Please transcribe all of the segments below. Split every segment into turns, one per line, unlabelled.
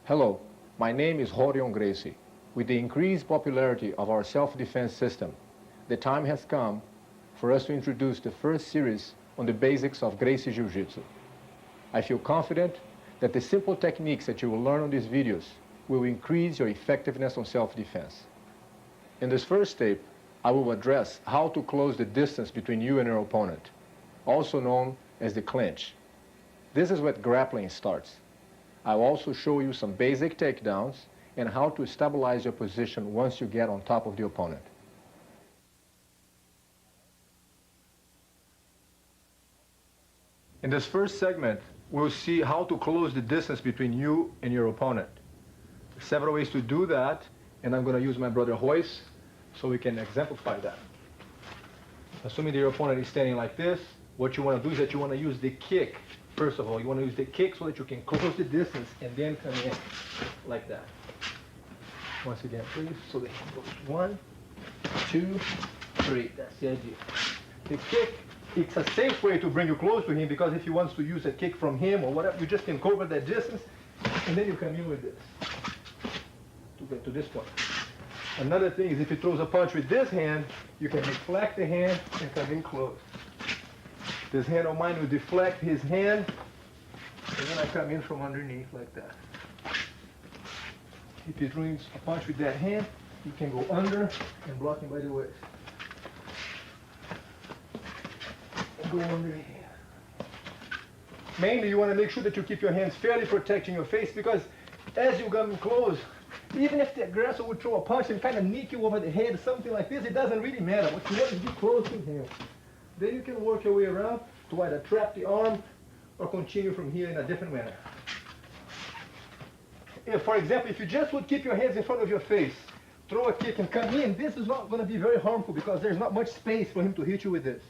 Hello, my name is Gracie. With the increased popularity of our self-defense system, the time has come for us to introduce the first series on the basics of Gracie Jiujitsu. I feel confident that the simple techniques that you will learn on these videos will increase your effectiveness on self-defense. In this first tape, I will address how to close the distance between you and your opponent, also known as the clinch. This is where grappling starts. I'll also show you some basic takedowns and how to stabilize your position once you get on top of the opponent. In this first segment, we'll see how to close the distance between you and your opponent. There's several ways to do that, and I'm going to use my brother Royce so we can exemplify that. Assuming that your opponent is standing like this, what you want to do is that you want to use the kick. First of all, you want to use the kick so that you can close the distance and then come in like that. Once again, please. So the hand goes 1, 2, 3. That's the idea. The kick, it's a safe way to bring you close to him because if he wants to use a kick from him or whatever, you just can cover that distance and then you come in with this to get to this point. Another thing is if he throws a punch with this hand, you can deflect the hand and come in close. This hand of mine will deflect his hand, and then I come in from underneath like that. If he throws a punch with that hand, you can go under and block him by the waist. And go underneath. Mainly, you want to make sure that you keep your hands fairly protecting your face because as you come close, even if the aggressor would throw a punch and kind of nick you over the head, something like this, it doesn't really matter. What you want is to be close to him. Then you can work your way around to either trap the arm or continue from here in a different manner. For example, if you just would keep your hands in front of your face, throw a kick and come in, this is not going to be very harmful because there's not much space for him to hit you with this.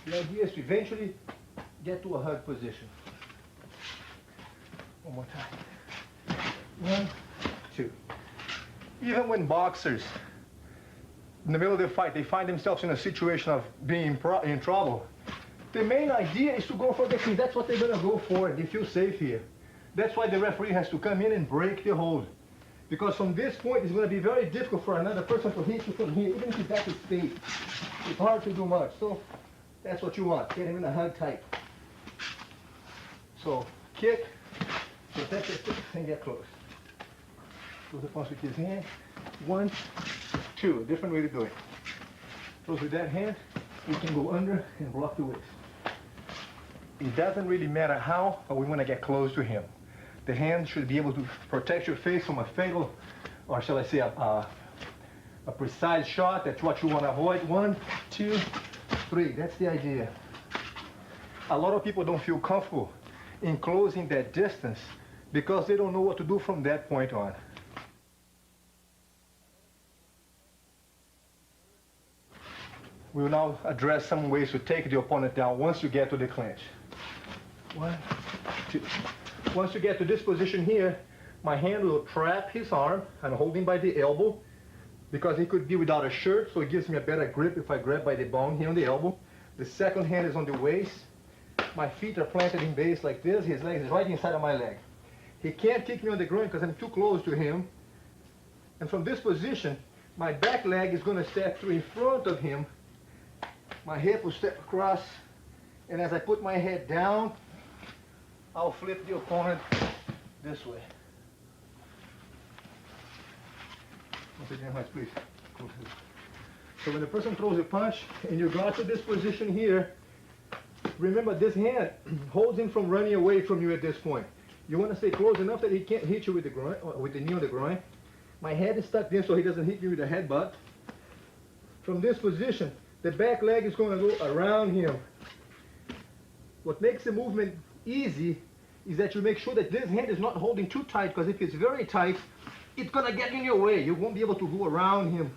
The idea is to eventually get to a hug position. One more time. 1, 2. Even when boxers, in the middle of the fight, they find themselves in a situation of being in trouble, the main idea is to go for the clinch. That's what they're going to go for. They feel safe here. That's why the referee has to come in and break the hold. Because from this point, it's going to be very difficult for another person to hit you from here, even if he's got the space. It's hard to do much. So that's what you want. Get him in a hug tight. So kick, protect your stick, and get close. Throws the punch with his hand. 1, 2. A different way to do it. Throws with that hand. You can go under and block the waist. It doesn't really matter how, but we want to get close to him. The hand should be able to protect your face from a fatal, or shall I say, a precise shot. That's what you want to avoid. 1, 2, 3. That's the idea. A lot of people don't feel comfortable in closing that distance because they don't know what to do from that point on. We will now address some ways to take the opponent down once you get to the clinch. 1, 2. Once you get to this position here, my hand will trap his arm. I'm holding by the elbow because he could be without a shirt, so it gives me a better grip if I grab by the bone here on the elbow. The second hand is on the waist. My feet are planted in base like this. His leg is right inside of my leg. He can't kick me on the groin because I'm too close to him. And from this position, my back leg is going to step through in front of him. My hip will step across, and as I put my head down, I'll flip the opponent this way. Once again, please. So when the person throws a punch and you got to this position here, remember this hand holds him from running away from you at this point. You want to stay close enough that he can't hit you with the groin, or with the knee on the groin. My head is stuck in so he doesn't hit me with the headbutt. From this position, the back leg is going to go around him. What makes the movement easy is that you make sure that this hand is not holding too tight, because if it's very tight, it's going to get in your way. You won't be able to go around him.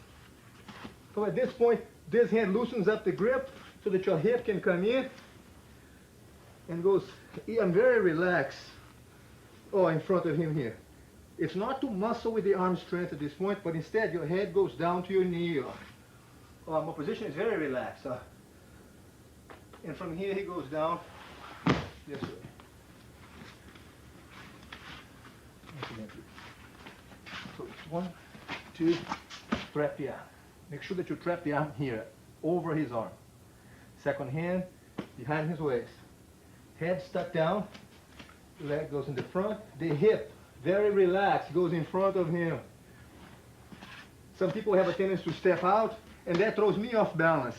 So at this point, this hand loosens up the grip so that your hip can come in and goes, I'm very relaxed. Oh, in front of him here. It's not to muscle with the arm strength at this point, but instead your head goes down to your knee. My position is very relaxed. And from here he goes down this way. So it's 1, 2, trap the arm. Make sure that you trap the arm here, over his arm. Second hand, behind his waist. Head stuck down, leg goes in the front. The hip, very relaxed, goes in front of him. Some people have a tendency to step out, and that throws me off balance.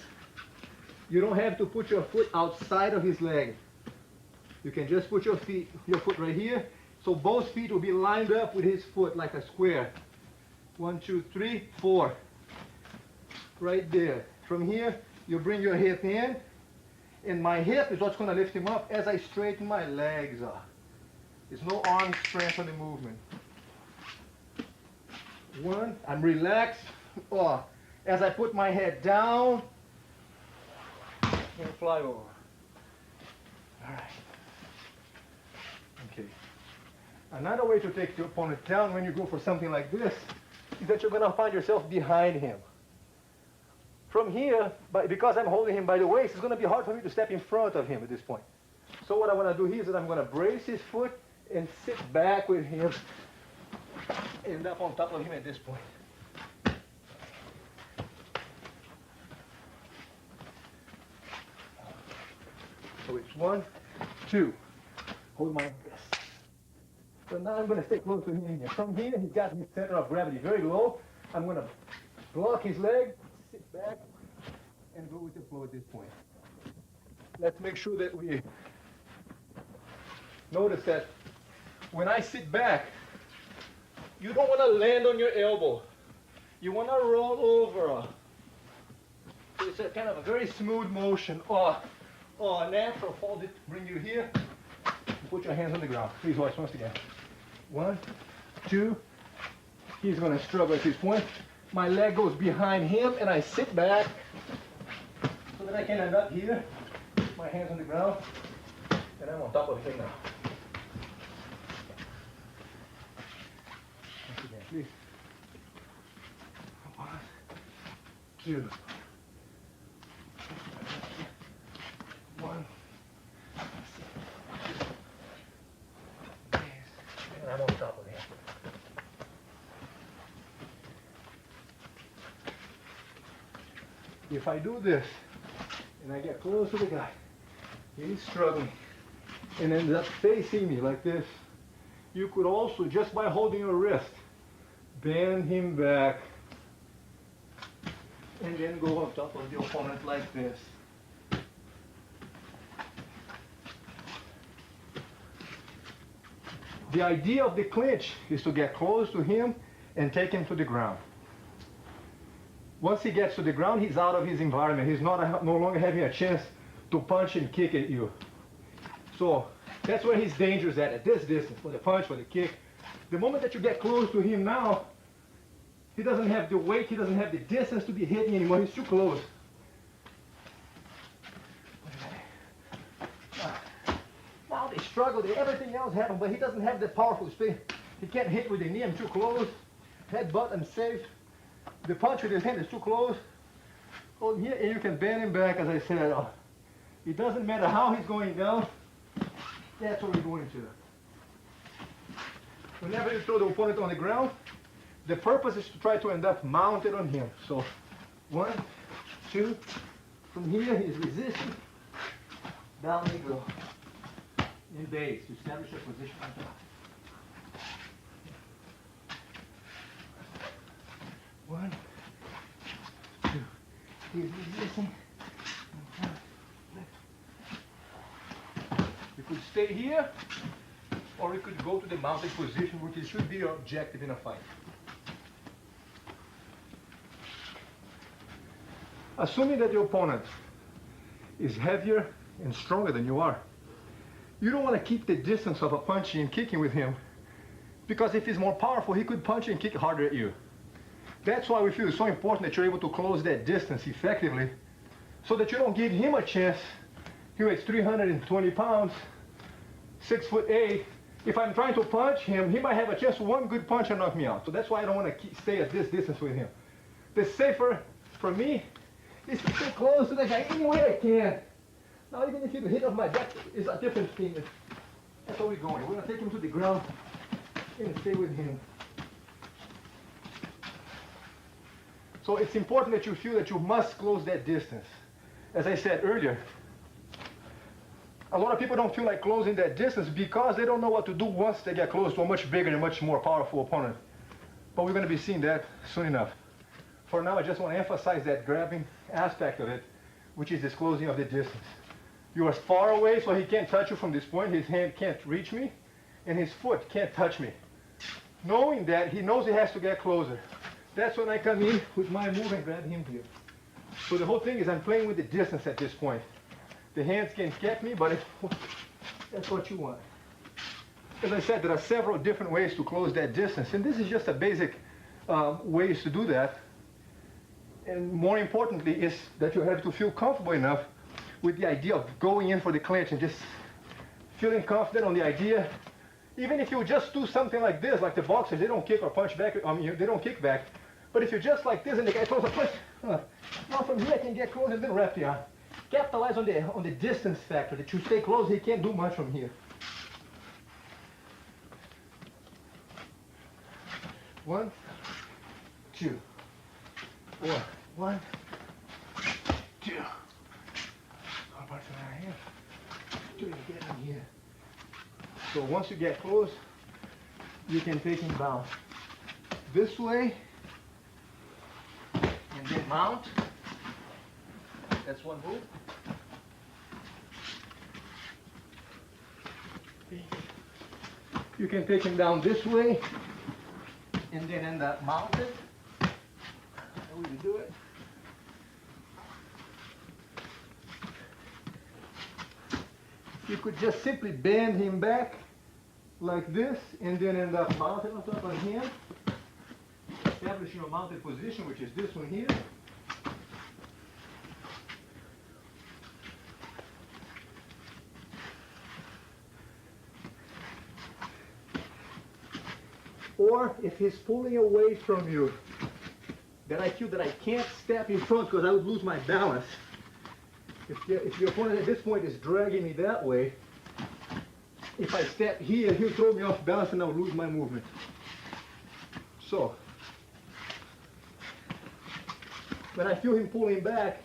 You don't have to put your foot outside of his leg. You can just put your foot right here, so both feet will be lined up with his foot like a square. 1, 2, 3, 4. Right there. From here, you bring your hip in, and my hip is what's going to lift him up as I straighten my legs up. There's no arm strength on the movement. 1, I'm relaxed. Oh, as I put my head down, and fly over. All right. Okay. Another way to take your opponent down when you go for something like this is that you're going to find yourself behind him. From here, because I'm holding him by the waist, it's going to be hard for me to step in front of him at this point. So what I want to do here is that I'm going to brace his foot and sit back with him, end up on top of him at this point. So it's 1, 2. Hold my wrist. So now I'm going to stay close to him here. From here, he's got his center of gravity very low. I'm going to block his leg, sit back, and go with the flow at this point. Let's make sure that we notice that when I sit back, you don't want to land on your elbow. You want to roll over. So it's a kind of a very smooth motion. Or natural, hold it, bring you here, put your hands on the ground. Please watch once again. 1, 2, he's going to struggle at this point. My leg goes behind him and I sit back so that I can end up here, my hands on the ground, and I'm on top of him now. Once again, please. 1, 2. 1. And I'm on top of him. If I do this, and I get close to the guy, he's struggling, and ends up facing me like this, you could also, just by holding your wrist, bend him back, and then go on top of the opponent like this. The idea of the clinch is to get close to him and take him to the ground. Once he gets to the ground, he's out of his environment. He's no longer having a chance to punch and kick at you. So that's where his danger is at this distance, for the punch, for the kick. The moment that you get close to him now, he doesn't have the weight, he doesn't have the distance to be hitting anymore. He's too close. Now they struggle, everything else happens, but he doesn't have the powerful speed. He can't hit with the knee, I'm too close. Headbutt, I'm safe. The punch with his hand is too close. Hold here, and you can bend him back, as I said. It doesn't matter how he's going down. That's what we're going to. Whenever you throw the opponent on the ground, the purpose is to try to end up mounted on him. So 1, 2, from here he's resisting. Down they go. In base, to establish a position on top. 1, 2. He's resisting. We could stay here, or we could go to the mounted position, which should be your objective in a fight. Assuming that your opponent is heavier and stronger than you are, you don't want to keep the distance of a punching and kicking with him, because if he's more powerful, he could punch and kick harder at you. That's why we feel it's so important that you're able to close that distance effectively, so that you don't give him a chance. He weighs 320 pounds, 6'8". If I'm trying to punch him, he might have a chance, one good punch and knock me out. So that's why I don't want to stay at this distance with him. The safer for me is to stay close to the guy any way I can. Now, even if you hit off my back, it's a different thing. That's where we're going. We're going to take him to the ground and stay with him. So it's important that you feel that you must close that distance. As I said earlier, a lot of people don't feel like closing that distance because they don't know what to do once they get close to a much bigger and much more powerful opponent. But we're going to be seeing that soon enough. For now, I just want to emphasize that grabbing aspect of it, which is this closing of the distance. You are far away, so he can't touch you from this point. His hand can't reach me, and his foot can't touch me. Knowing that, he knows he has to get closer. That's when I come in with my move and grab him here. So the whole thing is I'm playing with the distance at this point. The hands can catch me, but that's what you want. As I said, there are several different ways to close that distance, and this is just a basic ways to do that. And more importantly is that you have to feel comfortable enough with the idea of going in for the clinch and just feeling confident on the idea. Even if you just do something like this, like the boxers, they don't kick or punch back, they don't kick back. But if you're just like this and the guy throws a punch, now from here I can get close and then wrap the arm. Capitalize on the distance factor, that you stay close, he can't do much from here. 1, 2, 4. 1, 2. How about from our hand? Till you get in here. So once you get close, you can take him down this way and then mount. That's one move. You can take him down this way and then end up mounted. How would you do it? You could just simply bend him back like this and then end up mounted on top of him, establishing a mounted position, which is this one here. Or if he's pulling away from you, then I feel that I can't step in front because I would lose my balance. If the opponent at this point is dragging me that way, if I step here, he'll throw me off balance and I'll lose my movement. So, when I feel him pulling back,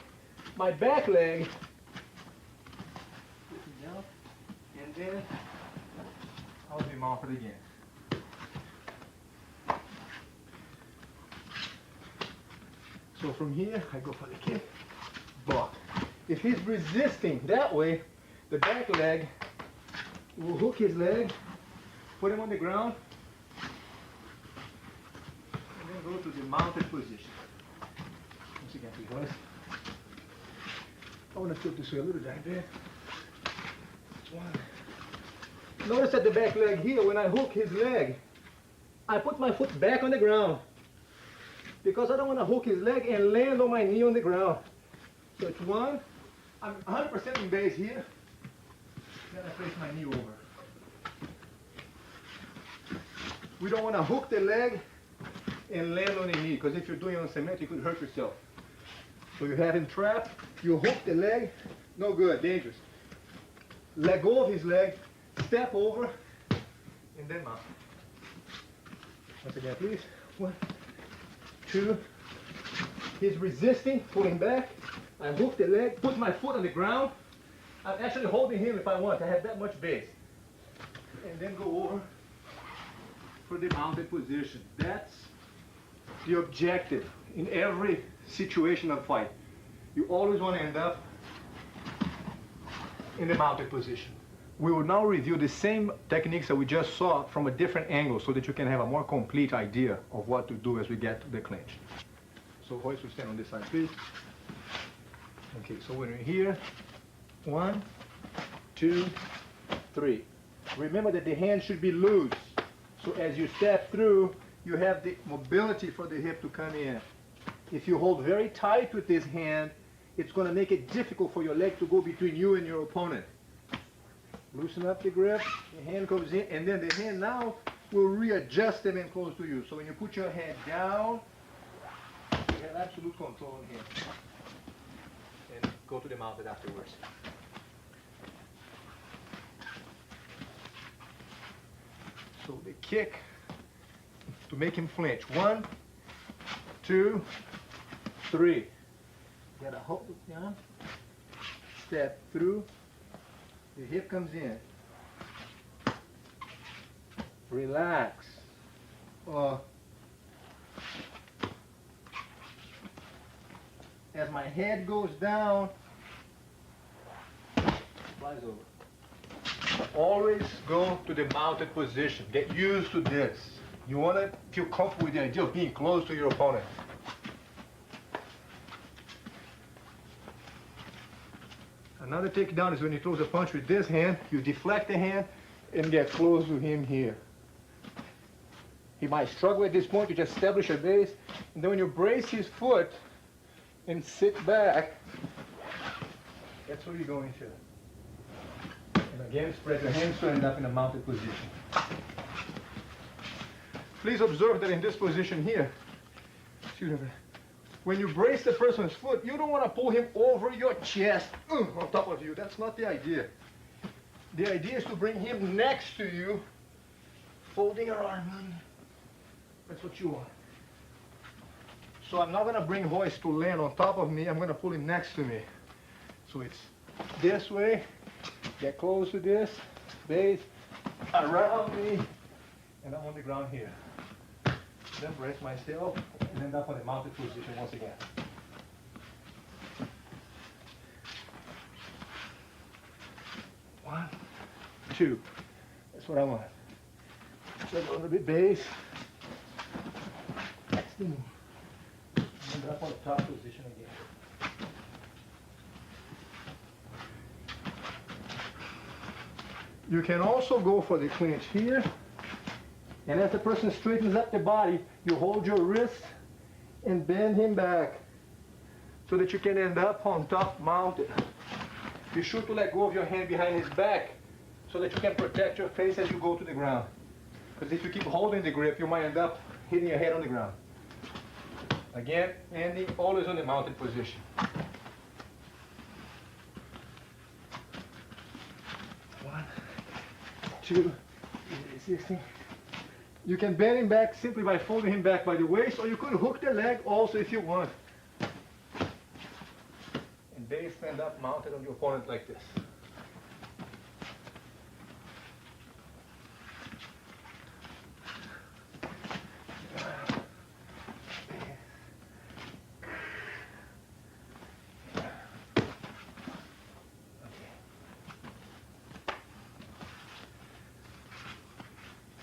my back leg, push me down, and then I'll be mounted again. So from here, I go for the kick, block. If he's resisting that way, the back leg will hook his leg, put him on the ground, and then go to the mounted position. Once again, please, guys. I want to flip this way a little bit. Notice that the back leg here, when I hook his leg, I put my foot back on the ground because I don't want to hook his leg and land on my knee on the ground. So it's 1, I'm 100% in base here, then I place my knee over. We don't want to hook the leg and land on the knee, because if you're doing it on cement, you could hurt yourself. So you have him trapped, you hook the leg, no good, dangerous. Let go of his leg, step over, and then mount. Once again, please. 1, 2. He's resisting, pulling back. I hook the leg, put my foot on the ground. I'm actually holding him if I want. I have that much base. And then go over for the mounted position. That's the objective in every situation of fight. You always want to end up in the mounted position. We will now review the same techniques that we just saw from a different angle so that you can have a more complete idea of what to do as we get to the clinch. So Royce will stand on this side, please. Okay, so when we're here, 1, 2, 3. Remember that the hand should be loose. So as you step through, you have the mobility for the hip to come in. If you hold very tight with this hand, it's going to make it difficult for your leg to go between you and your opponent. Loosen up the grip, the hand comes in, and then the hand now will readjust and then close to you. So when you put your hand down, you have absolute control in here. And go to the mounted afterwards. So the kick to make him flinch. 1, 2, 3. Gotta hold it down. Step through. The hip comes in. Relax. As my head goes down, flies over. Always go to the mounted position. Get used to this. You want to feel comfortable with the idea of being close to your opponent. Another takedown is when he throws a punch with this hand, you deflect the hand and get close to him here. He might struggle at this point, you just establish a base, and then when you brace his foot and sit back, that's where you're going to. And again, spread your hands to end up in a mounted position. Please observe that in this position here, when you brace the person's foot, you don't want to pull him over your chest on top of you. That's not the idea. The idea is to bring him next to you, folding your arm in. That's what you want. So I'm not going to bring Royce to land on top of me. I'm going to pull him next to me. So it's this way, get close to this, base, around me, and I'm on the ground here. Then brace myself and end up on the mounted position once again. One, two. That's what I want. Just a little bit base. That's the move. End up on the top position again. You can also go for the clinch here. And as the person straightens up the body, you hold your wrist and bend him back so that you can end up on top mounted. Be sure to let go of your hand behind his back so that you can protect your face as you go to the ground. Because if you keep holding the grip, you might end up hitting your head on the ground. Again, ending always on the mounted position. One, two, 16. You can bend him back simply by folding him back by the waist, or you could hook the leg also if you want. And they stand up mounted on your opponent like this.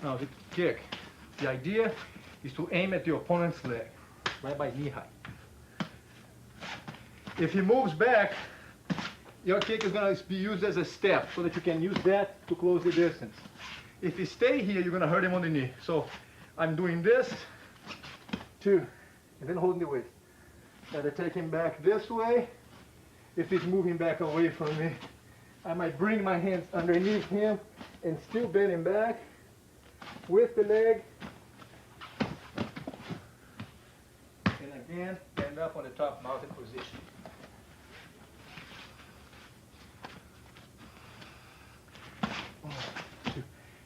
Now the kick. The idea is to aim at the opponent's leg, right by knee height. If he moves back, your kick is going to be used as a step so that you can use that to close the distance. If you stay here, you're going to hurt him on the knee. So I'm doing this, 2, and then holding the waist. Gotta take him back this way. If he's moving back away from me, I might bring my hands underneath him and still bend him back with the leg. And again, end up on the top mounted position.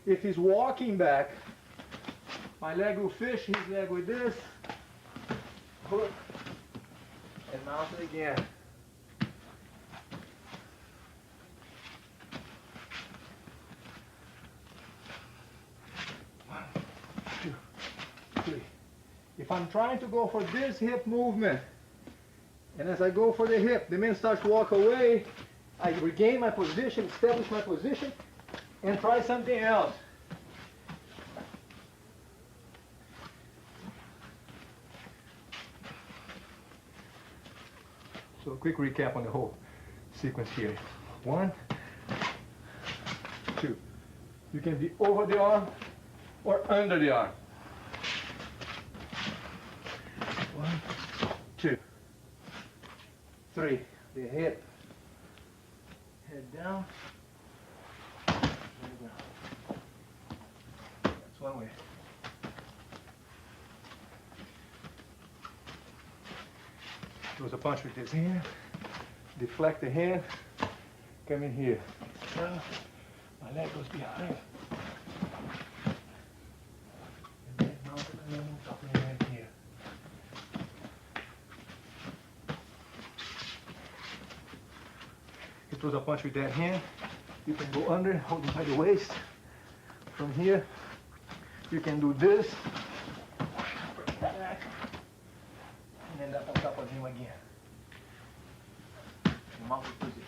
If he's walking back, my leg will fish his leg with this, hook, and mount it again. One, two, three. If I'm trying to go for this hip movement, and as I go for the hip, the man starts to walk away, I regain my position, establish my position, and try something else. So a quick recap on the whole sequence here. 1, 2. You can be over the arm or under the arm. 1, 2, 3. The hip. Head down. That's one way. Throws a punch with this hand, deflect the hand, come in here. Now, my leg goes behind. And then mount it throws a punch with that hand, you can go under, hold him by the waist. From here, you can do this, back, and end up on top of him again. Mounted position.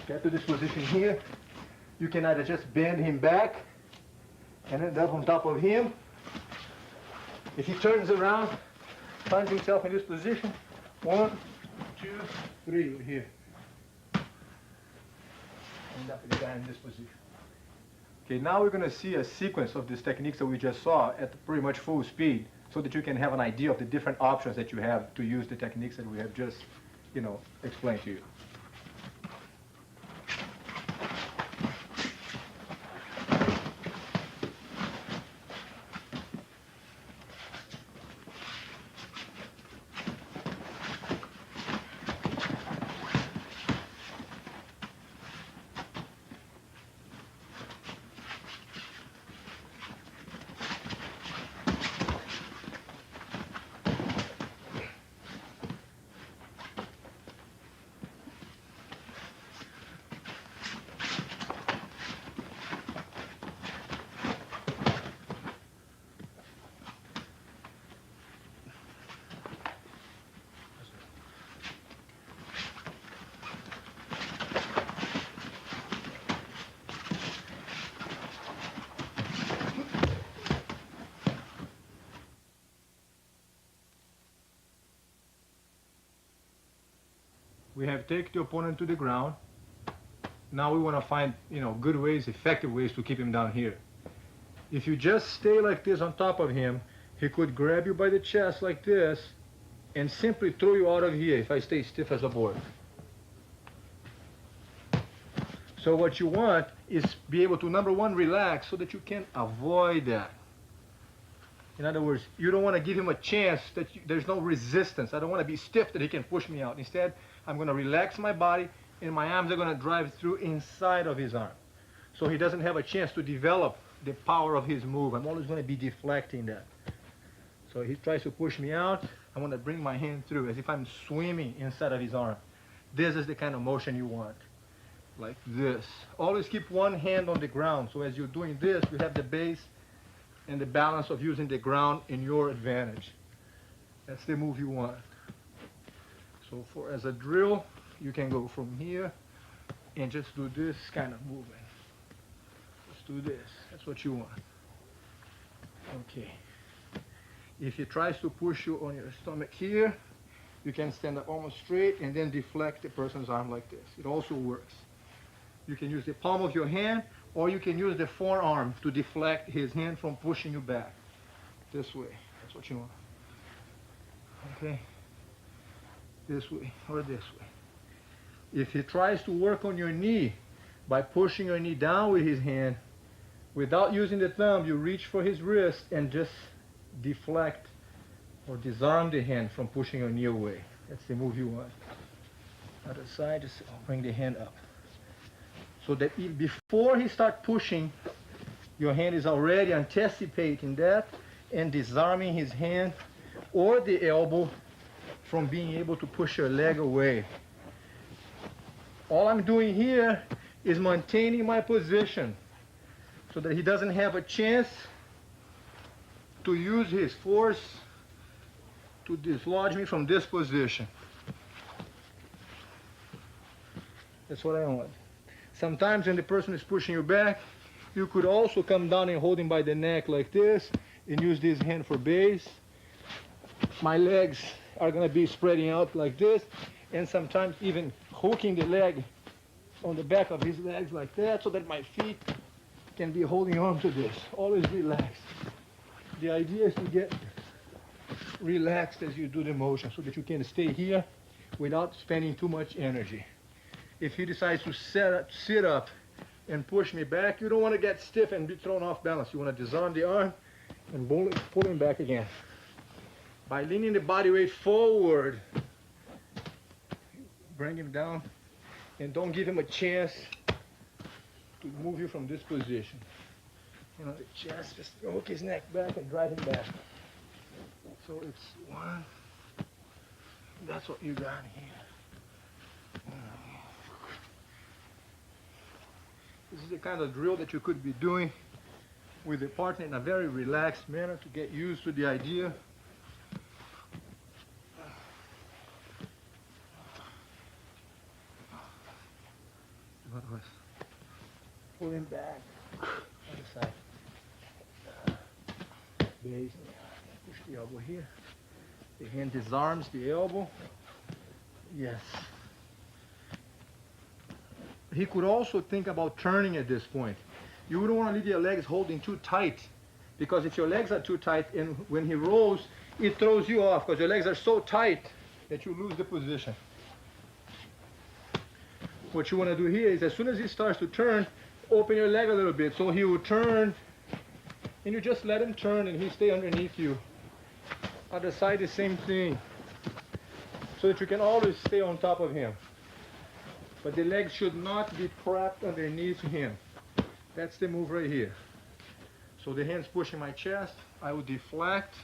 Get to this position here. You can either just bend him back and end up on top of him. If he turns around, finds himself in this position, 1, 2, 3, over here. End up with the guy in this position. Okay, now we're going to see a sequence of these techniques that we just saw at pretty much full speed, so that you can have an idea of the different options that you have to use the techniques that we have just, explained to you. We have taken the opponent to the ground. Now we want to find, good ways, effective ways to keep him down here. If you just stay like this on top of him, he could grab you by the chest like this and simply throw you out of here if I stay stiff as a board. So what you want is be able to, number one, relax so that you can avoid that. In other words, you don't want to give him a chance that there's no resistance. I don't want to be stiff that he can push me out. Instead, I'm going to relax my body and my arms are going to drive through inside of his arm. So he doesn't have a chance to develop the power of his move. I'm always going to be deflecting that. So he tries to push me out. I want to bring my hand through as if I'm swimming inside of his arm. This is the kind of motion you want. Like this. Always keep one hand on the ground. So as you're doing this, you have the base and the balance of using the ground in your advantage. That's the move you want. So as a drill, you can go from here and just do this kind of movement. Just do this. That's what you want. Okay. If he tries to push you on your stomach here, you can stand up almost straight and then deflect the person's arm like this. It also works. You can use the palm of your hand, or you can use the forearm to deflect his hand from pushing you back. This way. That's what you want. Okay? This way or this way. If he tries to work on your knee by pushing your knee down with his hand, without using the thumb, you reach for his wrist and just deflect or disarm the hand from pushing your knee away. That's the move you want. Other side, just bring the hand up. So that before he starts pushing, your hand is already anticipating that and disarming his hand or the elbow from being able to push your leg away. All I'm doing here is maintaining my position so that he doesn't have a chance to use his force to dislodge me from this position. That's what I want. Sometimes when the person is pushing you back, you could also come down and hold him by the neck like this and use this hand for base. My legs are going to be spreading out like this, and sometimes even hooking the leg on the back of his legs like that so that my feet can be holding on to this. Always relax. The idea is to get relaxed as you do the motion so that you can stay here without spending too much energy. If he decides to sit up and push me back, you don't want to get stiff and be thrown off balance. You want to disarm the arm and pull him back again. By leaning the body weight forward, bring him down and don't give him a chance to move you from this position. The chest, just hook his neck back and drive him back. So it's 1. That's what you got here. This is the kind of drill that you could be doing with a partner in a very relaxed manner to get used to the idea. What was? Pull him back. Other side. Base. Push the elbow here. The hand disarms the elbow. Yes. He could also think about turning at this point. You wouldn't want to leave your legs holding too tight, because if your legs are too tight and when he rolls, it throws you off because your legs are so tight that you lose the position. What you want to do here is as soon as he starts to turn, open your leg a little bit so he will turn, and you just let him turn and he stay underneath you. Other side, the same thing, so that you can always stay on top of him. But the legs should not be trapped underneath him. That's the move right here. So the hand's pushing my chest. I will deflect,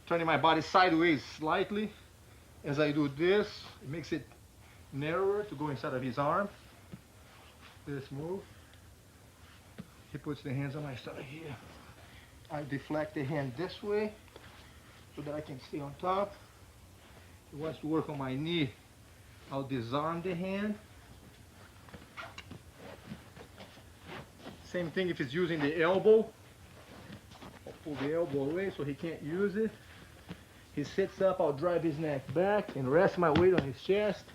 turning my body sideways slightly. As I do this, it makes it narrower to go inside of his arm. This move. He puts the hands on my stomach here. I deflect the hand this way so that I can stay on top. He wants to work on my knee. I'll disarm the hand. Same thing if he's using the elbow. I'll pull the elbow away so he can't use it. He sits up, I'll drive his neck back and rest my weight on his chest.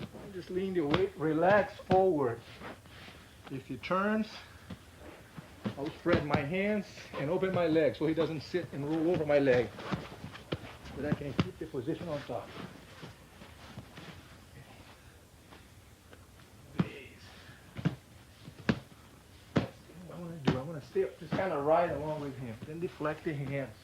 And just lean the weight, relax forward. If he turns, I'll spread my hands and open my legs so he doesn't sit and roll over my leg. But I can keep the position on top. I want to stay up, just kind of ride along with him, then deflect the hands.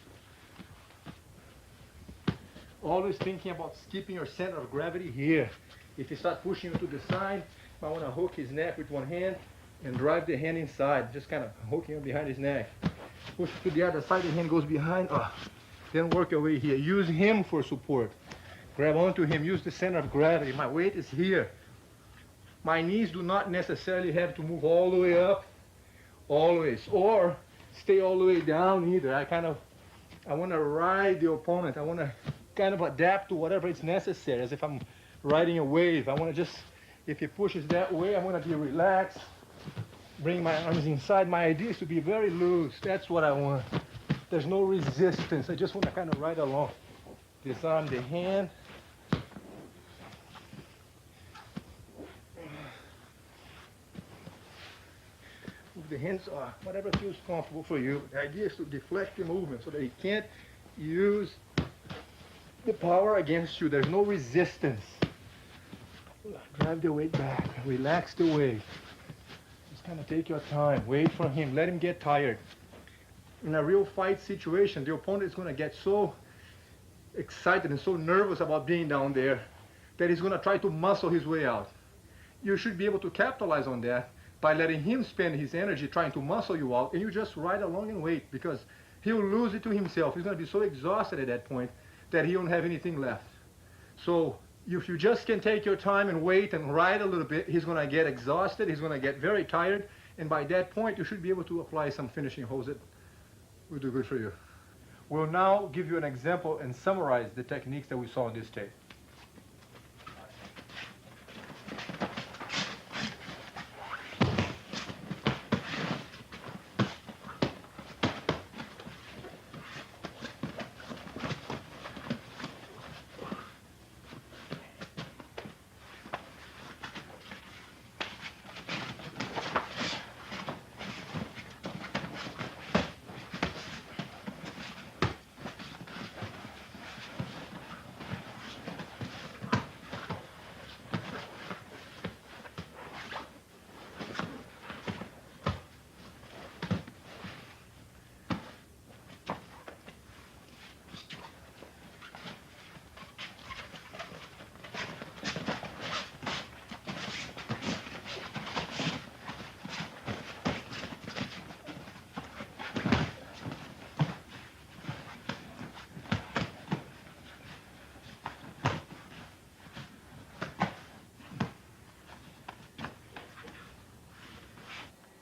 Always thinking about keeping your center of gravity here. If you start pushing him to the side, I want to hook his neck with one hand and drive the hand inside, just kind of hooking him behind his neck. Push to the other side, the hand goes behind, then work your way here. Use him for support. Grab onto him, use the center of gravity. My weight is here. My knees do not necessarily have to move all the way up, always, or stay all the way down either. I want to ride the opponent. I want to kind of adapt to whatever is necessary, as if I'm riding a wave. I want to just, if he pushes that way, I want to be relaxed, bring my arms inside. My idea is to be very loose. That's what I want. There's no resistance. I just want to kind of ride along. Disarm the hand. The hands are whatever feels comfortable for you. The idea is to deflect the movement so that he can't use the power against you. There's no resistance. Drive the weight back. Relax the weight. Just kind of take your time. Wait for him. Let him get tired. In a real fight situation, the opponent is going to get so excited and so nervous about being down there that he's going to try to muscle his way out. You should be able to capitalize on that by letting him spend his energy trying to muscle you out, and you just ride along and wait, because he'll lose it to himself. He's going to be so exhausted at that point that he won't have anything left. So if you just can take your time and wait and ride a little bit, he's going to get exhausted, he's going to get very tired, and by that point you should be able to apply some finishing holds that will do good for you. We'll now give you an example and summarize the techniques that we saw on this tape.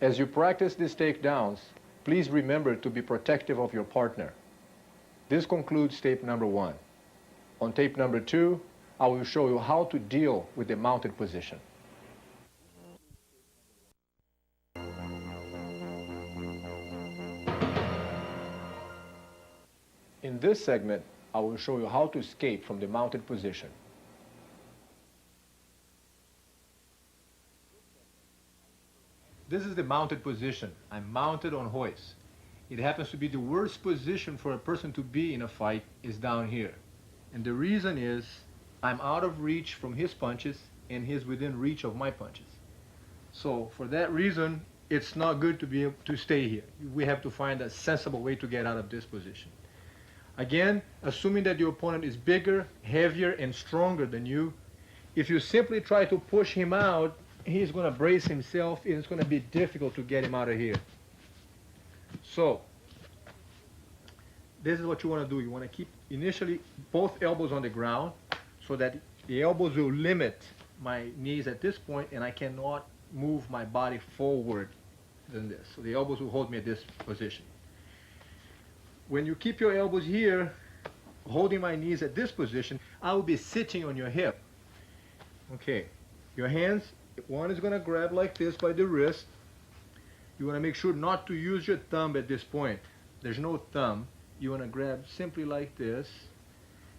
As you practice these takedowns, please remember to be protective of your partner. This concludes tape number 1. On tape number 2, I will show you how to deal with the mounted position. In this segment, I will show you how to escape from the mounted position. This is the mounted position. I'm mounted on hoist. It happens to be the worst position for a person to be in a fight is down here. And the reason is I'm out of reach from his punches and he's within reach of my punches. So for that reason, it's not good to be able to stay here. We have to find a sensible way to get out of this position. Again, assuming that your opponent is bigger, heavier, and stronger than you, if you simply try to push him out, he's going to brace himself and it's going to be difficult to get him out of here. So, this is what you want to do. You want to keep initially both elbows on the ground so that the elbows will limit my knees at this point and I cannot move my body forward than this. So the elbows will hold me at this position. When you keep your elbows here, holding my knees at this position, I will be sitting on your hip. Okay, your hands, one is going to grab like this by the wrist. You want to make sure not to use your thumb at this point. There's no thumb. You want to grab simply like this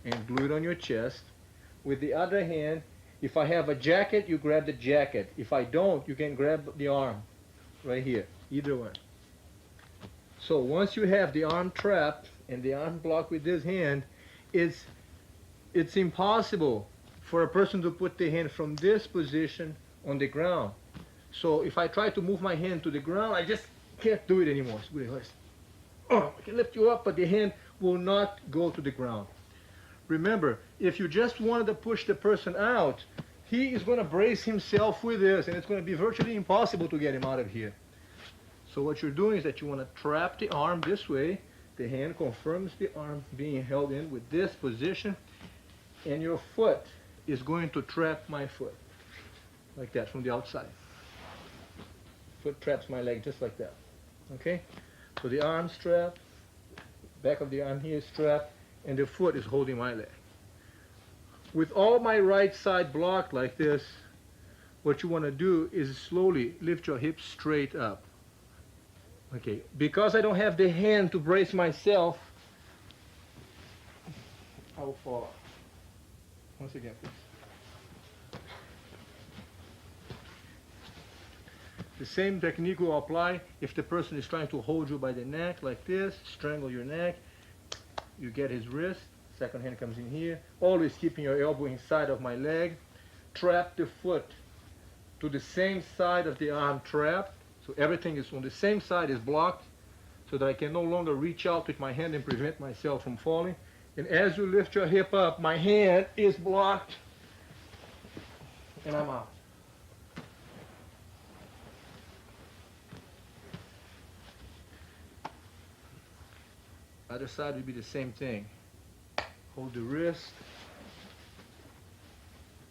and glue it on your chest. With the other hand, if I have a jacket, you grab the jacket. If I don't, you can grab the arm right here, either one. So once you have the arm trapped and the arm blocked with this hand, it's impossible for a person to put the hand from this position on the ground. So if I try to move my hand to the ground, I just can't do it anymore. Oh, I can lift you up, but the hand will not go to the ground. Remember, if you just wanted to push the person out, he is going to brace himself with this, and it's going to be virtually impossible to get him out of here. So what you're doing is that you want to trap the arm this way. The hand confirms the arm being held in with this position, and your foot is going to trap my foot, like that, from the outside. Foot traps my leg just like that. Okay? So the arm's strapped, back of the arm here is strapped, and the foot is holding my leg. With all my right side blocked like this, what you want to do is slowly lift your hips straight up. Okay, because I don't have the hand to brace myself, I will fall. Once again, please. The same technique will apply if the person is trying to hold you by the neck like this, strangle your neck. You get his wrist, second hand comes in here, always keeping your elbow inside of my leg. Trap the foot to the same side of the arm trapped, so everything is on the same side, is blocked, so that I can no longer reach out with my hand and prevent myself from falling. And as you lift your hip up, my hand is blocked, and I'm out. Other side will be the same thing. Hold the wrist,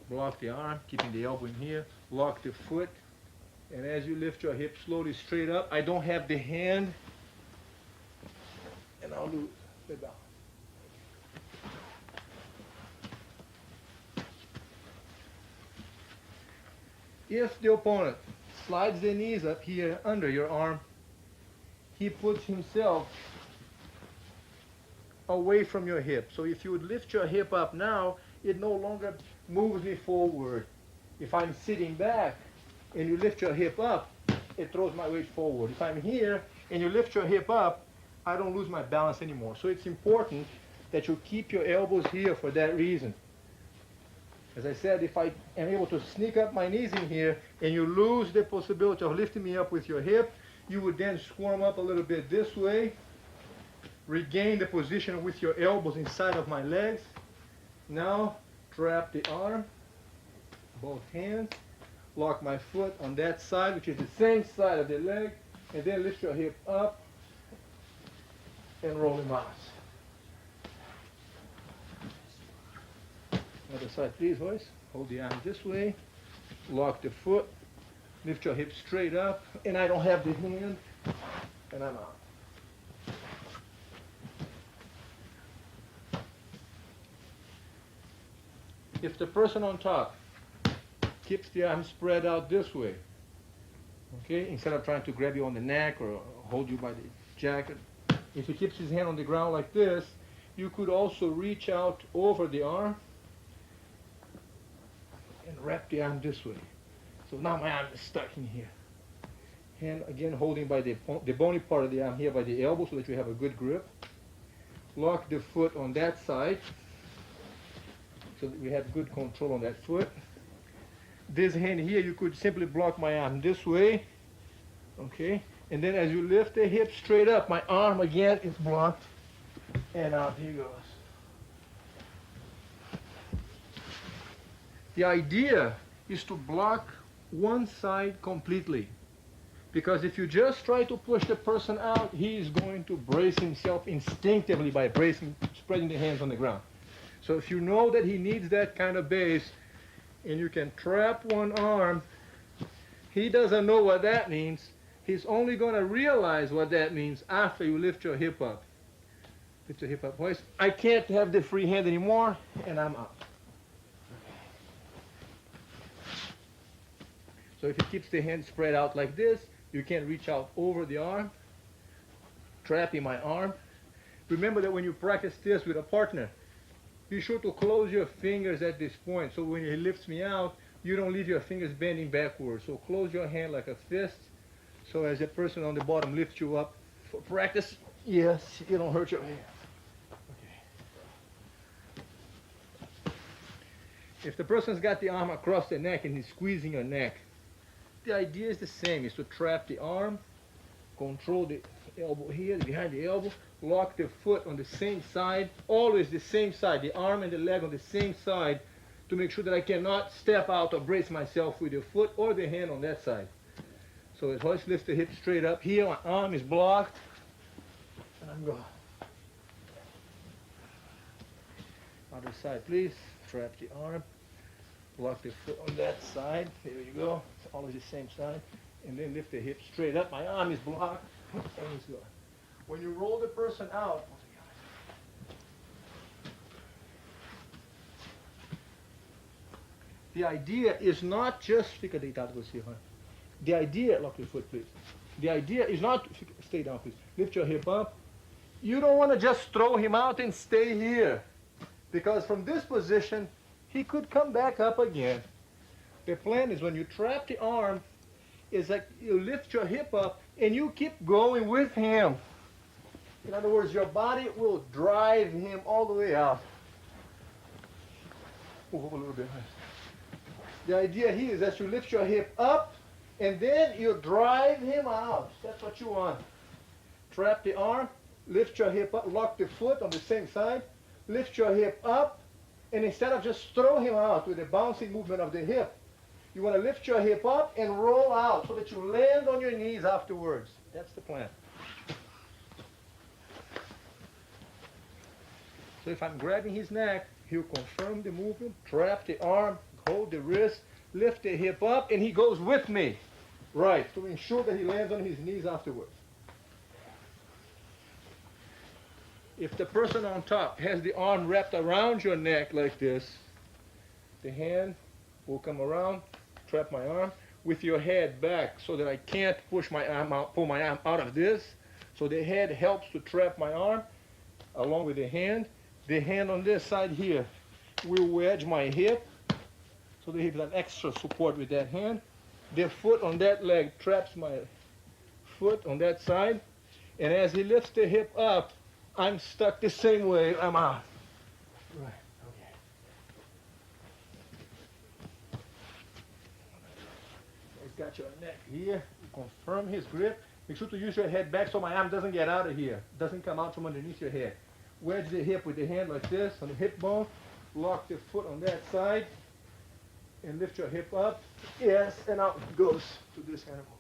block the arm, keeping the elbow in here, lock the foot, and as you lift your hip slowly straight up, I don't have the hand, and I'll lose the balance. If the opponent slides the knees up here under your arm, he puts himself away from your hip. So if you would lift your hip up now, it no longer moves me forward. If I'm sitting back and you lift your hip up, it throws my weight forward. If I'm here and you lift your hip up, I don't lose my balance anymore. So it's important that you keep your elbows here for that reason. As I said, if I am able to sneak up my knees in here and you lose the possibility of lifting me up with your hip, you would then squirm up a little bit this way, regain the position with your elbows inside of my legs. Now, trap the arm, both hands, lock my foot on that side, which is the same side of the leg, and then lift your hip up and roll him out. Other side, please, boys. Hold the arm this way, lock the foot, Lift your hips straight up, and I don't have the hand, and I'm out. If the person on top keeps the arm spread out this way, okay, instead of trying to grab you on the neck or hold you by the jacket, if he keeps his hand on the ground like this, you could also reach out over the arm and wrap the arm this way. So now my arm is stuck in here. Hand again holding by the bony part of the arm here by the elbow so that you have a good grip. Lock the foot on that side so that we have good control on that foot. This hand here, you could simply block my arm this way, okay? And then as you lift the hip straight up, my arm again is blocked, and out he goes. The idea is to block one side completely, because if you just try to push the person out, he is going to brace himself instinctively by spreading the hands on the ground. So if you know that he needs that kind of base, and you can trap one arm, he doesn't know what that means. He's only going to realize what that means after you lift your hip up. Lift your hip up, boys. I can't have the free hand anymore, and I'm out. So if he keeps the hand spread out like this, you can reach out over the arm, trapping my arm. Remember that when you practice this with a partner, be sure to close your fingers at this point, so when he lifts me out, you don't leave your fingers bending backwards. So close your hand like a fist, so as the person on the bottom lifts you up for practice, yes, you don't hurt your hand. Okay. If the person's got the arm across the neck and he's squeezing your neck, the idea is the same, is to trap the arm, control the elbow here, behind the elbow, lock the foot on the same side, always the same side, the arm and the leg on the same side, to make sure that I cannot step out or brace myself with the foot or the hand on that side. So as I lift the hip straight up here, my arm is blocked, and I'm going. Other side, please. Trap the arm, lock the foot on that side. There you go. It's always the same side. And then lift the hip straight up. My arm is blocked, and it's going. When you roll the person out, the idea is not just, fica deitado você, huh? The idea, lock your foot please. The idea is not, stay down please, lift your hip up. You don't want to just throw him out and stay here, because from this position, he could come back up again. The plan is when you trap the arm, is like you lift your hip up and you keep going with him. In other words, your body will drive him all the way out. Move up a little bit. The idea here is that you lift your hip up and then you drive him out. That's what you want. Trap the arm, lift your hip up, lock the foot on the same side, lift your hip up, and instead of just throw him out with a bouncing movement of the hip, you want to lift your hip up and roll out so that you land on your knees afterwards. That's the plan. So if I'm grabbing his neck, he'll confirm the movement, trap the arm, hold the wrist, lift the hip up, and he goes with me. Right, to ensure that he lands on his knees afterwards. If the person on top has the arm wrapped around your neck like this, the hand will come around, trap my arm, with your head back so that I can't push my arm out, pull my arm out of this. So the head helps to trap my arm along with the hand. The hand on this side here will wedge my hip, so the hip has an extra support with that hand. The foot on that leg traps my foot on that side, and as he lifts the hip up, I'm stuck the same way, I'm out. Right, okay. He's got your neck here, confirm his grip. Make sure to use your head back so my arm doesn't get out of here, doesn't come out from underneath your head. Wedge the hip with the hand like this on the hip bone, lock the foot on that side, and lift your hip up. Yes, and out it goes to this kind of movement.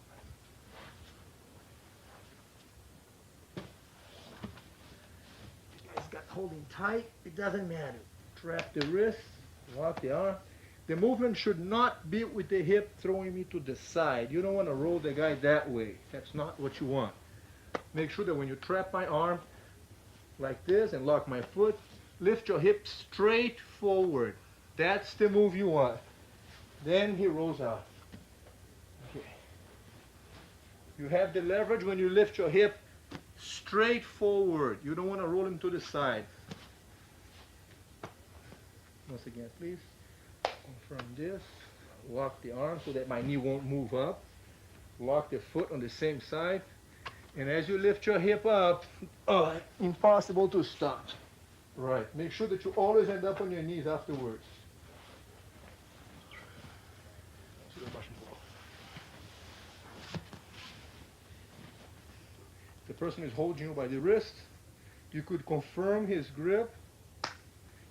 You guys got holding tight, it doesn't matter. Trap the wrist, lock the arm, The movement should not be with the hip throwing me to the side. You don't want to roll the guy that way. That's not what you want. Make sure that when you trap my arm like this and lock my foot, lift your hip straight forward. That's the move you want. Then he rolls out. Okay. You have the leverage when you lift your hip straight forward. You don't want to roll him to the side. Once again, please. Confirm this. Lock the arm so that my knee won't move up. Lock the foot on the same side. And as you lift your hip up, impossible to stop. Right. Make sure that you always end up on your knees afterwards. The person is holding you by the wrist. You could confirm his grip.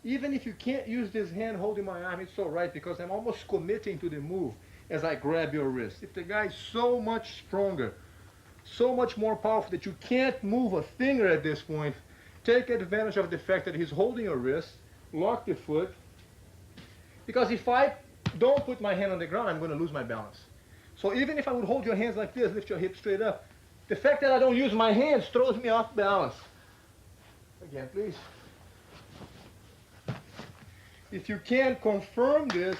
Even if you can't use this hand holding my arm, it's all right because I'm almost committing to the move as I grab your wrist. If the guy is so much stronger, so much more powerful that you can't move a finger at this point, take advantage of the fact that he's holding your wrist, lock the foot, because if I don't put my hand on the ground, I'm going to lose my balance. So even if I would hold your hands like this, lift your hips straight up, the fact that I don't use my hands throws me off balance. Again, please. If you can confirm this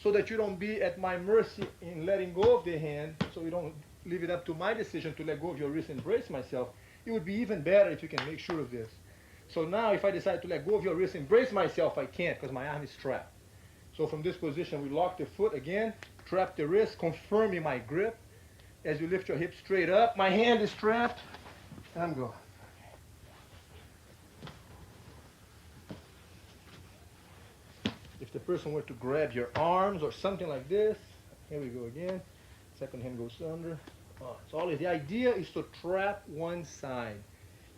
so that you don't be at my mercy in letting go of the hand, so you don't leave it up to my decision to let go of your wrist and brace myself, it would be even better if you can make sure of this. So now if I decide to let go of your wrist and brace myself, I can't because my arm is trapped. So from this position, we lock the foot again, trap the wrist, confirming my grip. As you lift your hip straight up, my hand is trapped, and I'm going. If the person were to grab your arms or something like this, here we go again. Second hand goes under. It's always, the idea is to trap one side.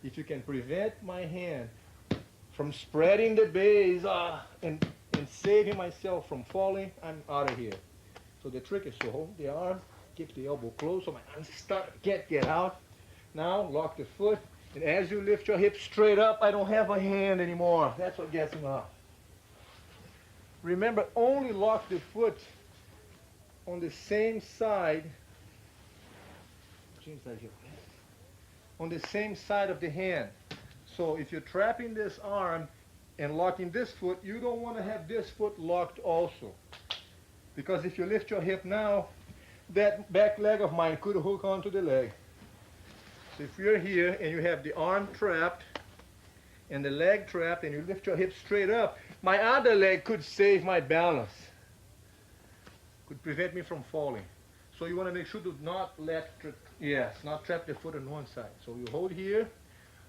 If you can prevent my hand from spreading the base and saving myself from falling, I'm out of here. So the trick is to hold the arm, keep the elbow closed so my arms can't get out. Now lock the foot, and as you lift your hip straight up, I don't have a hand anymore. That's what gets him out. Remember, only lock the foot on the same side. Change that here. On the same side of the hand. So if you're trapping this arm and locking this foot, you don't want to have this foot locked also. Because if you lift your hip now, that back leg of mine could hook onto the leg. So if you're here and you have the arm trapped and the leg trapped and you lift your hip straight up, my other leg could save my balance. Could prevent me from falling. So you want to make sure to not not trap the foot on one side. So you hold here,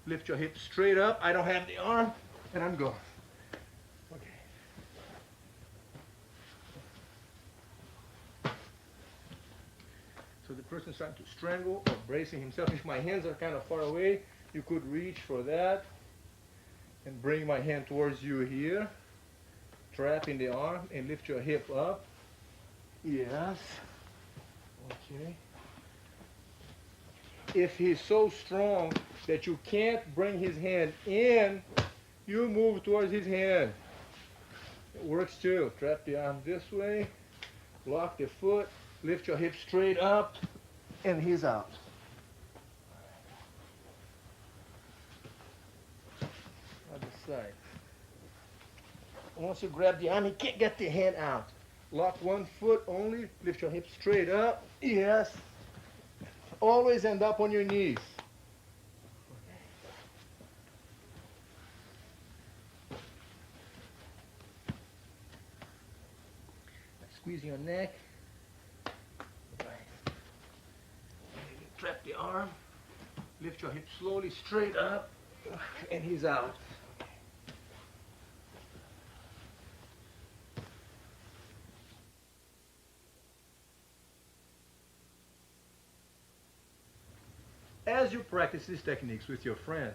lift your hip straight up. I don't have the arm, and I'm going. Okay. So the person's trying to strangle or bracing himself. If my hands are kind of far away, you could reach for that and bring my hand towards you here, trapping the arm, and lift your hip up. Yes. Okay. If he's so strong that you can't bring his hand in, you move towards his hand. It works too. Trap the arm this way, lock the foot, lift your hip straight up, and he's out. Other side. Once you grab the arm, he can't get the hand out. Lock one foot only, lift your hip straight up. Yes. Always end up on your knees. Squeeze your neck. Trap the arm. Lift your hip slowly straight up. And he's out. As you practice these techniques with your friend,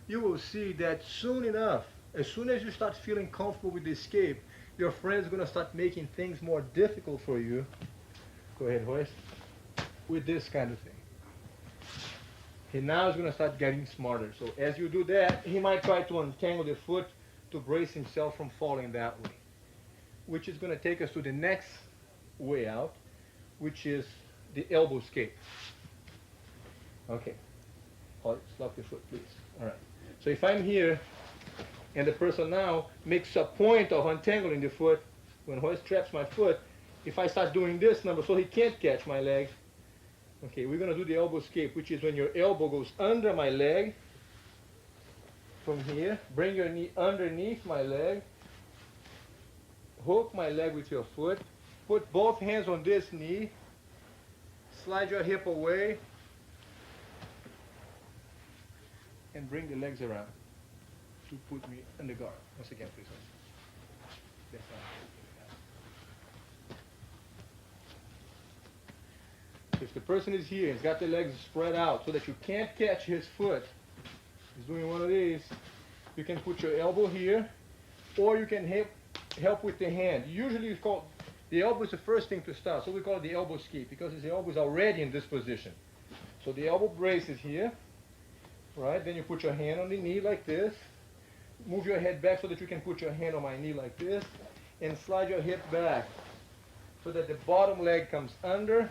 you will see that soon enough, as soon as you start feeling comfortable with the escape, your friend's going to start making things more difficult for you. Go ahead, hoist. With this kind of thing. He now is going to start getting smarter. So as you do that, he might try to untangle the foot to brace himself from falling that way. which is going to take us to the next way out, which is the elbow escape. Okay. Lock your foot, please. All right. So if I'm here, and the person now makes a point of untangling the foot, when Hoist traps my foot, if I start doing this number, so he can't catch my leg. Okay, we're going to do the elbow escape, which is when your elbow goes under my leg, from here, bring your knee underneath my leg, hook my leg with your foot, put both hands on this knee, slide your hip away, and bring the legs around to put me in the guard. Once again, please. That's right. If the person is here, he's got the legs spread out so that you can't catch his foot, he's doing one of these, you can put your elbow here, or you can help with the hand. Usually it's called, the elbow is the first thing to start, so we call it the elbow escape because his elbow is already in this position. So the elbow brace is here, right? Then you put your hand on the knee like this, move your head back so that you can put your hand on my knee like this, and slide your hip back so that the bottom leg comes under,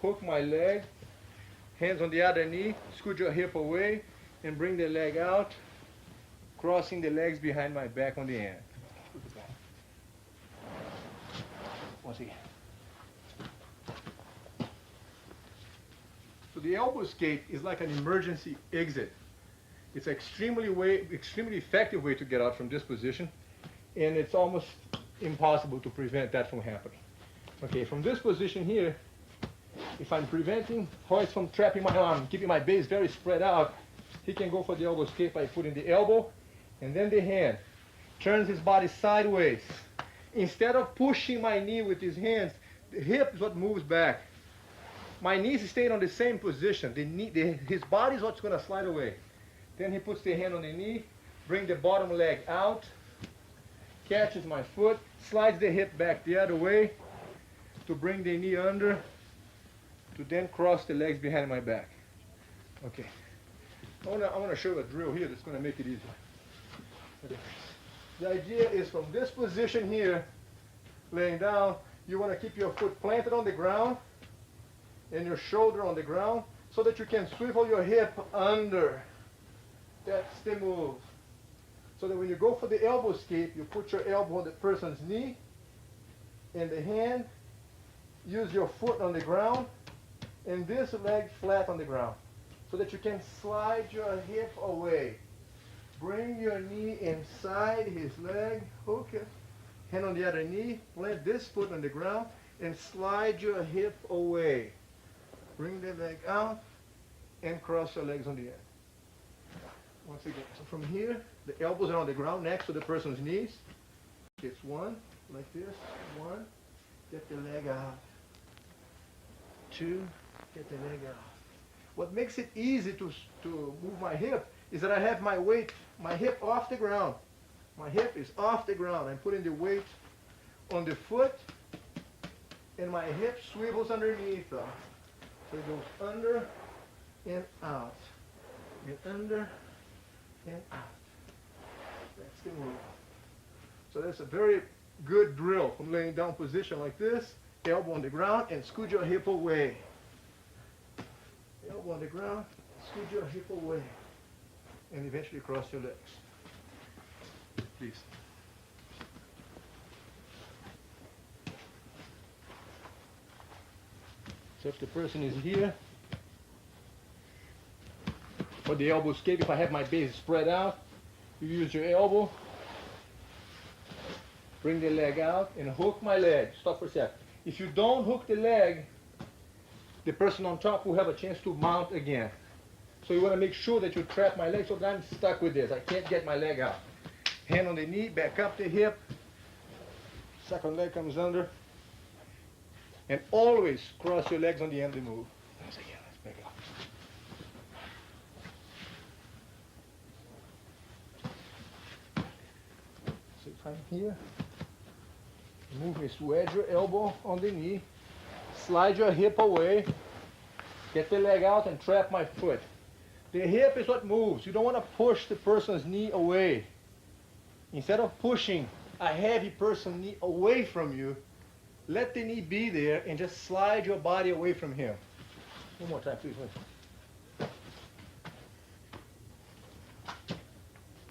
hook my leg, hands on the other knee, scoot your hip away, and bring the leg out, crossing the legs behind my back on the end. Once again. So the elbow escape is like an emergency exit. It's an extremely effective way to get out from this position, and it's almost impossible to prevent that from happening. Okay, from this position here, if I'm preventing Hoist from trapping my arm, keeping my base very spread out, he can go for the elbow escape by putting the elbow and then the hand. Turns his body sideways. Instead of pushing my knee with his hands, the hip is what moves back. My knees staying on the same position. His body is what's going to slide away. Then he puts the hand on the knee, bring the bottom leg out, catches my foot, slides the hip back the other way to bring the knee under, to then cross the legs behind my back. Okay. I want to show a drill here that's going to make it easier. Okay. The idea is from this position here, laying down, you want to keep your foot planted on the ground and your shoulder on the ground so that you can swivel your hip under. That's the move. So that when you go for the elbow escape, you put your elbow on the person's knee and the hand, use your foot on the ground, and this leg flat on the ground so that you can slide your hip away. Bring your knee inside his leg, hook it, hand on the other knee, plant this foot on the ground, and slide your hip away. Bring the leg out and cross your legs on the end. Once again, so from here, the elbows are on the ground next to the person's knees. It's one, like this, one, get the leg out. Two, get the leg out. What makes it easy to move my hip is that I have my weight, my hip off the ground. My hip is off the ground. I'm putting the weight on the foot, and my hip swivels underneath. So it goes under and out, and under and out. That's the move. So that's a very good drill from laying down position like this, elbow on the ground, and scoot your hip away. Elbow on the ground, scoot your hip away, and eventually cross your legs. Please. So if the person is here, for the elbow escape, if I have my base spread out, you use your elbow, bring the leg out, and hook my leg. Stop for a sec. If you don't hook the leg, the person on top will have a chance to mount again. So you want to make sure that you trap my leg so that I'm stuck with this. I can't get my leg out. Hand on the knee, back up the hip. Second leg comes under. And always cross your legs on the end of the move. Once again, let's back up. So if I'm here, move is wedge your elbow on the knee. Slide your hip away, get the leg out and trap my foot. The hip is what moves. You don't want to push the person's knee away. Instead of pushing a heavy person knee away from you, let the knee be there and just slide your body away from him. One more time, please.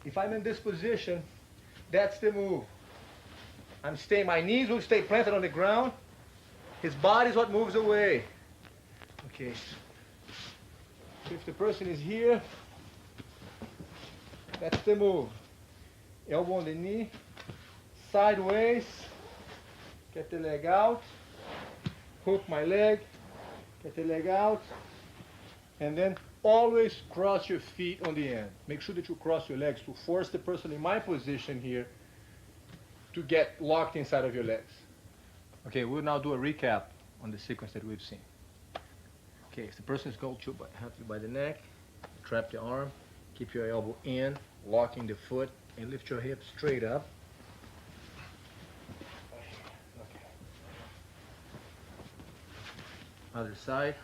If I'm in this position, that's the move. I'm staying, my knees will stay planted on the ground. His body is what moves away. Okay. If the person is here, that's the move. Elbow on the knee, sideways, get the leg out, hook my leg, get the leg out, and then always cross your feet on the end. Make sure that you cross your legs to force the person in my position here to get locked inside of your legs. Okay, we'll now do a recap on the sequence that we've seen. Okay, if the person is going to have you by the neck, trap the arm, keep your elbow in, locking the foot, and lift your hip straight up. Okay. Other side,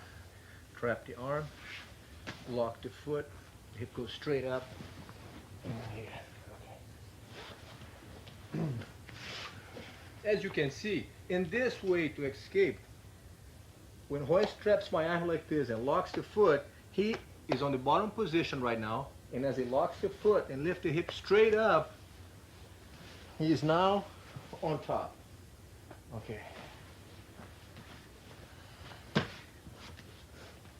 trap the arm, lock the foot, hip goes straight up, and here. Okay. As you can see, in this way to escape, when Royce traps my arm like this and locks the foot, he is on the bottom position right now, and as he locks the foot and lifts the hip straight up, he is now on top. Okay.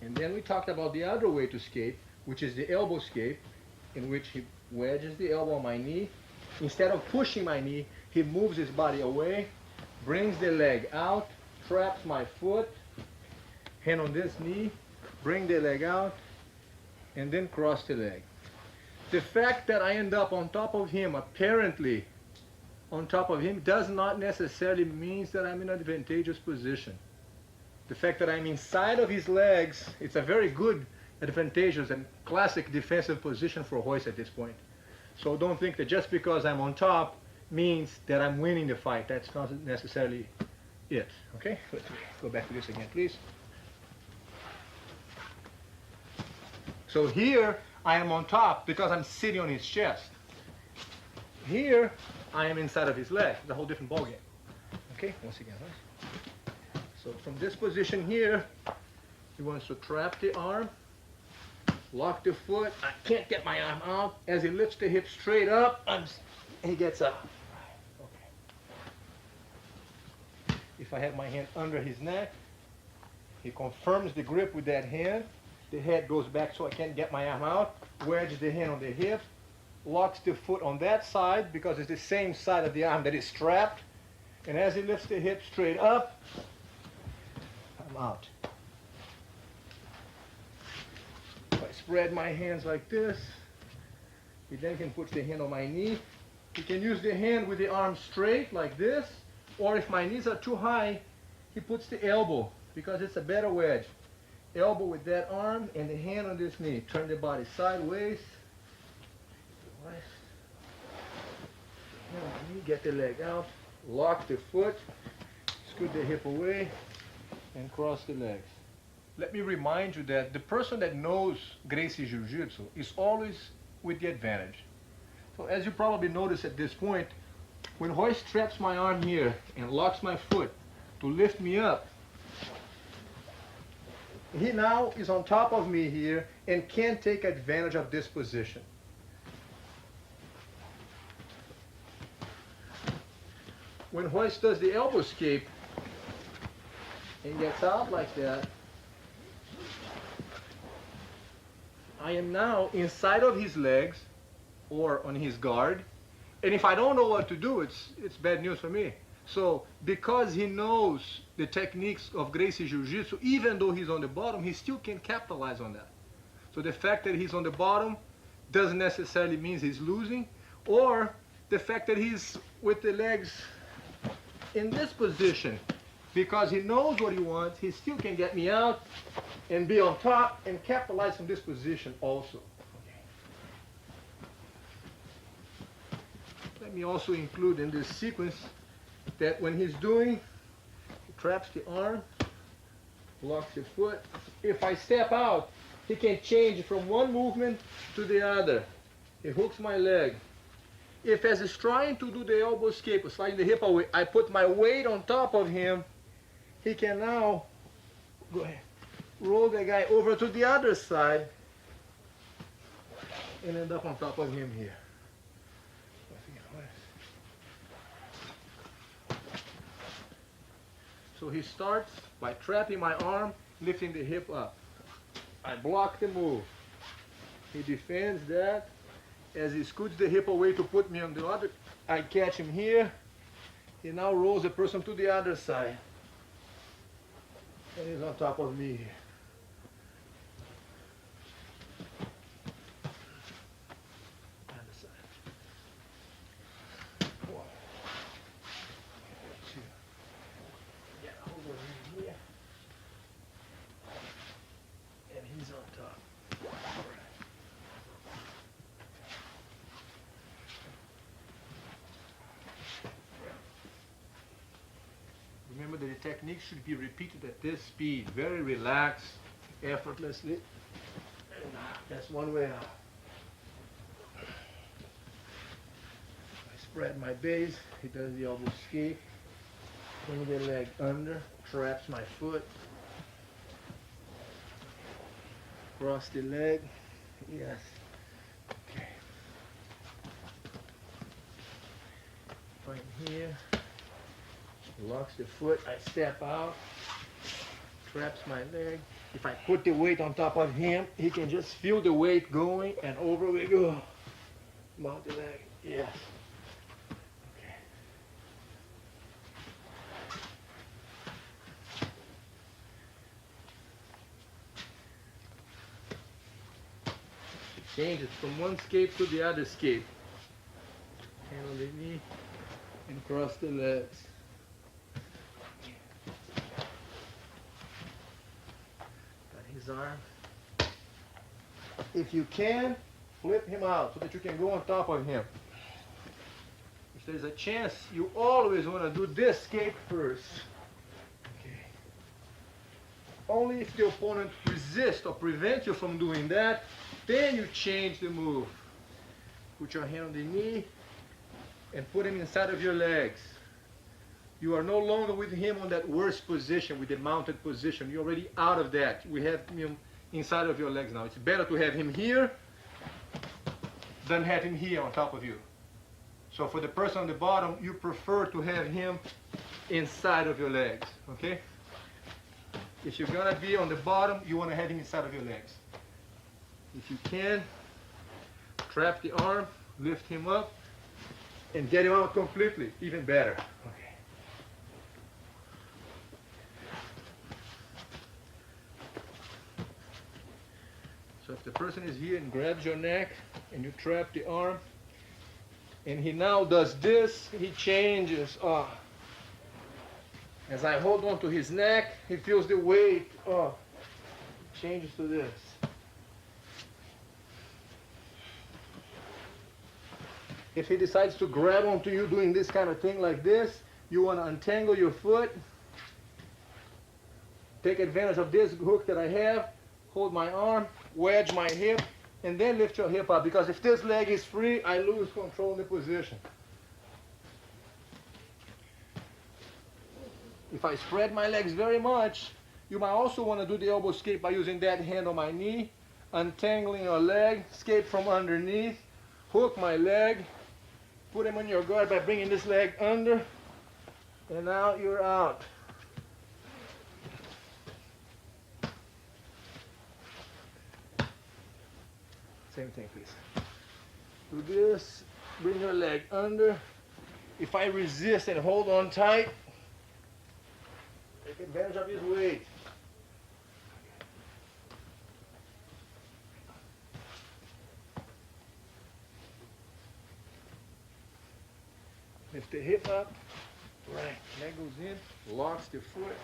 And then we talked about the other way to escape, which is the elbow escape, in which he wedges the elbow on my knee. Instead of pushing my knee, he moves his body away, brings the leg out, traps my foot, hand on this knee, bring the leg out, and then cross the leg. The fact that I end up on top of him, apparently on top of him, does not necessarily mean that I'm in an advantageous position. The fact that I'm inside of his legs, it's a very good, advantageous, and classic defensive position for Royce at this point. So don't think that just because I'm on top means that I'm winning the fight. That's not necessarily it. Okay? Let's go back to this again, please. So here I am on top because I'm sitting on his chest. Here I am inside of his leg. It's a whole different ballgame. Okay? Once again, right? So from this position here, he wants to trap the arm, lock the foot. I can't get my arm out. As he lifts the hip straight up, he gets up. Okay. If I have my hand under his neck, he confirms the grip with that hand. The head goes back so I can't get my arm out. Wedge the hand on the hip. Locks the foot on that side because it's the same side of the arm that is strapped. And as he lifts the hip straight up, I'm out. If I spread my hands like this, he then can put the hand on my knee. He can use the hand with the arm straight like this, or if my knees are too high, he puts the elbow because it's a better wedge. Elbow with that arm and the hand on this knee. Turn the body sideways. Get the leg out, lock the foot, scoot the hip away, and cross the legs. Let me remind you that the person that knows Gracie Jiujitsu is always with the advantage. So as you probably noticed at this point, when Royce traps my arm here and locks my foot to lift me up, he now is on top of me here and can take advantage of this position. When Royce does the elbow escape and gets out like that, I am now inside of his legs or on his guard. And if I don't know what to do, it's bad news for me. So because he knows the techniques of Gracie Jiu-Jitsu, even though he's on the bottom, he still can capitalize on that. So the fact that he's on the bottom doesn't necessarily mean he's losing, or the fact that he's with the legs in this position, because he knows what he wants, he still can get me out and be on top and capitalize from this position also. Let me also include in this sequence that when he's doing, he traps the arm, locks the foot. If I step out, he can change from one movement to the other. He hooks my leg. If as he's trying to do the elbow escape, or sliding the hip away, I put my weight on top of him, he can now, go ahead, roll the guy over to the other side and end up on top of him here. So he starts by trapping my arm, lifting the hip up. I block the move. He defends that. As he scoots the hip away to put me on the other, I catch him here. He now rolls the person to the other side. And he's on top of me here. Other side. 1, 2. Yeah, over here. And he's on top. Remember that the technique should be repeated at this speed, very relaxed, effortlessly. And that's one way out. I spread my base, he does the elbow escape, bring the leg under, traps my foot, cross the leg, yes, okay. Right here. Locks the foot, I step out, traps my leg. If I put the weight on top of him, he can just feel the weight going, and over we go. Mount the leg, yes. Okay. Change it from one escape to the other escape. Hand on the knee and cross the legs. Arm. If you can, flip him out so that you can go on top of him. If there's a chance, you always want to do this escape first. Okay. Only if the opponent resists or prevents you from doing that, then you change the move. Put your hand on the knee and put him inside of your legs. You are no longer with him on that worst position, with the mounted position. You're already out of that. We have him inside of your legs now. It's better to have him here than have him here on top of you. So for the person on the bottom, you prefer to have him inside of your legs, okay? If you're gonna be on the bottom, you wanna have him inside of your legs. If you can, trap the arm, lift him up, and get him out completely, even better. Okay. So if the person is here and grabs your neck and you trap the arm, and he now does this, he changes. As I hold on to his neck, he feels the weight. Changes to this. If he decides to grab onto you doing this kind of thing like this, you want to untangle your foot, take advantage of this hook that I have, hold my arm, wedge my hip, and then lift your hip up, because if this leg is free, I lose control in the position. If I spread my legs very much, you might also want to do the elbow escape by using that hand on my knee, untangling your leg, escape from underneath, hook my leg, put him on your guard by bringing this leg under, and now you're out. Same thing, please. Do this, bring your leg under. If I resist and hold on tight, take advantage of his weight. Lift the hip up, right, leg goes in, locks the foot.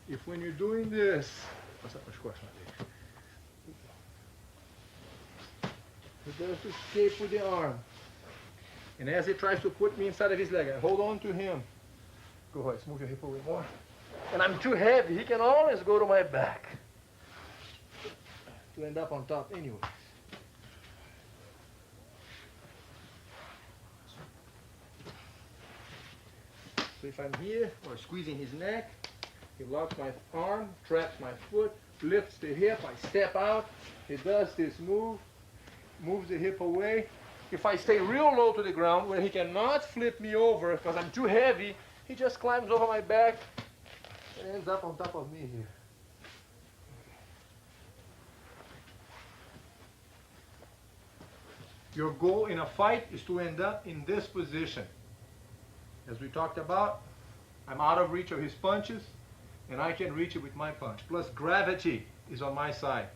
If when you're doing this, he does to escape with the arm. And as he tries to put me inside of his leg, I hold on to him. Go ahead, move your hip away more. and I'm too heavy, he can always go to my back to end up on top anyways. So if I'm here or squeezing his neck, he locks my arm, traps my foot, lifts the hip, I step out, he does this move, moves the hip away. If I stay real low to the ground where he cannot flip me over because I'm too heavy, he just climbs over my back and ends up on top of me here. Your goal in a fight is to end up in this position. As we talked about, I'm out of reach of his punches, and I can reach it with my punch. Plus gravity is on my side.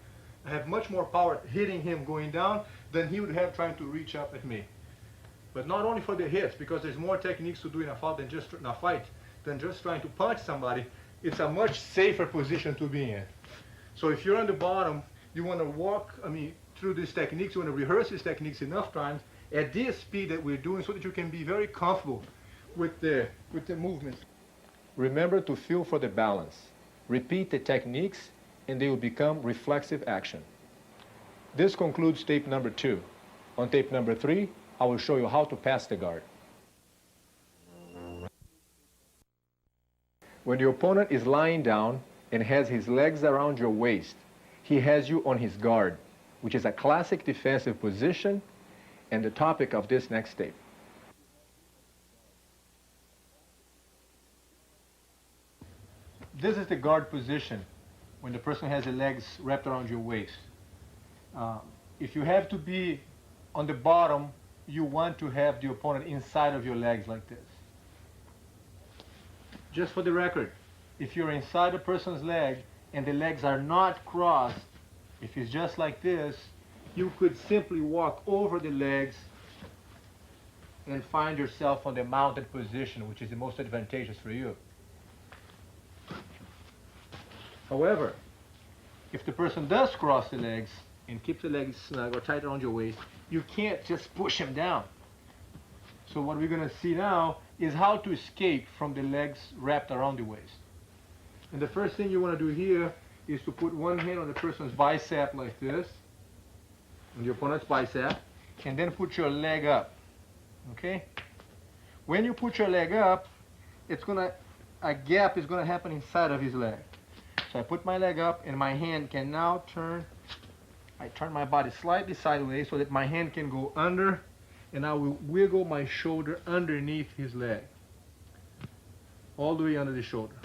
I have much more power hitting him going down than he would have trying to reach up at me. But not only for the hits, because there's more techniques to do in a fight than just trying to punch somebody. It's a much safer position to be in. So if you're on the bottom, you want to walk, through these techniques, you want to rehearse these techniques enough times at this speed that we're doing so that you can be very comfortable with the movements. Remember to feel for the balance. Repeat the techniques and they will become reflexive action. This concludes tape number 2. On tape number 3, I will show you how to pass the guard. When your opponent is lying down and has his legs around your waist, he has you on his guard, which is a classic defensive position and the topic of this next tape. This is the guard position when the person has the legs wrapped around your waist. If you have to be on the bottom, you want to have the opponent inside of your legs like this. Just for the record, if you're inside a person's leg and the legs are not crossed, if it's just like this, you could simply walk over the legs and find yourself on the mounted position, which is the most advantageous for you. However, if the person does cross the legs and keep the legs snug or tight around your waist, you can't just push him down. So what we're going to see now is how to escape from the legs wrapped around the waist. And the first thing you want to do here is to put one hand on the person's bicep like this, on your opponent's bicep, and then put your leg up. Okay? When you put your leg up, a gap is going to happen inside of his leg. So I put my leg up and my hand can now turn. I turn my body slightly sideways so that my hand can go under, and I will wiggle my shoulder underneath his leg, all the way under the shoulder.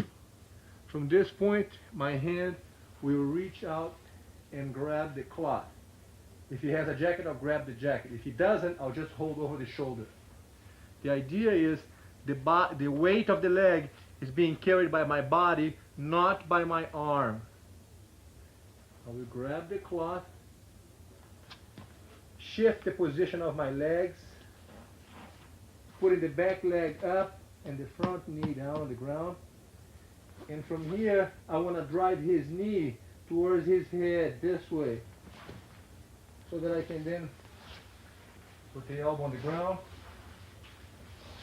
From this point, my hand will reach out and grab the cloth. If he has a jacket, I'll grab the jacket. If he doesn't, I'll just hold over the shoulder. The idea is the weight of the leg is being carried by my body, not by my arm. I will grab the cloth, shift the position of my legs, putting the back leg up and the front knee down on the ground. And from here, I want to drive his knee towards his head this way, so that I can then put the elbow on the ground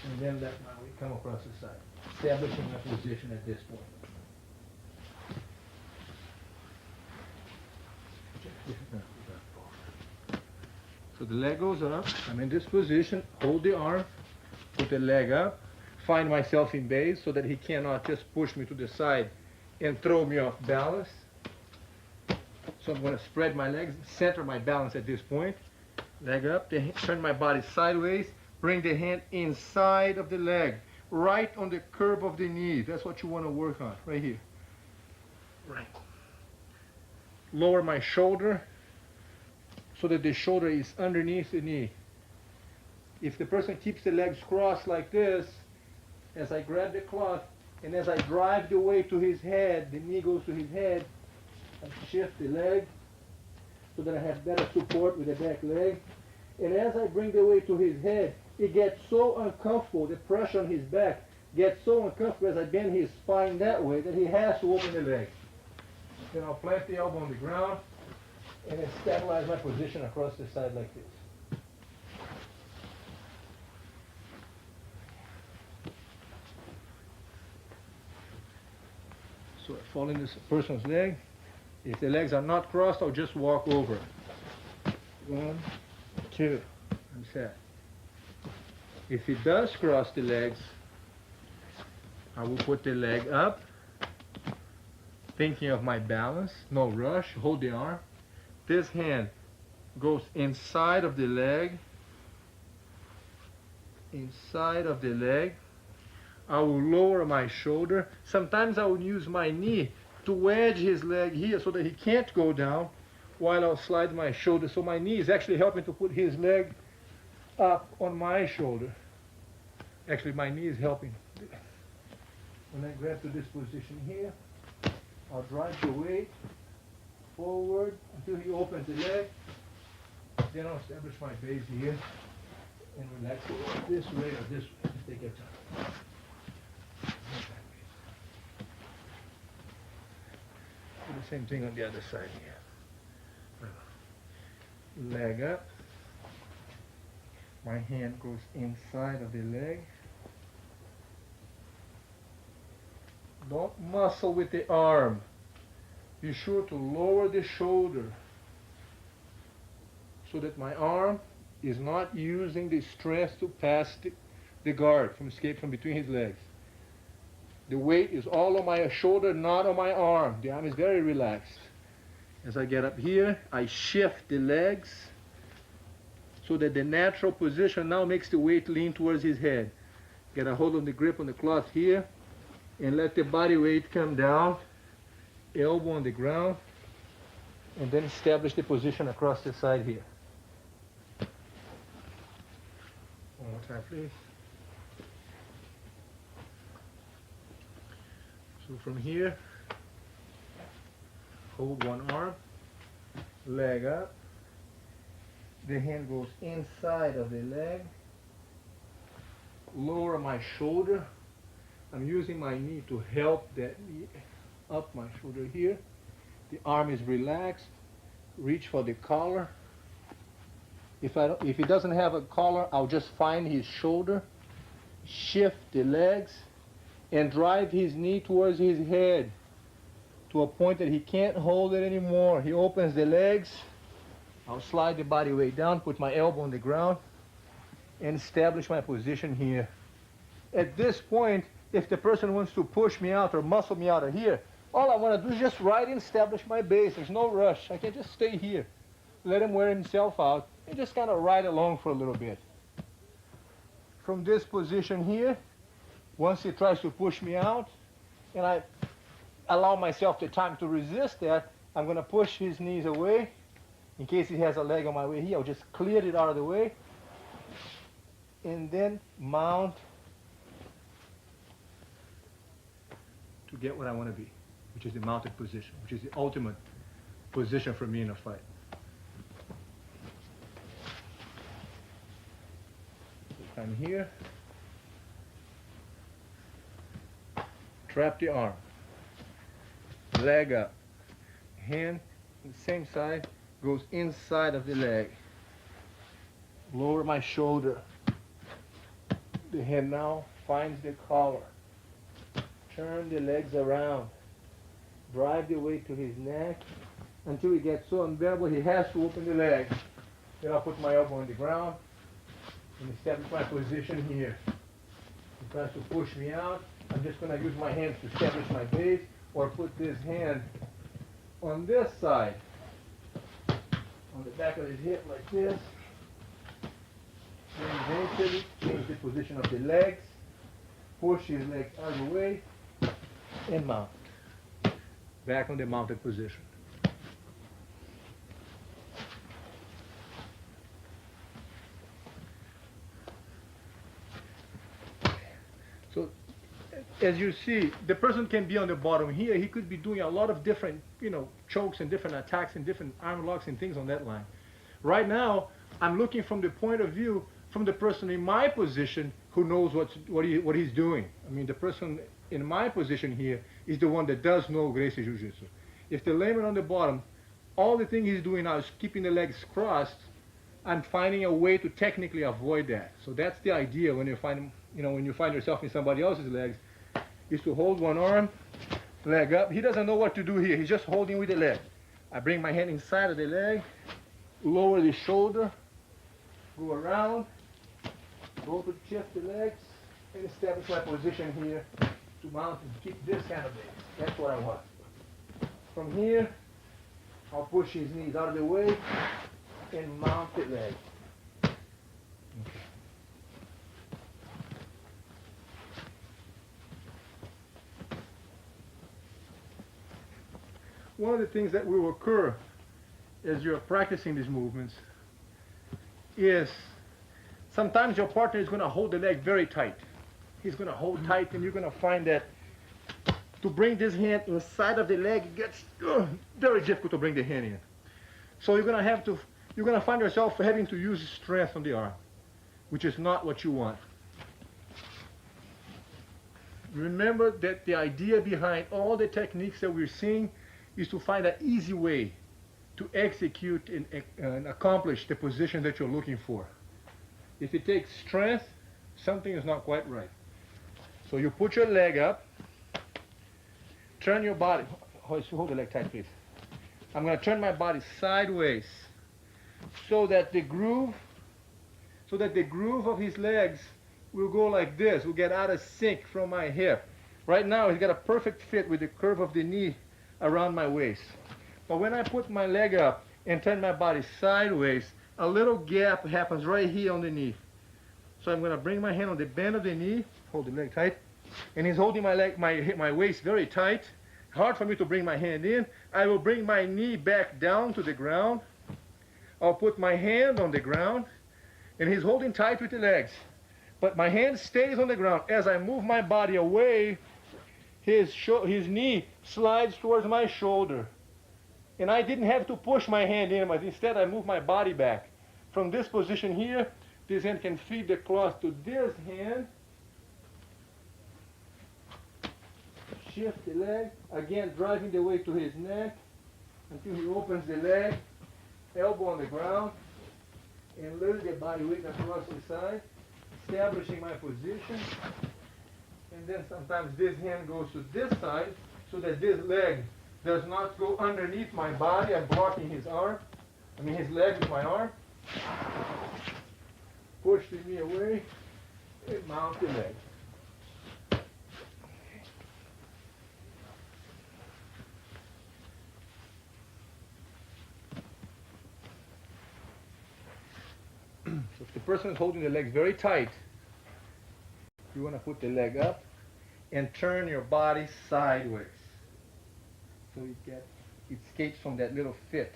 and then let my weight come across the side, establishing my position at this point. So the leg goes up, I'm in this position, hold the arm, put the leg up, find myself in base so that he cannot just push me to the side and throw me off balance. So I'm going to spread my legs, center my balance at this point, leg up, turn my body sideways, bring the hand inside of the leg, right on the curve of the knee. That's what you want to work on, right here. Right. Lower my shoulder so that the shoulder is underneath the knee. If the person keeps the legs crossed like this, as I grab the cloth and as I drive the weight to his head, the knee goes to his head, I shift the leg so that I have better support with the back leg. And as I bring the weight to his head, it gets so uncomfortable, the pressure on his back gets so uncomfortable as I bend his spine that way that he has to open the leg. Then I'll plant the elbow on the ground and then stabilize my position across the side like this. following this person's leg. If the legs are not crossed, I'll just walk over. 1, 2, I'm set. If he does cross the legs, I will put the leg up, thinking of my balance, no rush, hold the arm. This hand goes inside of the leg, inside of the leg. I will lower my shoulder. Sometimes I will use my knee to wedge his leg here so that he can't go down, while I'll slide my shoulder. So my knee is actually helping to put his leg up on my shoulder. Actually, my knee is helping. When I grab to this position here, I'll drive the weight forward until he opens the leg. Then I'll establish my base here and relax it this way or this way if they get time. Do the same thing on the other side here. Leg up. My hand goes inside of the leg. Don't muscle with the arm. Be sure to lower the shoulder so that my arm is not using the stress to pass the guard from escape from between his legs. The weight is all on my shoulder, not on my arm. The arm is very relaxed. As I get up here, I shift the legs so that the natural position now makes the weight lean towards his head. Get a hold of the grip on the cloth here and let the body weight come down, elbow on the ground, and then establish the position across the side here. One more time, please. So from here, hold one arm, leg up, the hand goes inside of the leg, lower my shoulder. I'm using my knee to help that knee up my shoulder here. The arm is relaxed. Reach for the collar. If he doesn't have a collar, I'll just find his shoulder, shift the legs, and drive his knee towards his head to a point that he can't hold it anymore. He opens the legs. I'll slide the body weight down, put my elbow on the ground, and establish my position here. At this point, if the person wants to push me out or muscle me out of here, all I want to do is just ride and establish my base. There's no rush. I can just stay here, let him wear himself out, and just kind of ride along for a little bit. From this position here, once he tries to push me out, and I allow myself the time to resist that, I'm going to push his knees away. In case he has a leg on my way here, I'll just clear it out of the way, and then mount to get what I want to be, which is the mounted position, which is the ultimate position for me in a fight. I'm here, trap the arm, leg up, hand on the same side goes inside of the leg, lower my shoulder, the hand now finds the collar, turn the legs around, drive the weight to his neck until he gets so unbearable he has to open the leg. Then I'll put my elbow on the ground and establish my position here. He tries to push me out, I'm just going to use my hands to establish my base, or put this hand on this side, on the back of his hip like this. Then change the position of the legs, push his legs out of the way, and mount. Back on the mounted position. So, as you see, the person can be on the bottom here. He could be doing a lot of different, chokes and different attacks and different arm locks and things on that line. Right now, I'm looking from the point of view from the person in my position who knows what he's doing. I mean, the person in my position here is the one that does know Gracie Jiujitsu. If the layman on the bottom, all the thing he's doing now is keeping the legs crossed, I'm finding a way to technically avoid that. So that's the idea when you find yourself in somebody else's legs, is to hold one arm, leg up. He doesn't know what to do here. He's just holding with the leg. I bring my hand inside of the leg, lower the shoulder, go around, go to the chest, the legs, and establish my position here to mount and keep this kind of base. That's what I want. From here, I'll push his knees out of the way and mount the leg. Okay. One of the things that will occur as you're practicing these movements is sometimes your partner is going to hold the leg very tight. He's going to hold tight, and you're going to find that to bring this hand inside of the leg, it gets very difficult to bring the hand in. So you're going to find yourself having to use strength on the arm, which is not what you want. Remember that the idea behind all the techniques that we're seeing is to find an easy way to execute and accomplish the position that you're looking for. If it takes strength, something is not quite right. So you put your leg up, turn your body, hold the leg tight please. I'm going to turn my body sideways so that the groove of his legs will go like this, will get out of sync from my hip. Right now he's got a perfect fit with the curve of the knee around my waist. But when I put my leg up and turn my body sideways, a little gap happens right here on the knee. So I'm going to bring my hand on the bend of the knee, hold the leg tight, and he's holding my leg, my waist very tight. Hard for me to bring my hand in. I will bring my knee back down to the ground. I'll put my hand on the ground, and he's holding tight with the legs. But my hand stays on the ground. As I move my body away, his knee slides towards my shoulder. And I didn't have to push my hand in, but instead I move my body back. From this position here, this hand can feed the cloth to this hand. Shift the leg, again driving the weight to his neck until he opens the leg, elbow on the ground, and little the body weight across the side, establishing my position. And then sometimes this hand goes to this side so that this leg does not go underneath my body. I'm blocking his leg with my arm. Push the knee away and mount the leg. So if the person is holding the legs very tight, you want to put the leg up and turn your body sideways. So it escapes from that little fit,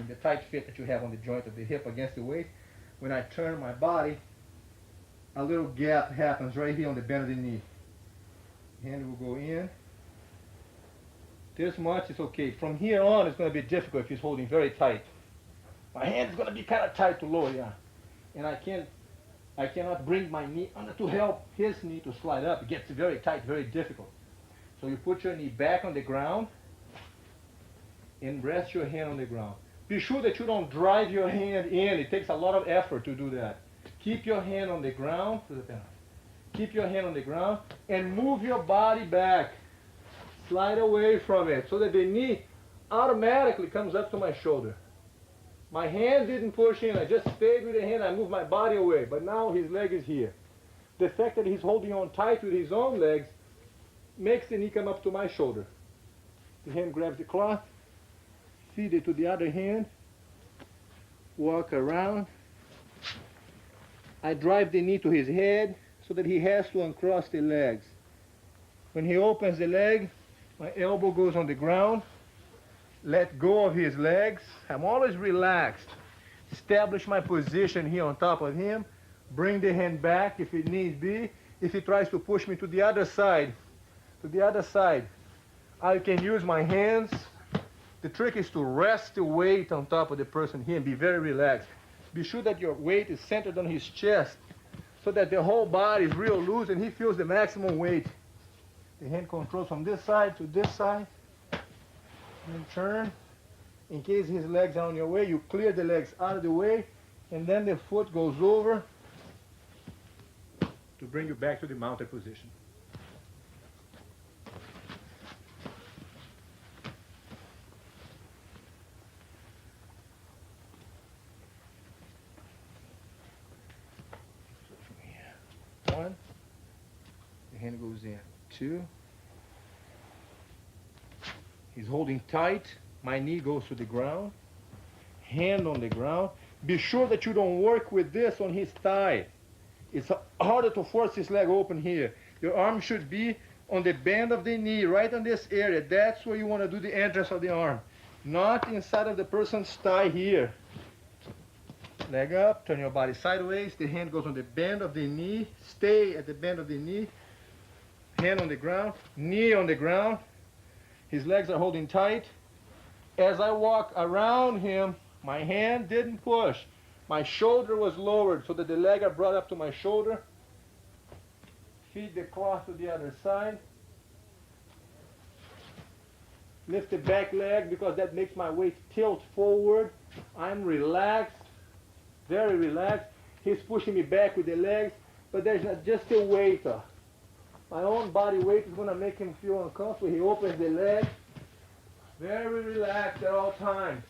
the tight fit that you have on the joint of the hip against the waist. When I turn my body, a little gap happens right here on the bend of the knee. Hand will go in. This much is okay. From here on, it's going to be difficult if he's holding very tight. My hand is going to be kind of tight to lower, yeah. And I cannot bring my knee under to help his knee to slide up. It gets very tight, very difficult. So you put your knee back on the ground and rest your hand on the ground. Be sure that you don't drive your hand in. It takes a lot of effort to do that. Keep your hand on the ground. Keep your hand on the ground and move your body back. Slide away from it so that the knee automatically comes up to my shoulder. My hand didn't push in. I just stayed with the hand. I moved my body away. But now his leg is here. The fact that he's holding on tight with his own legs makes the knee come up to my shoulder. The hand grabs the cloth, feed it to the other hand, walk around. I drive the knee to his head so that he has to uncross the legs. When he opens the leg, my elbow goes on the ground. Let go of his legs. I'm always relaxed. Establish my position here on top of him. Bring the hand back if it needs be. If he tries to push me to the other side, I can use my hands. The trick is to rest the weight on top of the person here and be very relaxed. Be sure that your weight is centered on his chest so that the whole body is real loose and he feels the maximum weight. The hand controls from this side to this side. And turn. In case his legs are on your way, you clear the legs out of the way, and then the foot goes over to bring you back to the mounted position. 1. The hand goes in. 2. He's holding tight. My knee goes to the ground. Hand on the ground. Be sure that you don't work with this on his thigh. It's harder to force his leg open here. Your arm should be on the bend of the knee, right on this area. That's where you want to do the entrance of the arm. Not inside of the person's thigh here. Leg up, turn your body sideways. The hand goes on the bend of the knee. Stay at the bend of the knee. Hand on the ground, knee on the ground. His legs are holding tight. As I walk around him, my hand didn't push. My shoulder was lowered so that the leg are brought up to my shoulder. Feed the cloth to the other side. Lift the back leg because that makes my weight tilt forward. I'm relaxed, very relaxed. He's pushing me back with the legs, but there's not just a weight. My own body weight is going to make him feel uncomfortable. He opens the leg, very relaxed at all times.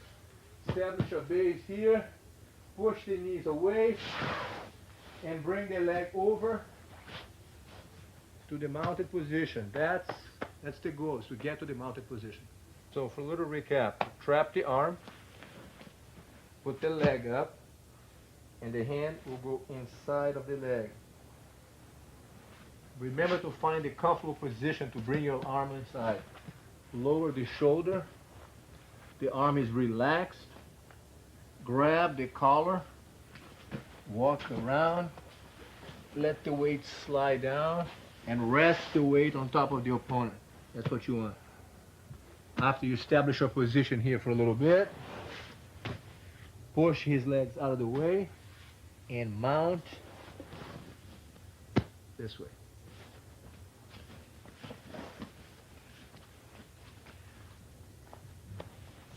Establish a base here. Push the knees away and bring the leg over to the mounted position. That's the goal, is to get to the mounted position. So for a little recap, trap the arm, put the leg up, and the hand will go inside of the leg. Remember to find a comfortable position to bring your arm inside. Lower the shoulder, the arm is relaxed, grab the collar, walk around, let the weight slide down, and rest the weight on top of the opponent. That's what you want. After you establish your position here for a little bit, push his legs out of the way and mount this way.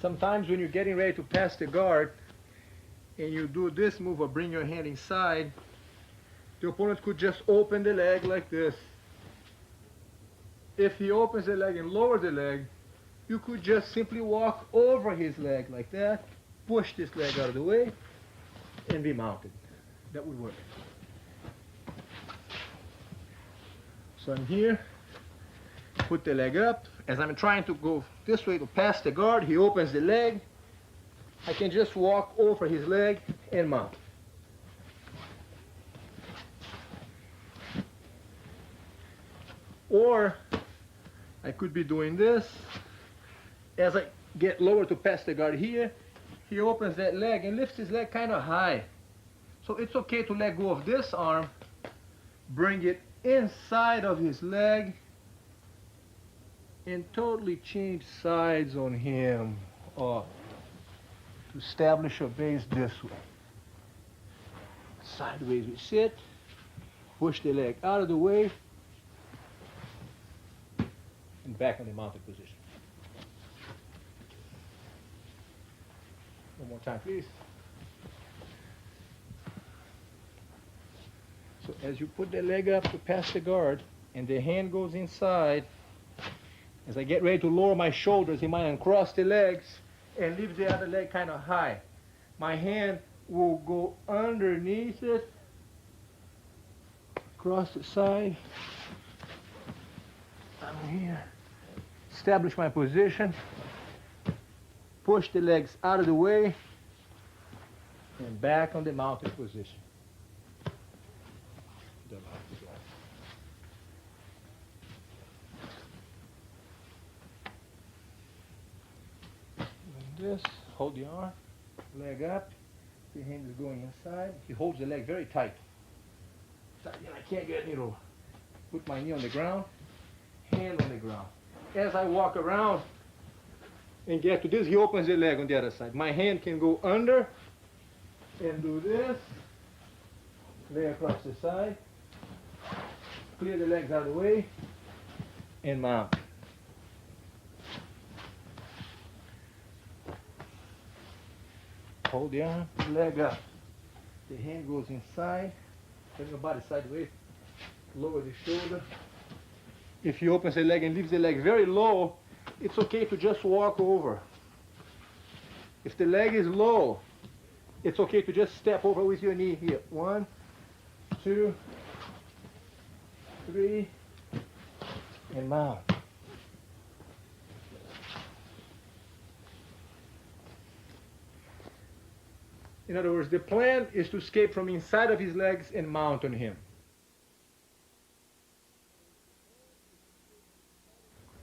Sometimes when you're getting ready to pass the guard and you do this move or bring your hand inside, the opponent could just open the leg like this. If he opens the leg and lowers the leg, you could just simply walk over his leg like that, push this leg out of the way, and be mounted. That would work. So I'm here, put the leg up. As I'm trying to go this way to pass the guard, he opens the leg. I can just walk over his leg and mount. Or I could be doing this. As I get lower to pass the guard here, he opens that leg and lifts his leg kind of high. So it's okay to let go of this arm, bring it inside of his leg, and totally change sides on him to establish a base this way. Sideways we sit, push the leg out of the way, and back in the mounted position. One more time, please. So as you put the leg up to pass the guard, and the hand goes inside, as I get ready to lower my shoulders, he might uncross the legs and leave the other leg kind of high. My hand will go underneath it, across the side. I'm here. Establish my position. Push the legs out of the way and back on the mounted position. This, hold the arm, leg up, the hand is going inside. He holds the leg very tight. I can't get any lower. Put my knee on the ground, hand on the ground. As I walk around and get to this, he opens the leg on the other side. My hand can go under and do this, lay across the side, clear the legs out of the way, and mount. Hold the arm, leg up. The hand goes inside, turn your body sideways, lower the shoulder. If he opens the leg and leaves the leg very low, it's okay to just walk over. If the leg is low, it's okay to just step over with your knee here. 1, 2, 3, and mount. In other words, the plan is to escape from inside of his legs and mount on him.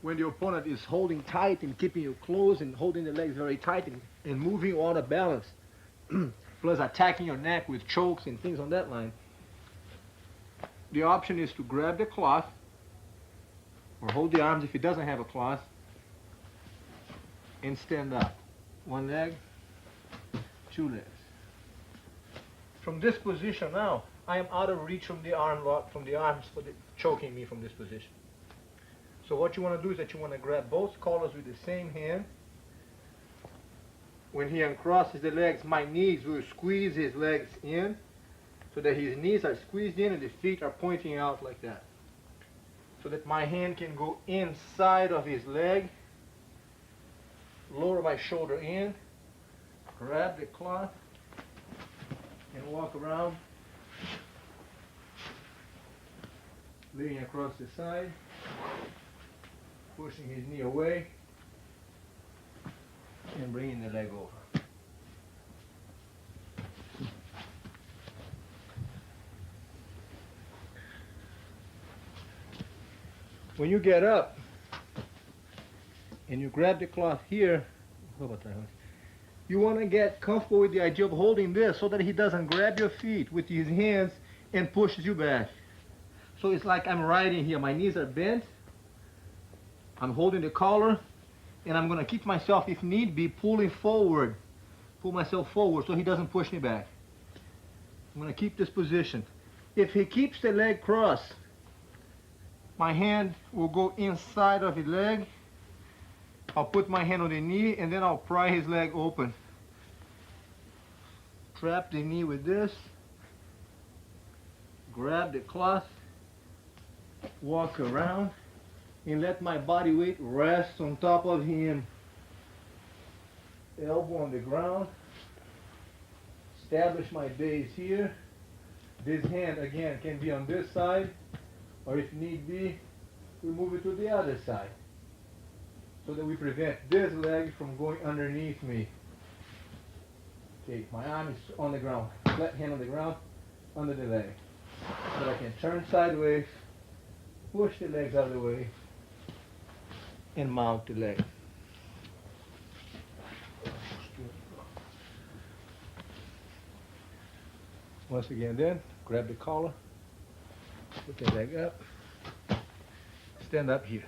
When the opponent is holding tight and keeping you close and holding the legs very tight and moving out of balance, plus attacking your neck with chokes and things on that line, the option is to grab the cloth or hold the arms if he doesn't have a cloth and stand up. One leg, two legs. From this position now, I am out of reach from the arm lock, from the arms for choking me from this position. So what you want to do is that you want to grab both collars with the same hand. When he uncrosses the legs, my knees will squeeze his legs in so that his knees are squeezed in and the feet are pointing out like that. So that my hand can go inside of his leg, lower my shoulder in, grab the cloth, and walk around, leaning across the side, pushing his knee away, and bringing the leg over. When you get up and you grab the cloth here, you want to get comfortable with the idea of holding this so that he doesn't grab your feet with his hands and pushes you back. So it's like I'm riding here. My knees are bent. I'm holding the collar, and I'm going to keep myself, if need be, pulling forward. Pull myself forward so he doesn't push me back. I'm going to keep this position. If he keeps the leg crossed, my hand will go inside of his leg. I'll put my hand on the knee, and then I'll pry his leg open. Trap the knee with this. Grab the cloth. Walk around. And let my body weight rest on top of him. Elbow on the ground. Establish my base here. This hand again can be on this side, or if need be, we move it to the other side, so that we prevent this leg from going underneath me. Okay, my arm is on the ground, flat hand on the ground, under the leg, so I can turn sideways, push the legs out of the way, and mount the leg. Once again then, grab the collar, put the leg up, stand up here.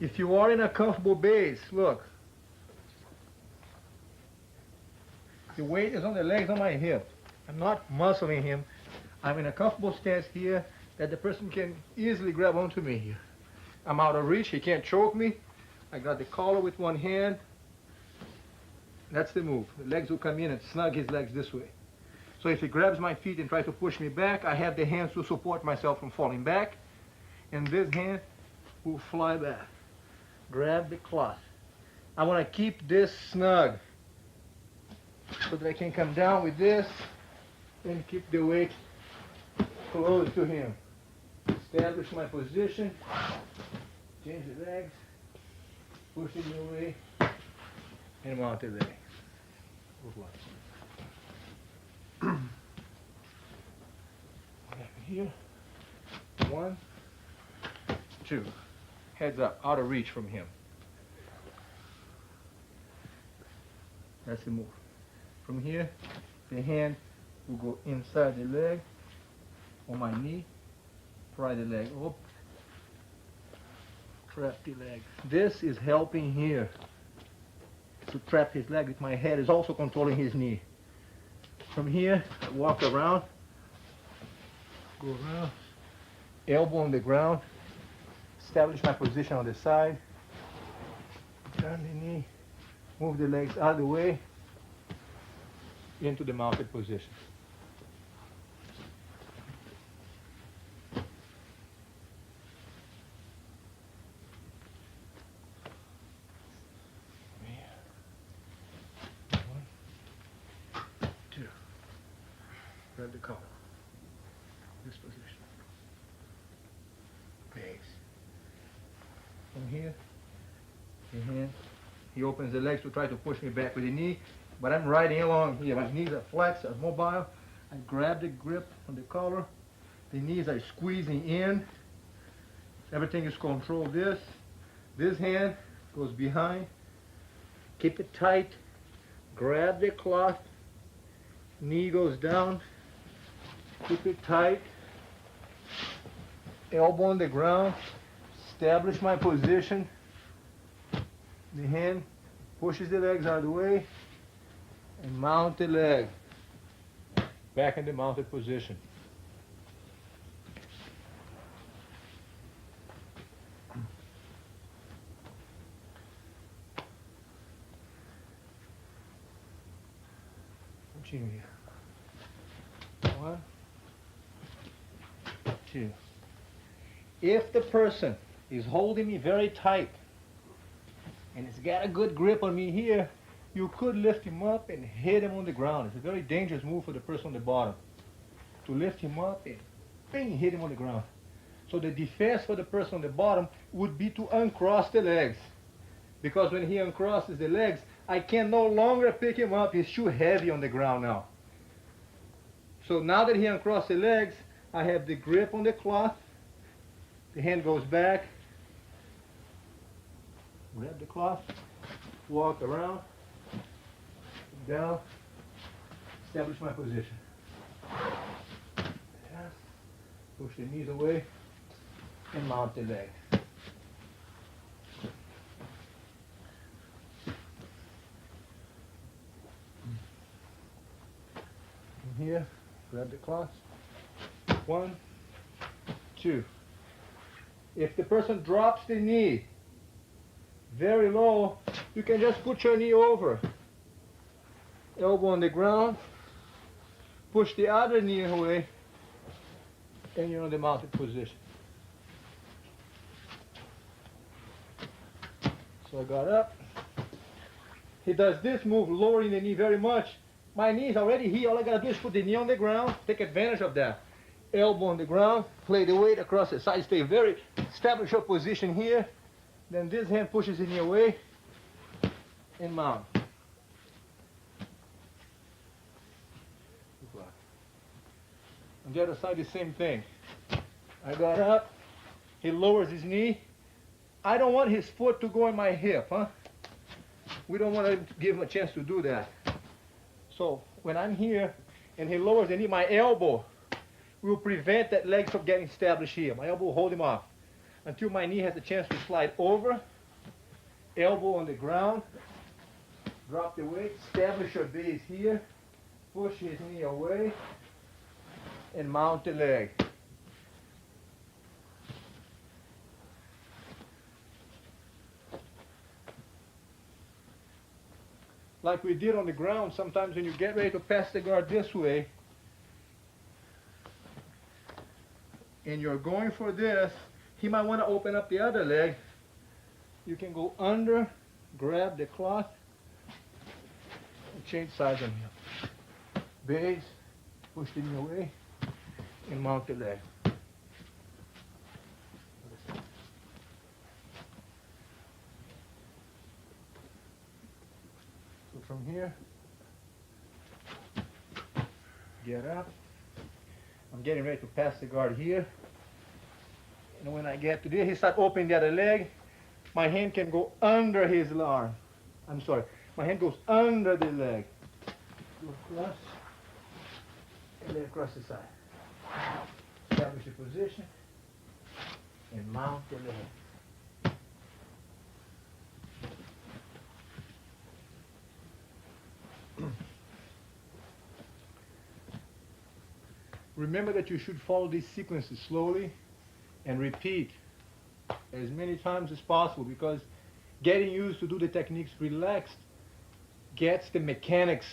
If you are in a comfortable base, look, the weight is on the legs, on my hip. I'm not muscling him. I'm in a comfortable stance here that the person can easily grab onto me here. I'm out of reach, he can't choke me. I got the collar with one hand. That's the move. The legs will come in and snug his legs this way. So if he grabs my feet and tries to push me back, I have the hands to support myself from falling back. And this hand will fly back. Grab the cloth. I want to keep this snug so that I can come down with this and keep the weight close to him. Establish my position. Change the legs. Push it away. And mount the leg. Here. 1, 2. Heads up, out of reach from him. That's the move. From here, the hand will go inside the leg, on my knee, pry the leg up, trap the leg. This is helping here to trap his leg. My head is also controlling his knee. From here, I walk around, go around, elbow on the ground, establish my position on the side, turn the knee, move the legs out of the way, into the mounted position. Grab the collar. This position. here. And he opens the legs to try to push me back with the knee, but I'm riding along here. My knees are flexed, are mobile. I grab the grip on the collar. The knees are squeezing in. Everything is controlled. This hand goes behind. Keep it tight. Grab the cloth. Knee goes down. Keep it tight. Elbow on the ground. Establish my position. The hand pushes the legs out of the way and mount the leg. Back in the mounted position. Continue. 1, 2. If the person is holding me very tight and it's got a good grip on me here, you could lift him up and hit him on the ground. It's a very dangerous move for the person on the bottom. To lift him up and bang, hit him on the ground. So the defense for the person on the bottom would be to uncross the legs. Because when he uncrosses the legs, I can no longer pick him up. He's too heavy on the ground now. So now that he uncrossed the legs, I have the grip on the cloth. The hand goes back. Grab the cloth. Walk around. Down. Establish my position. Yes. Push the knees away and mount the leg. From here, grab the cloth. 1, 2. If the person drops the knee very low, you can just put your knee over. Elbow on the ground. Push the other knee away. And you're in the mounted position. So I got up. He does this move, lowering the knee very much. My knee is already here. All I gotta do is put the knee on the ground, take advantage of that. Elbow on the ground, play the weight across the side, stay very, establish your position here. Then this hand pushes the knee away and mount. On the other side, the same thing. I got up, he lowers his knee. I don't want his foot to go in my hip, huh? We don't want to give him a chance to do that. So when I'm here and he lowers the knee, my elbow will prevent that leg from getting established here. My elbow will hold him off until my knee has a chance to slide over. Elbow on the ground. Drop the weight. Establish your base here. Push his knee away and mount the leg. Like we did on the ground, sometimes when you get ready to pass the guard this way, and you're going for this, he might want to open up the other leg. You can go under, grab the cloth, and change sides on him. Base, push the knee away, and mount the leg. So from here, get up. I'm getting ready to pass the guard here. And when I get to there, he starts opening the other leg. My hand can go under his arm. I'm sorry. My hand goes under the leg. Go across. And then across the side. Establish your position. And mount the leg. Remember that you should follow these sequences slowly and repeat as many times as possible, because getting used to do the techniques relaxed gets the mechanics,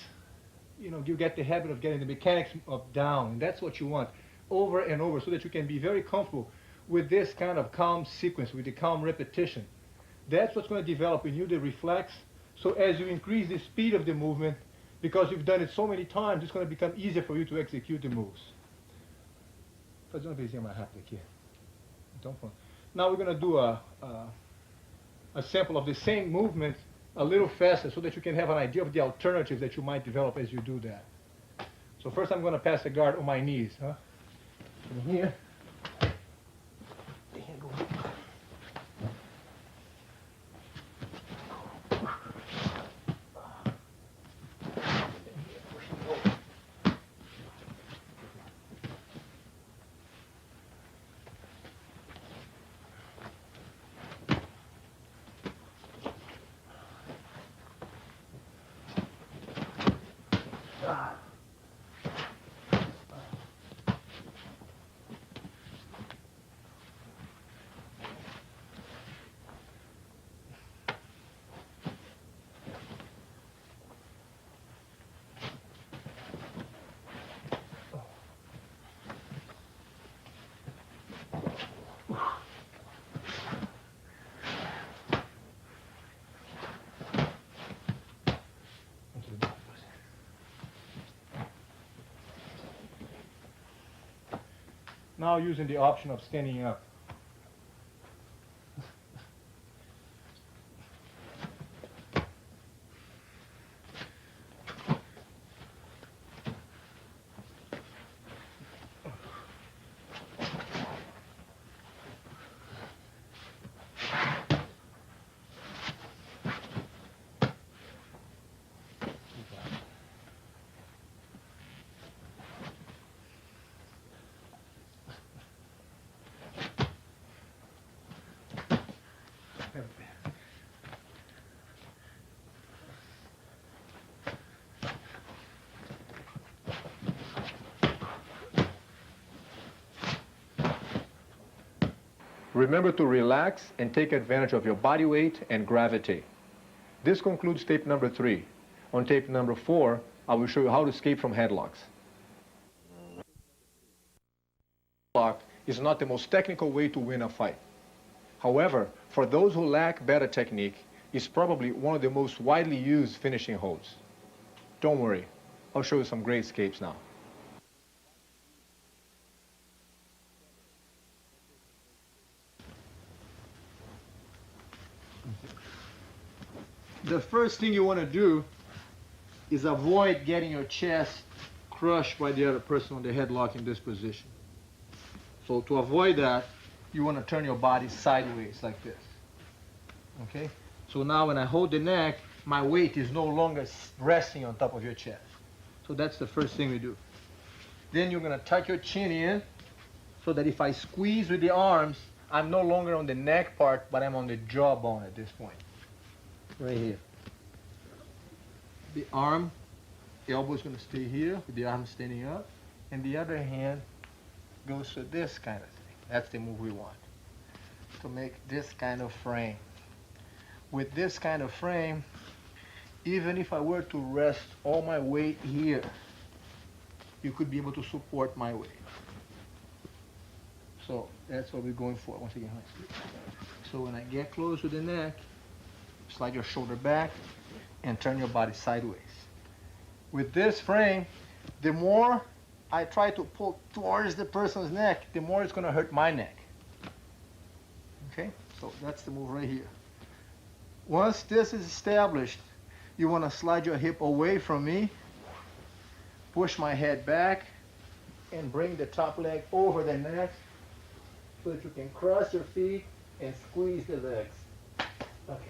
you get the habit of getting the mechanics of down. And that's what you want over and over, so that you can be very comfortable with this kind of calm sequence, with the calm repetition. That's what's going to develop in you the reflex. So as you increase the speed of the movement, because you've done it so many times, it's going to become easier for you to execute the moves. Fazer uma vezinha mais rápida aqui. Então, pronto. Now we're going to do a a sample of the same movement a little faster so that you can have an idea of the alternatives that you might develop as you do that. So first I'm going to pass the guard on my knees. From here. The hand goes up. Now using the option of standing up. Remember to relax and take advantage of your body weight and gravity. This concludes tape number 3. On tape number 4, I will show you how to escape from headlocks. Headlock is not the most technical way to win a fight. However, for those who lack better technique, it's probably one of the most widely used finishing holds. Don't worry, I'll show you some great escapes now. The first thing you want to do is avoid getting your chest crushed by the other person on the headlock in this position. So to avoid that, you want to turn your body sideways like this. Okay? So now when I hold the neck, my weight is no longer resting on top of your chest. So that's the first thing we do. Then you're going to tuck your chin in so that if I squeeze with the arms, I'm no longer on the neck part, but I'm on the jawbone at this point. Right here. The arm, the elbow is going to stay here with the arm standing up, and the other hand goes to this kind of thing. That's the move we want, to make this kind of frame. With this kind of frame, even if I were to rest all my weight here, you could be able to support my weight. So that's what we're going for. Once again, so when I get close to the neck, slide your shoulder back and turn your body sideways. With this frame, the more I try to pull towards the person's neck, the more it's going to hurt my neck. Okay? So that's the move right here. Once this is established, you want to slide your hip away from me, push my head back, and bring the top leg over the neck so that you can cross your feet and squeeze the legs. Okay.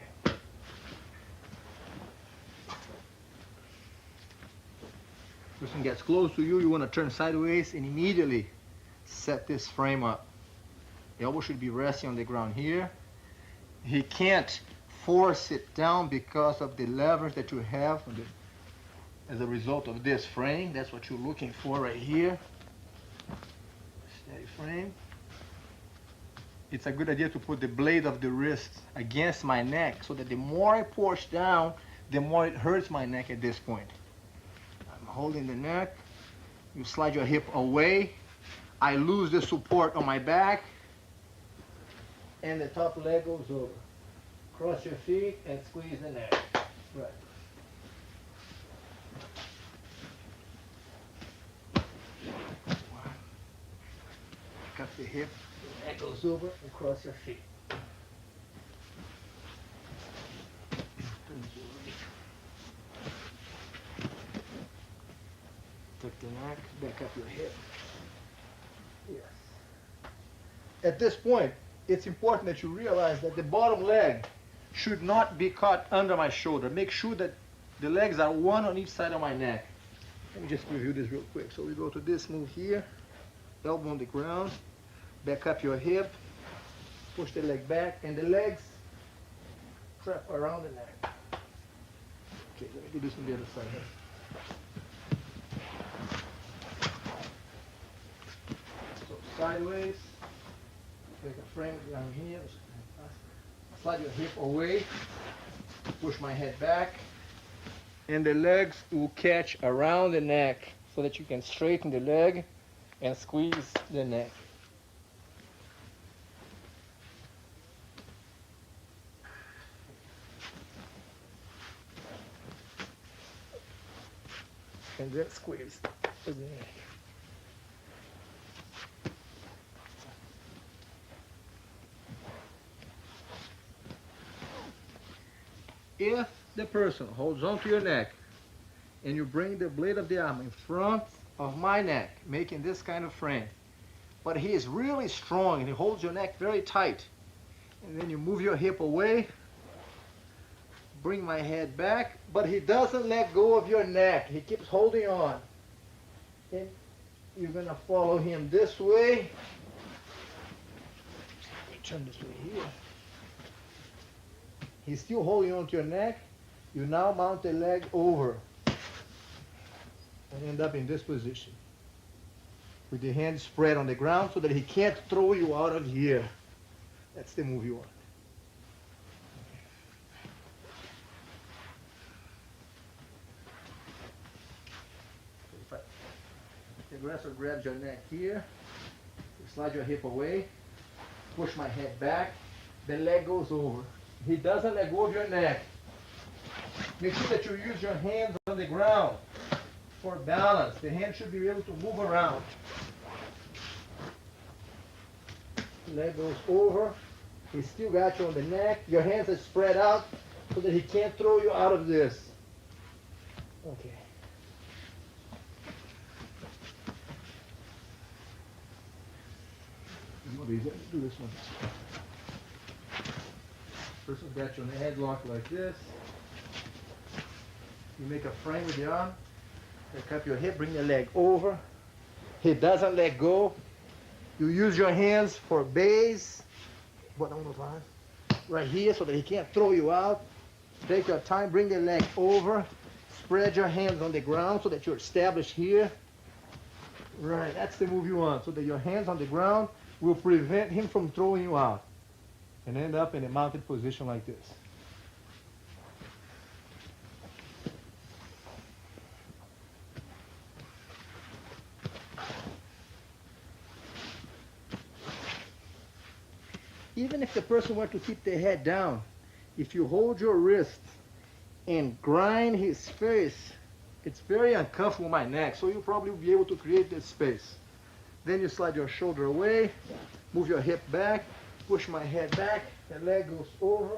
Person gets close to you, you want to turn sideways and immediately set this frame up. The elbow should be resting on the ground here. He can't force it down because of the leverage that you have as a result of this frame. That's what you're looking for right here. Steady frame. It's a good idea to put the blade of the wrist against my neck so that the more I push down, the more it hurts my neck at this point. I'm holding the neck. You slide your hip away. I lose the support on my back. And the top leg goes over. Cross your feet and squeeze the neck. Right. Cut the hip, the neck goes over, and cross your feet. Tuck the neck, back up your hip. Yes. At this point, it's important that you realize that the bottom leg should not be caught under my shoulder. Make sure that the legs are one on each side of my neck. Let me just review this real quick. So we go to this move here, elbow on the ground, back up your hip, push the leg back, and the legs trap around the neck. Okay, let me do this on the other side. So sideways, take a frame down here, slide your hip away, push my head back, and the legs will catch around the neck so that you can straighten the leg and squeeze the neck. And then squeeze the neck. If the person holds onto your neck and you bring the blade of the arm in front of my neck, making this kind of frame, but he is really strong and he holds your neck very tight, and then you move your hip away, bring my head back, but he doesn't let go of your neck. He keeps holding on. And you're going to follow him this way. Let me turn this way here. He's still holding on to your neck. You now mount the leg over and end up in this position with the hands spread on the ground so that he can't throw you out of here. That's the move you want. The aggressor grabs your neck here, you slide your hip away, push my head back, the leg goes over. He doesn't let go of your neck. Make sure that you use your hands on the ground for balance. The hand should be able to move around. Leg goes over. He's still got you on the neck. Your hands are spread out so that he can't throw you out of this. Okay. Do this one. Person's got you in a headlock like this. You make a frame with the arm. Pick up your hip, bring the leg over. He doesn't let go. You use your hands for base. Right here so that he can't throw you out. Take your time, bring the leg over. Spread your hands on the ground so that you're established here. Right, that's the move you want. So that your hands on the ground will prevent him from throwing you out. And end up in a mounted position like this. Even if the person were to keep their head down, if you hold your wrist and grind his face, it's very uncomfortable with my neck, so you'll probably be able to create this space. Then you slide your shoulder away, move your hip back, push my head back, the leg goes over,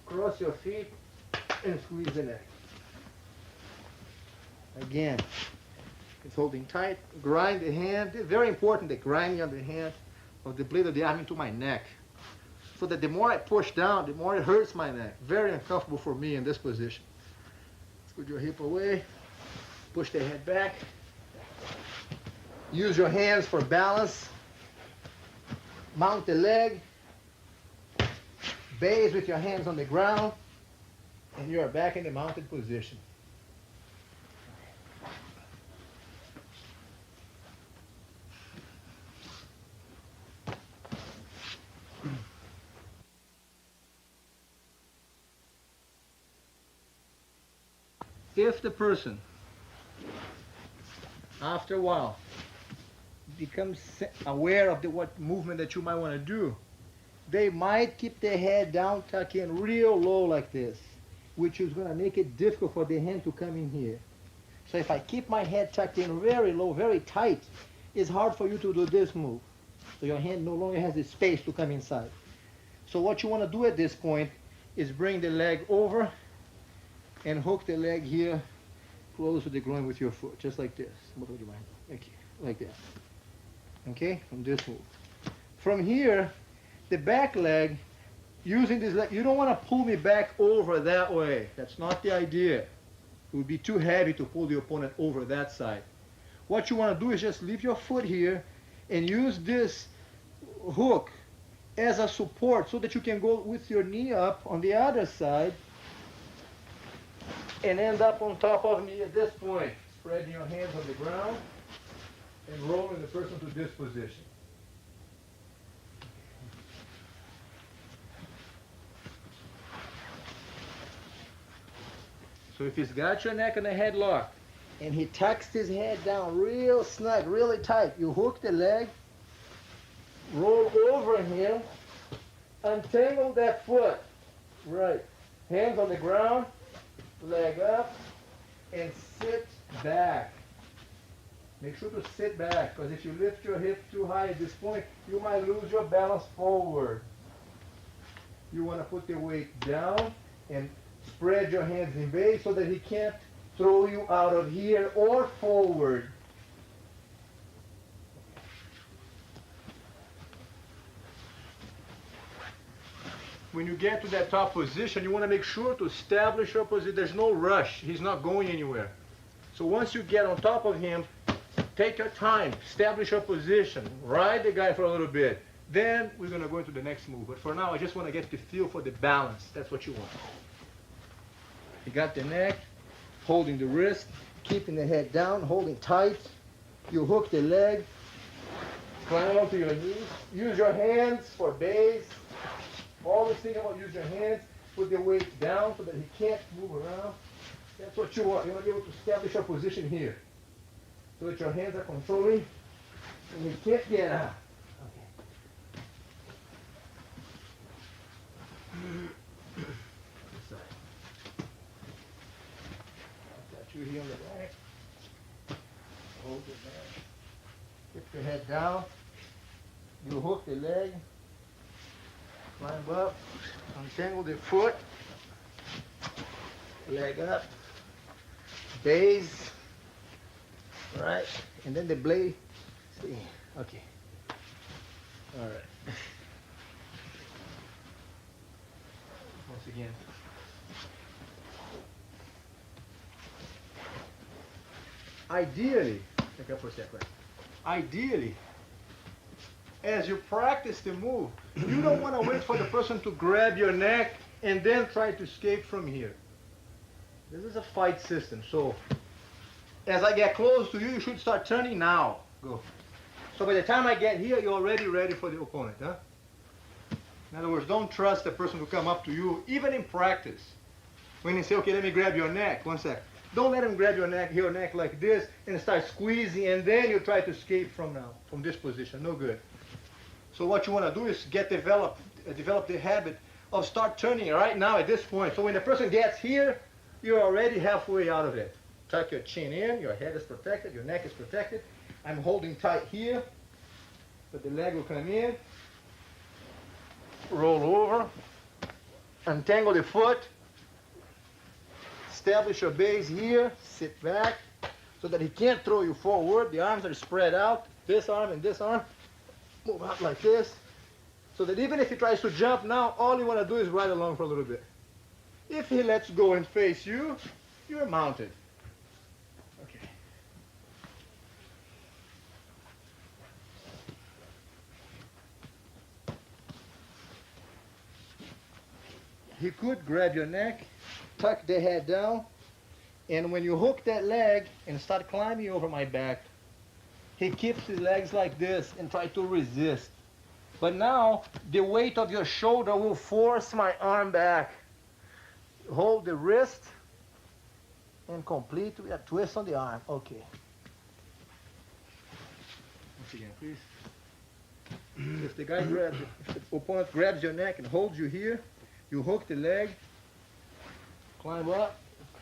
cross your feet, and squeeze the neck. Again, it's holding tight, grind the hand. It's very important, the grinding of the hand, of the blade of the arm into my neck. So that the more I push down, the more it hurts my neck. Very uncomfortable for me in this position. Scoot your hip away, push the head back. Use your hands for balance. Mount the leg. Base with your hands on the ground. And you are back in the mounted position. If the person, after a while, becomes aware of what movement that you might want to do, they might keep their head down, tuck in real low like this, which is going to make it difficult for the hand to come in here. So if I keep my head tucked in very low, very tight, it's hard for you to do this move. So your hand no longer has the space to come inside. So what you want to do at this point is bring the leg over and hook the leg here close to the groin with your foot, just like this. Like that. Okay, from this move. From here, the back leg, using this leg, you don't want to pull me back over that way. That's not the idea. It would be too heavy to pull the opponent over that side. What you want to do is just leave your foot here and use this hook as a support so that you can go with your knee up on the other side and end up on top of me at this point. Spreading your hands on the ground and rolling the person to this position. So if he's got your neck in a headlock and he tucks his head down real snug, really tight, you hook the leg, roll over him, untangle that foot. Right. Hands on the ground, leg up, and sit back. Make sure to sit back, because if you lift your hip too high at this point, you might lose your balance forward. You want to put the weight down and spread your hands in base so that he can't throw you out of here or forward. When you get to that top position, you want to make sure to establish your position. There's no rush. He's not going anywhere. So once you get on top of him, take your time, establish your position, ride the guy for a little bit. Then we're going to go into the next move. But for now, I just want to get the feel for the balance. That's what you want. You got the neck, holding the wrist, keeping the head down, holding tight. You hook the leg, climb onto your knees. Use your hands for base. Always think about use your hands. Put the weight down so that he can't move around. That's what you want. You want to be able to establish your position here. So that your hands are controlling and you can't get out. Okay. This side. Got you here on the back. Hold it back. Get your head down. You hook the leg. Climb up. Untangle the foot. Leg up. Base. Right. And then the blade. See. Okay. All right. Once again. Ideally, take up for a second. Ideally, as you practice the move, you don't want to wait for the person to grab your neck and then try to escape from here. This is a fight system, so as I get close to you, you should start turning now. Go. So by the time I get here, you're already ready for the opponent, huh? In other words, don't trust the person to come up to you, even in practice. When you say, okay, let me grab your neck, one sec. Don't let him grab your neck like this and start squeezing, and then you try to escape from this position. No good. So what you want to do is develop the habit of start turning right now at this point. So when the person gets here, you're already halfway out of it. Tuck your chin in, your head is protected, your neck is protected. I'm holding tight here, but the leg will come in. Roll over, untangle the foot, establish your base here, sit back so that he can't throw you forward. The arms are spread out, this arm and this arm. Move out like this, so that even if he tries to jump now, all you want to do is ride along for a little bit. If he lets go and face you, you're mounted. Okay. He could grab your neck, tuck the head down, and when you hook that leg and start climbing over my back, he keeps his legs like this and try to resist. But now, the weight of your shoulder will force my arm back. Hold the wrist and complete with a twist on the arm. Okay. Once again, please. If the opponent grabs your neck and holds you here, you hook the leg, climb up,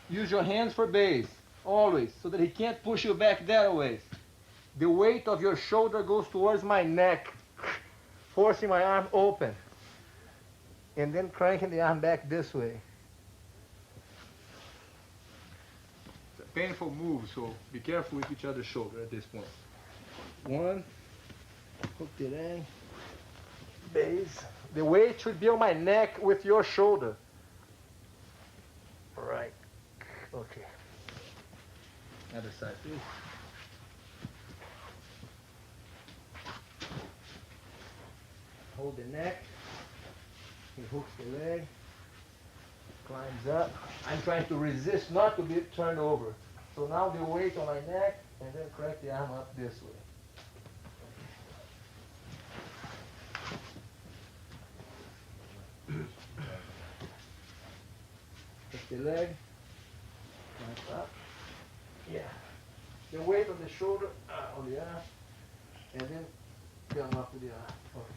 use your hands for base, always, so that he can't push you back that way. The weight of your shoulder goes towards my neck, forcing my arm open, and then cranking the arm back this way. painful move, so be careful with each other's shoulder at this point. One, hooked it in, base. The weight should be on my neck with your shoulder. Right, okay. Other side, please. Hold the neck, he hooks the leg, climbs up. I'm trying to resist not to be turned over. So now the weight on my neck, and then crack the arm up this way. Lift the leg, climb up. Yeah. The weight on the shoulder, on the arm, and then come up to the arm. Okay.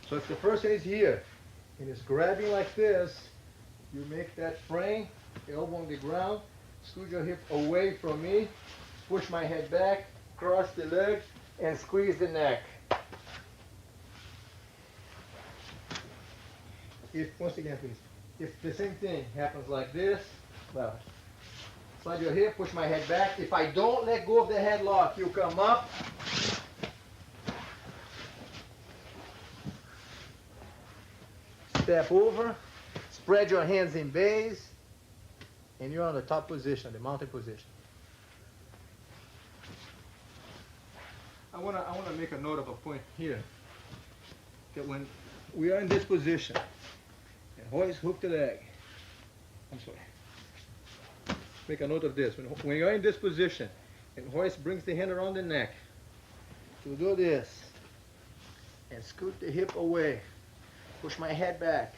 So if the person is here and is grabbing like this, you make that frame, elbow on the ground, squeeze your hip away from me, push my head back, cross the leg, and squeeze the neck. If, once again please, if the same thing happens like this, well, slide your hip, push my head back. If I don't let go of the headlock, you come up, step over, spread your hands in base, and you're on the top position, the mounted position. I wanna make a note of a point here. That when we are in this position, and hoist, hook the leg. I'm sorry. Make a note of this. When you're in this position, and hoist brings the hand around the neck, to do this, and scoot the hip away. Push my head back.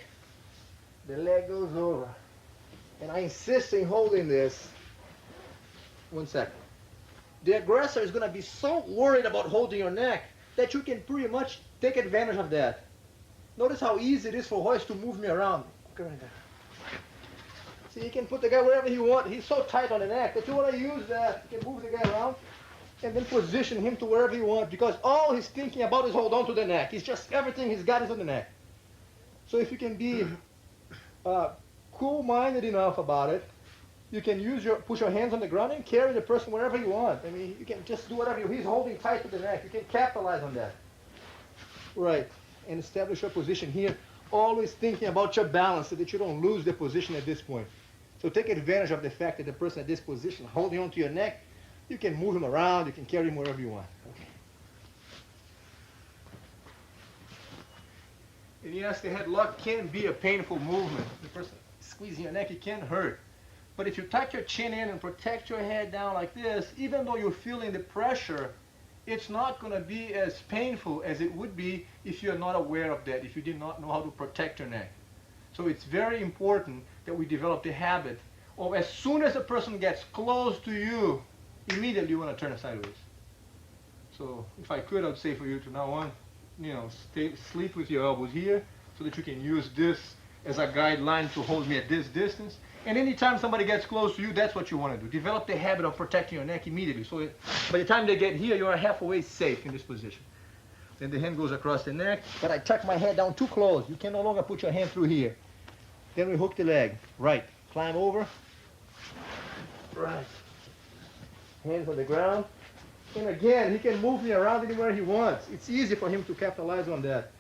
The leg goes over. And I insist in holding this. 1 second. The aggressor is going to be so worried about holding your neck that you can pretty much take advantage of that. Notice how easy it is for Hoist to move me around. See, he can put the guy wherever he wants. He's so tight on the neck that you want to use that. You can move the guy around and then position him to wherever you want, because all he's thinking about is hold on to the neck. He's just, everything he's got is on the neck. So if you can be cool-minded enough about it, you can push your hands on the ground and carry the person wherever you want. I mean, you can just do whatever he's holding tight to the neck. You can capitalize on that. Right, and establish your position here. Always thinking about your balance so that you don't lose the position at this point. So take advantage of the fact that the person at this position, holding onto your neck, you can move him around, you can carry him wherever you want. Okay. And yes, the headlock can be a painful movement. The person squeezing your neck, it can hurt. But if you tuck your chin in and protect your head down like this, even though you're feeling the pressure, it's not going to be as painful as it would be if you're not aware of that, if you did not know how to protect your neck. So it's very important that we develop the habit of, as soon as a person gets close to you, immediately you want to turn it sideways. So if I could, I'd say for you to now on, sleep with your elbows here so that you can use this as a guideline to hold me at this distance. And anytime somebody gets close to you, that's what you want to do. Develop the habit of protecting your neck immediately. So by the time they get here, you are halfway safe in this position. Then the hand goes across the neck, but I tuck my head down too close. You can no longer put your hand through here. Then we hook the leg. Right. Climb over. Right. Hands on the ground. And again, he can move me around anywhere he wants. It's easy for him to capitalize on that.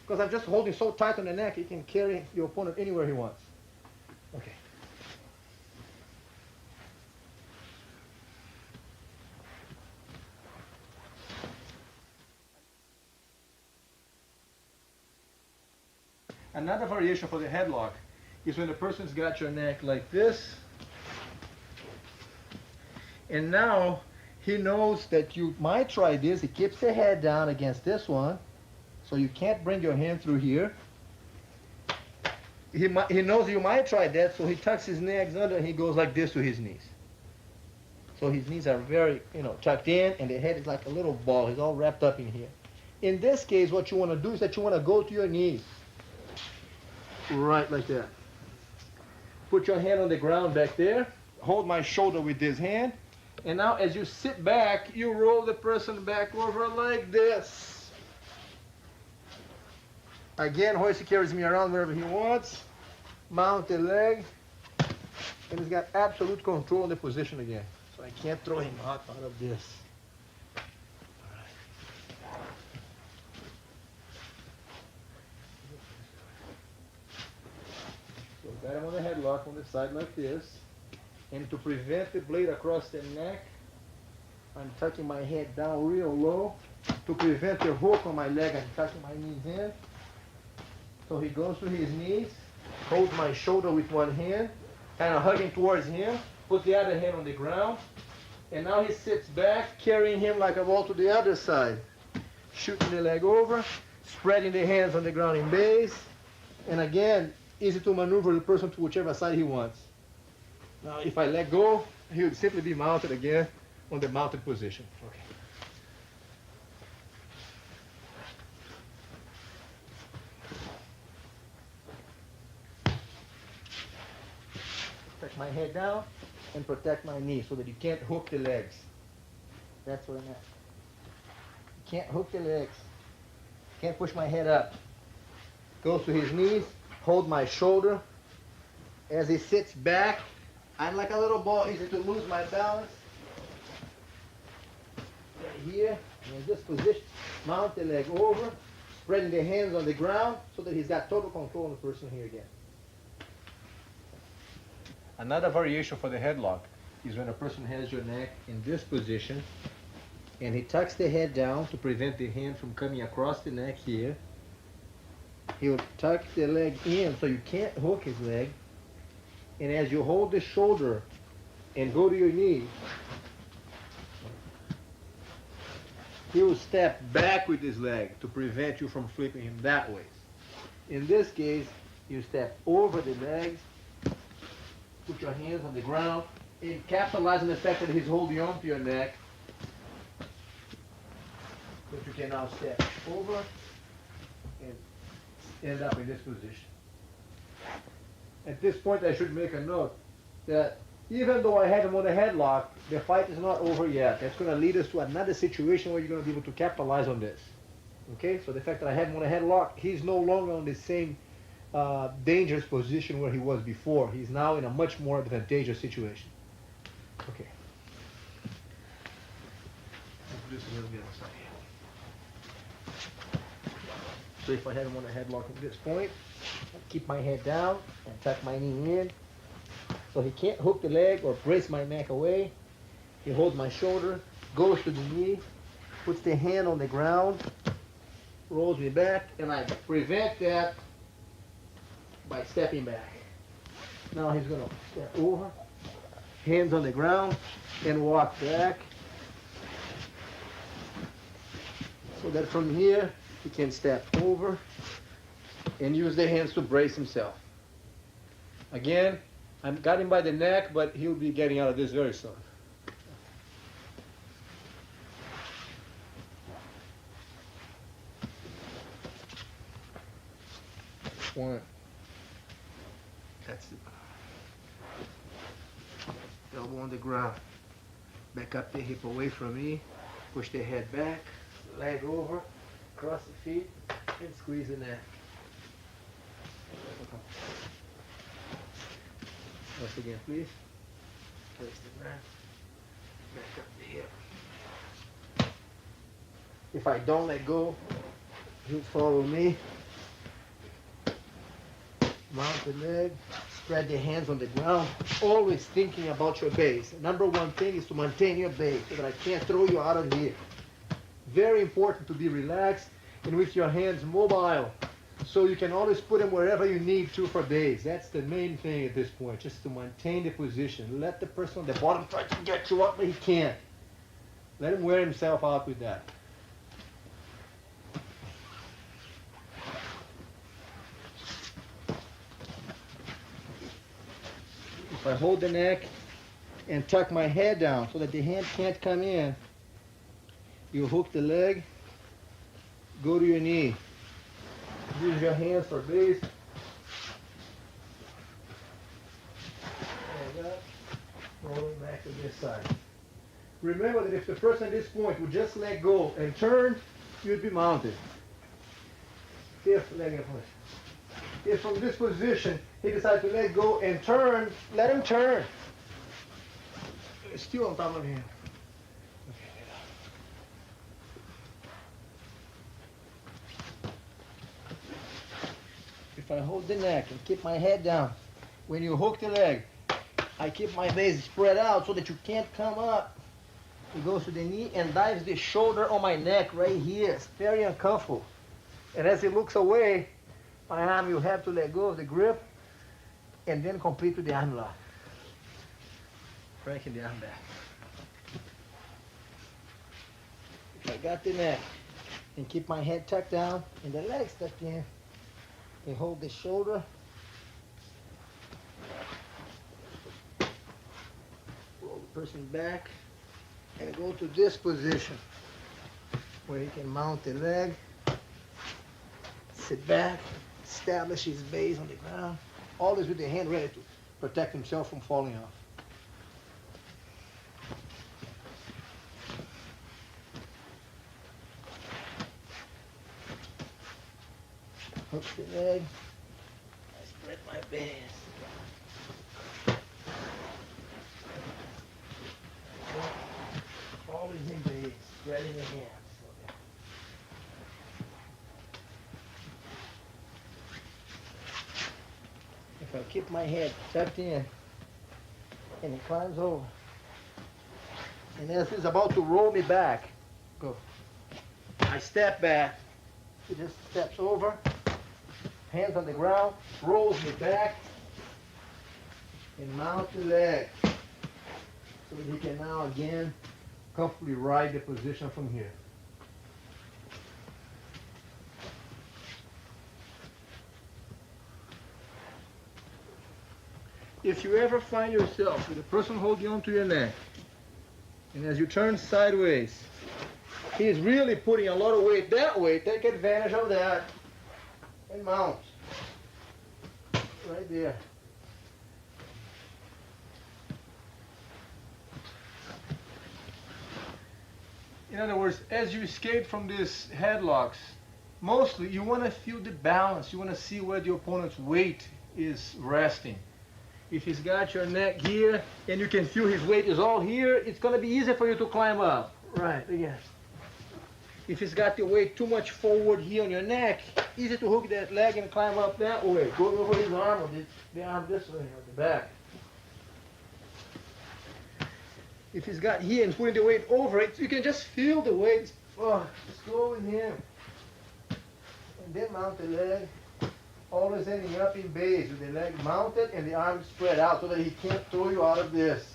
Because I'm just holding so tight on the neck, he can carry your opponent anywhere he wants. Okay. Another variation for the headlock is when the person's got your neck like this, and now he knows that you might try this. He keeps the head down against this one, so you can't bring your hand through here. He knows you might try that, so he tucks his legs under and he goes like this to his knees. So his knees are very, tucked in, and the head is like a little ball. He's all wrapped up in here. In this case, what you want to do is that you want to go to your knees. Right like that. Put your hand on the ground back there. Hold my shoulder with this hand. And now as you sit back, you roll the person back over like this. Again, Hoist carries me around wherever he wants. Mount the leg. And he's got absolute control in the position again. So I can't throw him out of this. So got him on the headlock on the side like this. And to prevent the blade across the neck, I'm tucking my head down real low. To prevent the hook on my leg, I'm tucking my knees in. So he goes to his knees, holds my shoulder with one hand, kind of hugging towards him, put the other hand on the ground, and now he sits back, carrying him like a ball to the other side, shooting the leg over, spreading the hands on the ground in base, and again, easy to maneuver the person to whichever side he wants. Now, if I let go, he would simply be mounted again on the mounted position. Okay. Protect my head down and protect my knee so that you can't hook the legs. That's what I'm at. You can't hook the legs. Can't push my head up. Goes to his knees, hold my shoulder. As he sits back, I'm like a little ball, easy to lose my balance. Right here, and in this position, mount the leg over, spreading the hands on the ground so that he's got total control on the person here again. Another variation for the headlock is when a person has your neck in this position and he tucks the head down to prevent the hand from coming across the neck here. He'll tuck the leg in so you can't hook his leg. And as you hold the shoulder and go to your knee, he will step back with his leg to prevent you from flipping him that way. In this case, you step over the legs, put your hands on the ground, and capitalize on the fact that he's holding on to your neck. But you can now step over and end up in this position. At this point, I should make a note that even though I had him on a headlock, the fight is not over yet. That's going to lead us to another situation where you're going to be able to capitalize on this. Okay? So the fact that I had him on a headlock, he's no longer on the same dangerous position where he was before. He's now in a much more advantageous situation. Okay. This is a little bit outside here. So if I had him on a headlock at this point, I keep my head down and tuck my knee in. So he can't hook the leg or brace my neck away. He holds my shoulder, goes to the knee, puts the hand on the ground, rolls me back, and I prevent that by stepping back. Now he's going to step over, hands on the ground, and walk back. So that from here, he can step over and use the hands to brace himself. Again, I've got him by the neck, but he'll be getting out of this very soon. One. That's it. Elbow on the ground. Back up the hip away from me. Push the head back. Leg over. Cross the feet. And squeeze the neck. Once again, please. Place the ground. Back up the hip. If I don't let go, he'll follow me. Mount the leg, spread the hands on the ground, always thinking about your base. Number one thing is to maintain your base so that I can't throw you out of here. Very important to be relaxed and with your hands mobile so you can always put them wherever you need to for base. That's the main thing at this point, just to maintain the position. Let the person on the bottom try to get you up, but he can't. Let him wear himself out with that. If I hold the neck and tuck my head down so that the hand can't come in, you hook the leg, go to your knee. Use your hands for base. And up, rolling back to this side. Remember that if the person at this point would just let go and turn, you'd be mounted. If leg in place. If from this position he decides to let go and turn, let him turn. It's still on top of him. If I hold the neck and keep my head down, when you hook the leg, I keep my base spread out so that you can't come up. He goes to the knee and dives the shoulder on my neck right here. It's very uncomfortable. And as he looks away, my arm, you have to let go of the grip and then complete with the arm lock. Cranking the arm back. If I got the neck and keep my head tucked down and the legs tucked in, and hold the shoulder. Roll the person back and go to this position where he can mount the leg, sit back, establish his base on the ground, always with the hand ready to protect himself from falling off. Hook the leg. I spread my base. Always in base, spreading the hands. If I keep my head tucked in and he climbs over, and as he's about to roll me back, go. I step back. He just steps over. Hands on the ground, rolls me back, and mount the leg. So he can now again comfortably ride the position from here. If you ever find yourself with a person holding onto your neck, and as you turn sideways, he is really putting a lot of weight that way, take advantage of that. And mount. Right there. In other words, as you escape from these headlocks, mostly you want to feel the balance. You want to see where the opponent's weight is resting. If he's got your neck here and you can feel his weight is all here, it's going to be easier for you to climb up. Right, again. If he's got the weight too much forward here on your neck, easy to hook that leg and climb up that way. Go over his arm or the arm this way, or the back. If he's got here and putting the weight over it, you can just feel the weight. Oh, just go with him. And then mount the leg, always ending up in base with the leg mounted and the arm spread out so that he can't throw you out of this.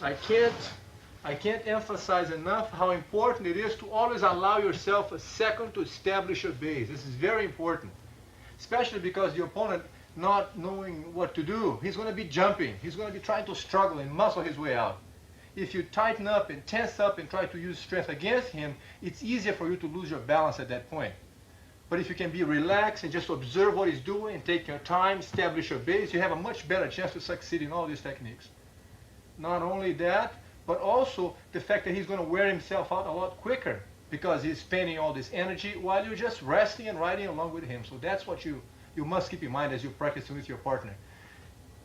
I can't emphasize enough how important it is to always allow yourself a second to establish a base. This is very important, especially because the opponent not knowing what to do. He's going to be jumping. He's going to be trying to struggle and muscle his way out. If you tighten up and tense up and try to use strength against him, it's easier for you to lose your balance at that point. But if you can be relaxed and just observe what he's doing and take your time, establish your base, you have a much better chance to succeed in all these techniques. Not only that, but also the fact that he's going to wear himself out a lot quicker because he's spending all this energy while you're just resting and riding along with him. So that's what you must keep in mind as you're practicing with your partner.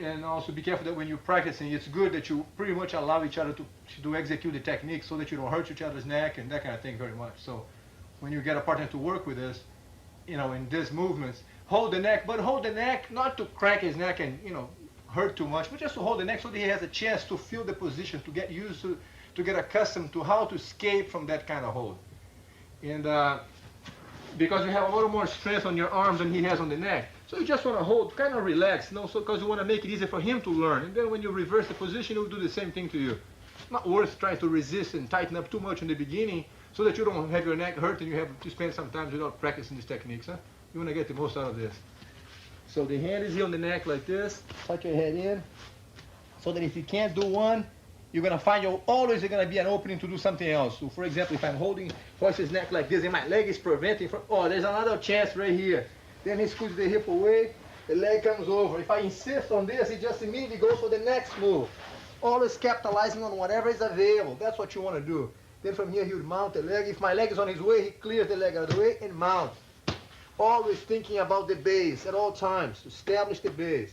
And also be careful that when you're practicing, it's good that you pretty much allow each other to execute the technique so that you don't hurt each other's neck and that kind of thing very much. So when you get a partner to work with this, in these movements, hold the neck, but hold the neck not to crank his neck and, hurt too much, but just to hold the neck so that he has a chance to feel the position, to get used to get accustomed to how to escape from that kind of hold. And because you have a little more strength on your arms than he has on the neck, so you just want to hold, kind of relax, so because you want to make it easier for him to learn. And then when you reverse the position, he'll do the same thing to you. Not worth trying to resist and tighten up too much in the beginning so that you don't have your neck hurt and you have to spend some time without practicing these techniques. Huh? You want to get the most out of this. So the hand is here on the neck like this. Tuck your head in so that if you can't do one, you're going to find always going to be an opening to do something else. So for example, if I'm holding Hoist's neck like this and my leg is preventing from, there's another chance right here. Then he scoots the hip away, the leg comes over. If I insist on this, he just immediately goes for the next move. Always capitalizing on whatever is available. That's what you want to do. Then from here he would mount the leg. If my leg is on his way, he clears the leg out of the way and mounts. Always thinking about the base at all times. Establish the base.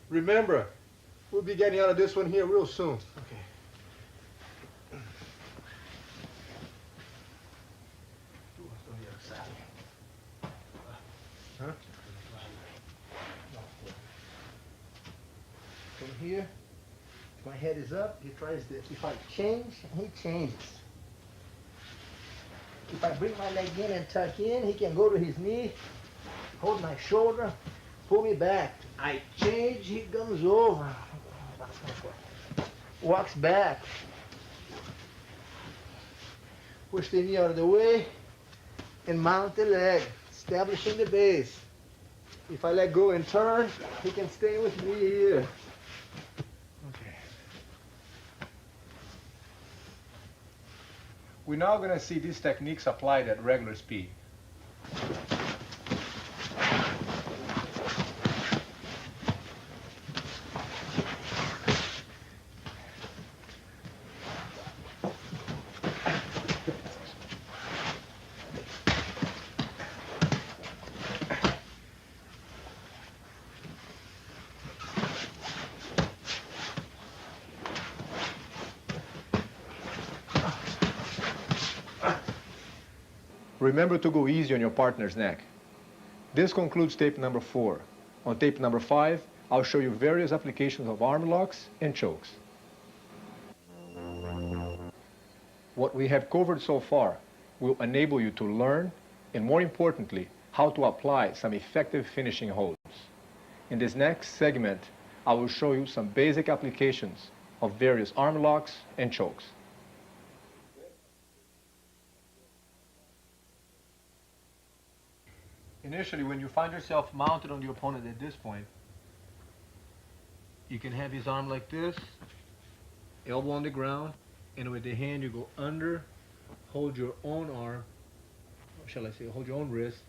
Remember, we'll be getting out of this one here real soon. Okay. Huh? From here, if my head is up, he tries this. If I change, he changes. If I bring my leg in and tuck in, he can go to his knee, hold my shoulder, pull me back. I change, he comes over. Walks back. Push the knee out of the way and mount the leg, establishing the base. If I let go and turn, he can stay with me here. Okay. We're now going to see these techniques applied at regular speed. Remember to go easy on your partner's neck. This concludes tape number 4. On tape number 5, I'll show you various applications of arm locks and chokes. What we have covered so far will enable you to learn, and more importantly, how to apply some effective finishing holds. In this next segment, I will show you some basic applications of various arm locks and chokes. Initially, when you find yourself mounted on the opponent at this point, you can have his arm like this, elbow on the ground, and with the hand you go under, hold your own arm, or shall I say, hold your own wrist,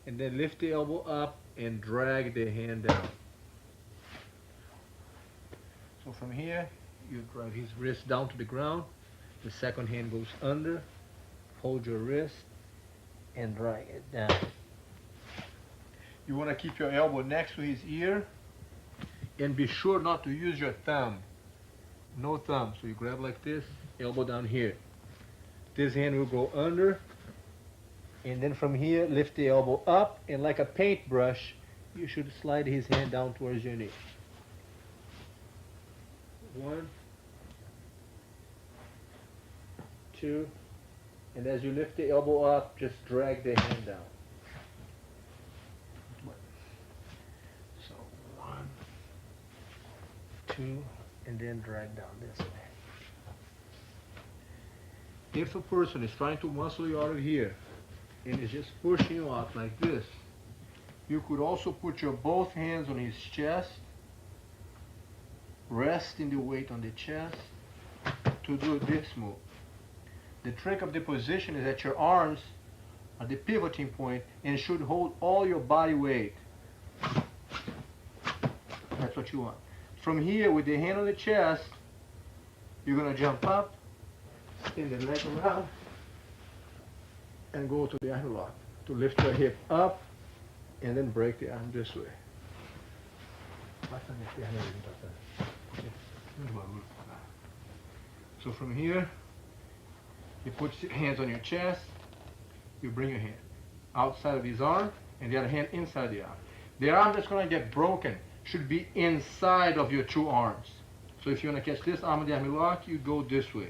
and then lift the elbow up and drag the hand down. So from here, you drive his wrist down to the ground, the second hand goes under, hold your wrist, and drag it down. You want to keep your elbow next to his ear and be sure not to use your thumb. No thumb. So you grab like this, elbow down here. This hand will go under, and then from here lift the elbow up, and like a paintbrush you should slide his hand down towards your knee. 1, 2, and as you lift the elbow up, just drag the hand down. So 1, 2, and then drag down this way. If a person is trying to muscle you out of here and is just pushing you out like this, you could also put your both hands on his chest, resting the weight on the chest to do this move. The trick of the position is that your arms are the pivoting point and should hold all your body weight. That's what you want. From here, with the hand on the chest, you're going to jump up, spin the leg around, and go to the arm lock to lift your hip up and then break the arm this way. So from here, you put your hands on your chest, you bring your hand outside of his arm and the other hand inside the arm. The arm that's going to get broken should be inside of your two arms. So if you want to catch this arm in the arm lock, you go this way.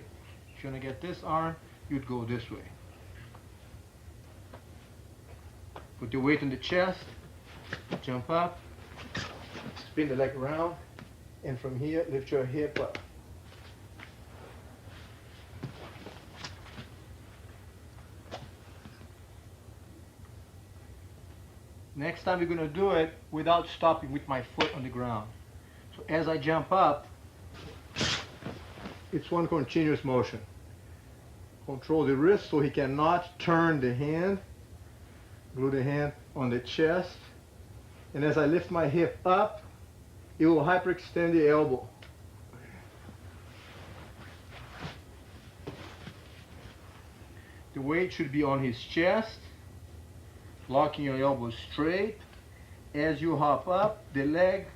If you want to get this arm, you'd go this way. Put your weight on the chest, jump up, spin the leg around, and from here, lift your hip up. Next time, we're going to do it without stopping with my foot on the ground. So as I jump up, it's one continuous motion. Control the wrist so he cannot turn the hand. Glue the hand on the chest. And as I lift my hip up, it will hyperextend the elbow. The weight should be on his chest, locking your elbows straight. As you hop up, the leg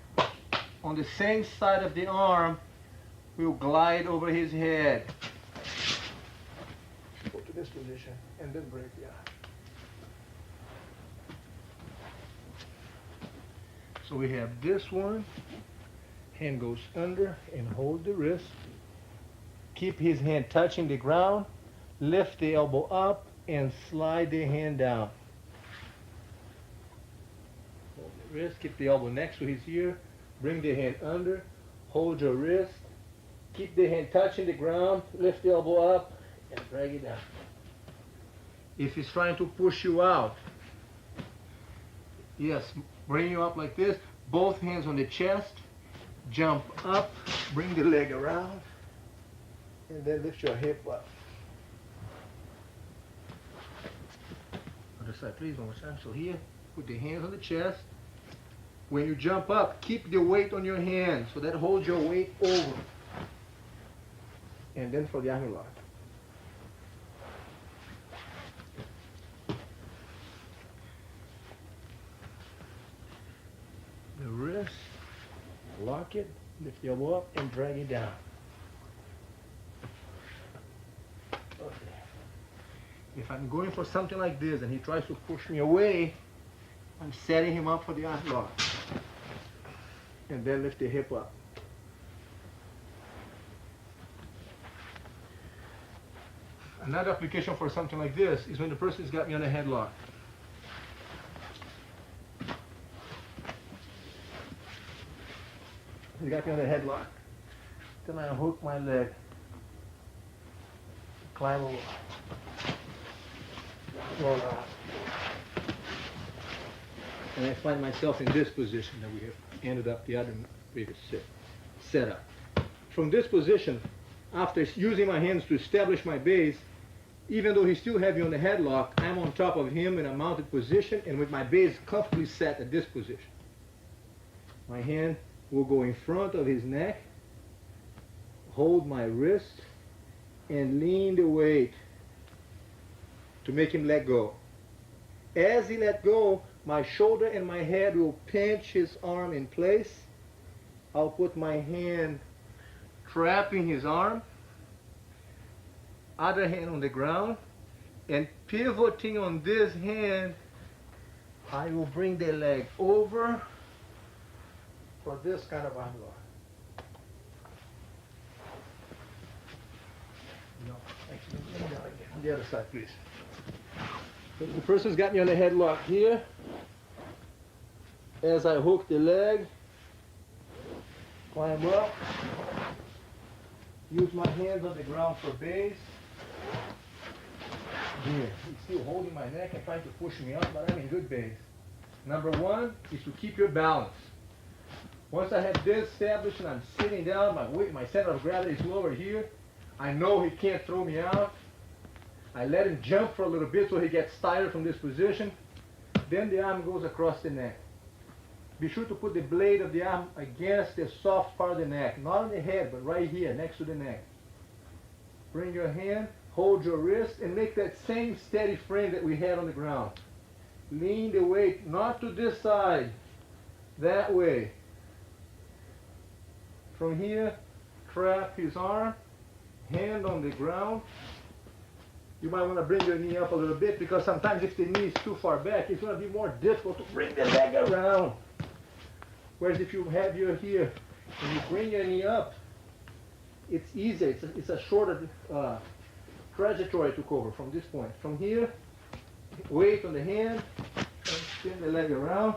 on the same side of the arm will glide over his head. Go to this position and then break the arm. So we have this one. Hand goes under and hold the wrist. Keep his hand touching the ground. Lift the elbow up and slide the hand down. Hold the wrist. Keep the elbow next to his ear. Bring the hand under. Hold your wrist. Keep the hand touching the ground. Lift the elbow up and drag it down. If he's trying to push you out, yes, bring you up like this. Both hands on the chest. Jump up. Bring the leg around. And then lift your hip up. Other side, please, one more time. So here, put the hands on the chest. When you jump up, keep the weight on your hand, so that holds your weight over. And then for the arm lock. The wrist, lock it, lift the elbow up, and drag it down. If I'm going for something like this and he tries to push me away, I'm setting him up for the arm lock. And then lift the hip up. Another application for something like this is when the person's got me on a headlock. He got me on a headlock. Then I hook my leg. Climb over. Roll out. And I find myself in this position that we have ended up the other previous setup. From this position, after using my hands to establish my base, even though he's still heavy on the headlock, I'm on top of him in a mounted position and with my base comfortably set at this position. My hand will go in front of his neck, hold my wrist, and lean the weight to make him let go. As he let go, my shoulder and my head will pinch his arm in place. I'll put my hand trapping his arm, other hand on the ground, and pivoting on this hand, I will bring the leg over for this kind of arm lock. No, actually, on the other side, please. So the person's got me on the headlock here. As I hook the leg, climb up, use my hands on the ground for base. Here, he's still holding my neck and trying to push me up, but I'm in good base. Number one is to keep your balance. Once I have this established and I'm sitting down, my center of gravity is lower here, I know he can't throw me out. I let him jump for a little bit so he gets tired from this position. Then the arm goes across the neck. Be sure to put the blade of the arm against the soft part of the neck, not on the head, but right here, next to the neck. Bring your hand, hold your wrist, and make that same steady frame that we had on the ground. Lean the weight, not to this side, that way. From here, trap his arm, hand on the ground. You might want to bring your knee up a little bit because sometimes if the knee is too far back, it's going to be more difficult to bring the leg around. Whereas if you have your here and you bring your knee up, it's easier. It's a shorter trajectory to cover from this point. From here, weight on the hand, and spin the leg around.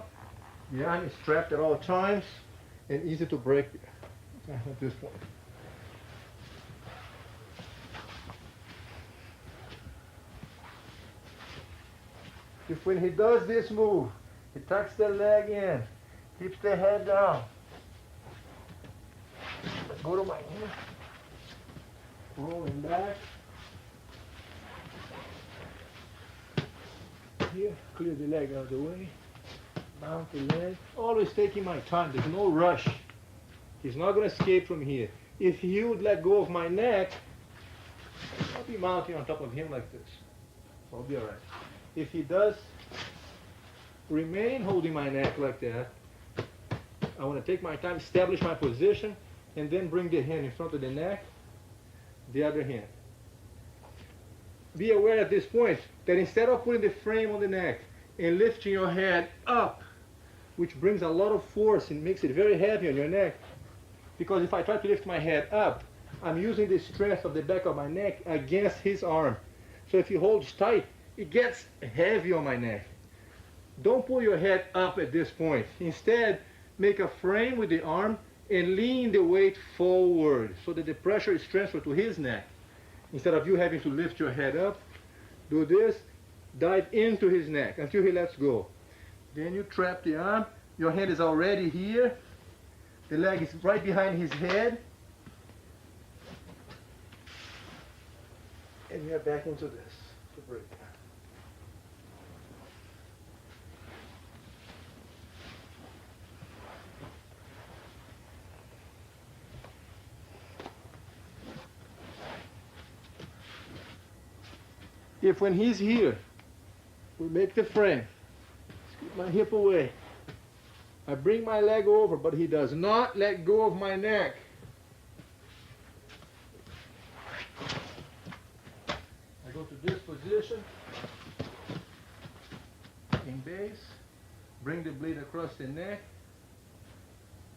The arm is strapped at all times and easy to break at this point. If when he does this move, he tucks the leg in, keeps the head down. Go to my knee, rolling back. Here, clear the leg out of the way, mount the leg. Always taking my time, there's no rush. He's not going to escape from here. If he would let go of my neck, I'll be mounting on top of him like this. I'll be all right. If he does remain holding my neck like that, I want to take my time, establish my position, and then bring the hand in front of the neck, the other hand. Be aware at this point that instead of putting the frame on the neck and lifting your head up, which brings a lot of force and makes it very heavy on your neck, because if I try to lift my head up, I'm using the strength of the back of my neck against his arm. So if he holds tight, it gets heavy on my neck. Don't pull your head up at this point. Instead, make a frame with the arm and lean the weight forward so that the pressure is transferred to his neck. Instead of you having to lift your head up, do this, dive into his neck until he lets go. Then you trap the arm, your hand is already here, the leg is right behind his head, and we are back into this to break. If when he's here, we make the frame, scoot my hip away, I bring my leg over, but he does not let go of my neck. I go to this position, in base, bring the blade across the neck,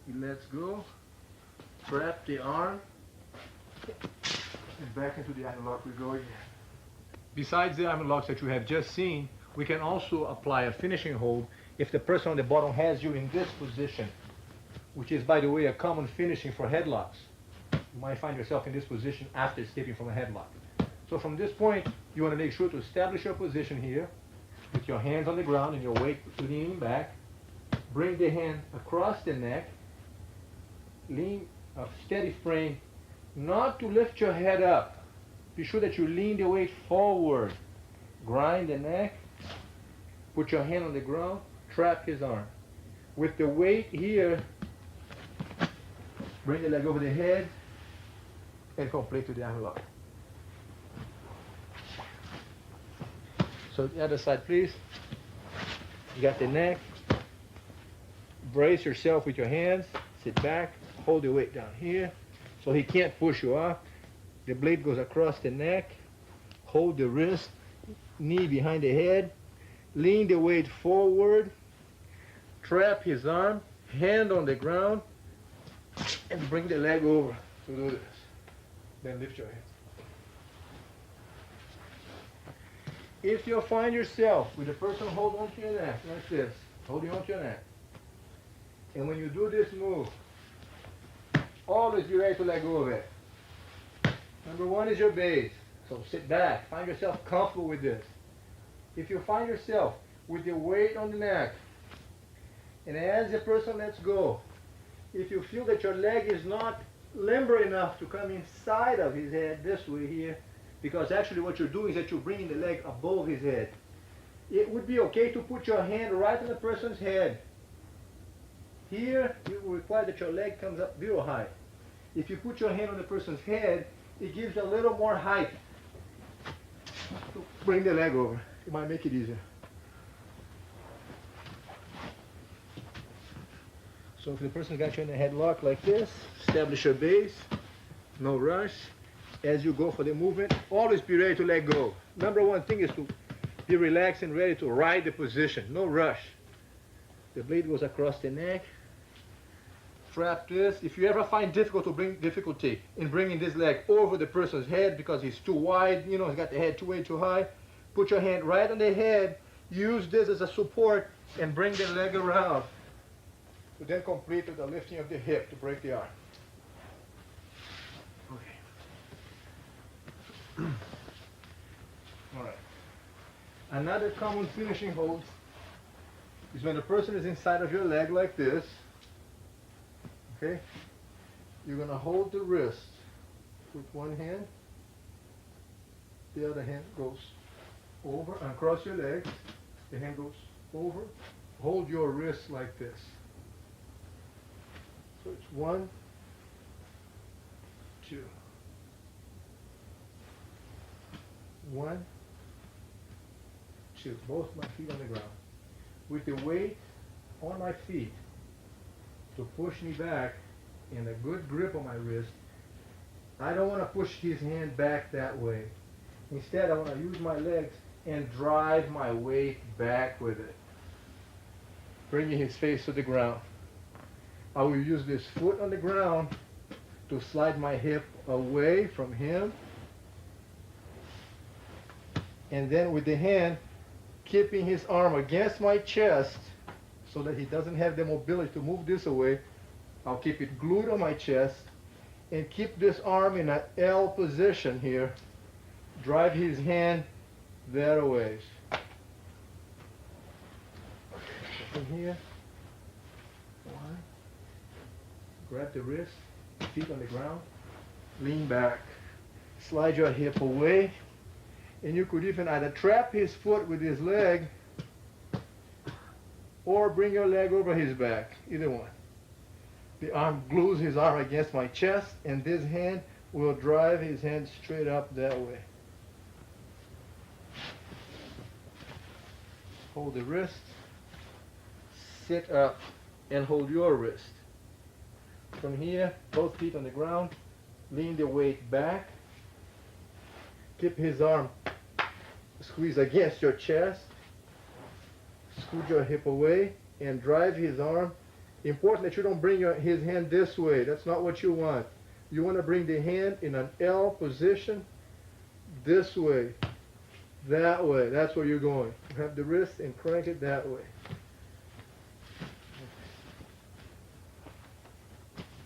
he lets go, trap the arm, and back into the iron lock we go again. Besides the iron locks that you have just seen, we can also apply a finishing hold if the person on the bottom has you in this position, which is, by the way, a common finishing for headlocks. You might find yourself in this position after escaping from a headlock. So from this point, you want to make sure to establish your position here with your hands on the ground and your weight leaning back. Bring the hand across the neck, lean a steady frame, not to lift your head up. Be sure that you lean the weight forward. Grind the neck. Put your hand on the ground. Trap his arm. With the weight here, bring the leg over the head and complete to the arm lock. So the other side, please. You got the neck. Brace yourself with your hands. Sit back. Hold the weight down here so he can't push you off. The blade goes across the neck, hold the wrist, knee behind the head, lean the weight forward, trap his arm, hand on the ground, and bring the leg over to do this. Then lift your head. If you find yourself with the person hold onto your neck, like this, holding onto your neck, and when you do this move, always be ready to let go of it. Number one is your base. So sit back. Find yourself comfortable with this. If you find yourself with the weight on the neck, and as the person lets go, if you feel that your leg is not limber enough to come inside of his head this way here, because actually what you're doing is that you're bringing the leg above his head, it would be okay to put your hand right on the person's head. Here, it will require that your leg comes up real high. If you put your hand on the person's head, it gives a little more height to bring the leg over. It might make it easier. So if the person got you in a headlock like this, establish your base, no rush. As you go for the movement, always be ready to let go. Number one thing is to be relaxed and ready to ride the position, no rush. The blade goes across the neck. Trap this. If you ever find difficulty in bringing this leg over the person's head because he's too wide, you know, he's got the head way too high, put your hand right on the head, use this as a support, and bring the leg around. To then complete with the lifting of the hip to break the arm. Okay. All right. Another common finishing hold is when the person is inside of your leg like this. Okay, you're going to hold the wrist with one hand, the other hand goes over and across your legs, the hand goes over, hold your wrist like this. So it's 1, 2, 1, which is both my feet on the ground, with the weight on my feet to push me back and a good grip on my wrist. I don't want to push his hand back that way. Instead, I want to use my legs and drive my weight back with it, bringing his face to the ground. I will use this foot on the ground to slide my hip away from him, and then with the hand keeping his arm against my chest so that he doesn't have the mobility to move this away, I'll keep it glued on my chest and keep this arm in an L position here. Drive his hand that way. From here, one, grab the wrist, feet on the ground, lean back, slide your hip away, and you could even either trap his foot with his leg or bring your leg over his back, either one. The arm glues his arm against my chest, and this hand will drive his hand straight up that way. Hold the wrist, sit up and hold your wrist. From here, both feet on the ground, lean the weight back, keep his arm squeeze against your chest, scoot your hip away and drive his arm. Important that you don't bring his hand this way. That's not what you want. You want to bring the hand in an L position this way, that way. That's where you're going. Grab the wrist and crank it that way.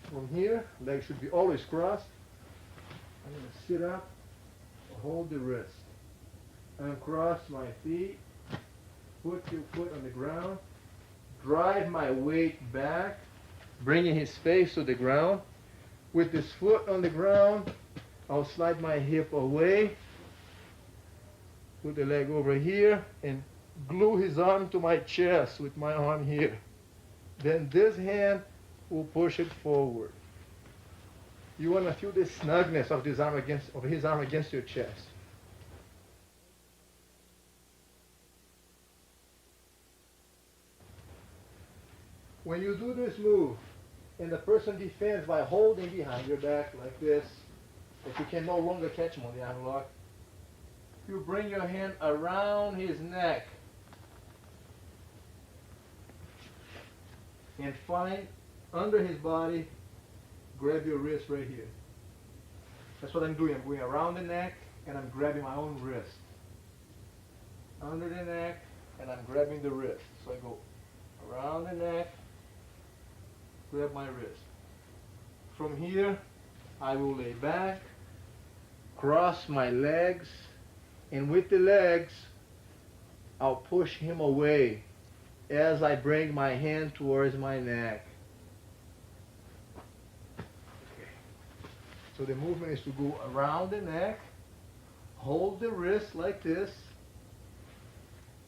From here, legs should be always crossed. I'm going to sit up, hold the wrist. Uncross my feet, put your foot on the ground, drive my weight back, bringing his face to the ground. With this foot on the ground, I'll slide my hip away, put the leg over here, and glue his arm to my chest with my arm here. Then this hand will push it forward. You want to feel the snugness of his arm against your chest. When you do this move, and the person defends by holding behind your back like this, but you can no longer catch him on the arm lock, you bring your hand around his neck and find under his body, grab your wrist right here. That's what I'm doing. I'm going around the neck and I'm grabbing my own wrist. Under the neck and I'm grabbing the wrist. So I go around the neck, grab my wrist. From here, I will lay back, cross my legs, and with the legs, I'll push him away as I bring my hand towards my neck. Okay. So the movement is to go around the neck, hold the wrist like this,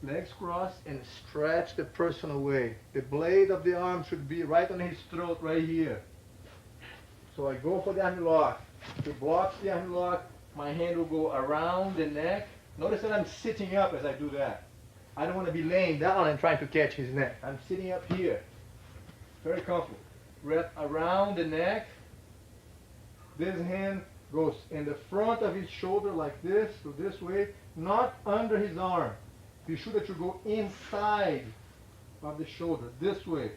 legs crossed, and stretch the person away. The blade of the arm should be right on his throat right here. So I go for the arm lock. He blocks the arm lock. My hand will go around the neck. Notice that I'm sitting up as I do that. I don't want to be laying down and trying to catch his neck. I'm sitting up here. Very comfortable. Wrap around the neck. This hand goes in the front of his shoulder like this, so this way, not under his arm. Be sure that you go inside of the shoulder, this way.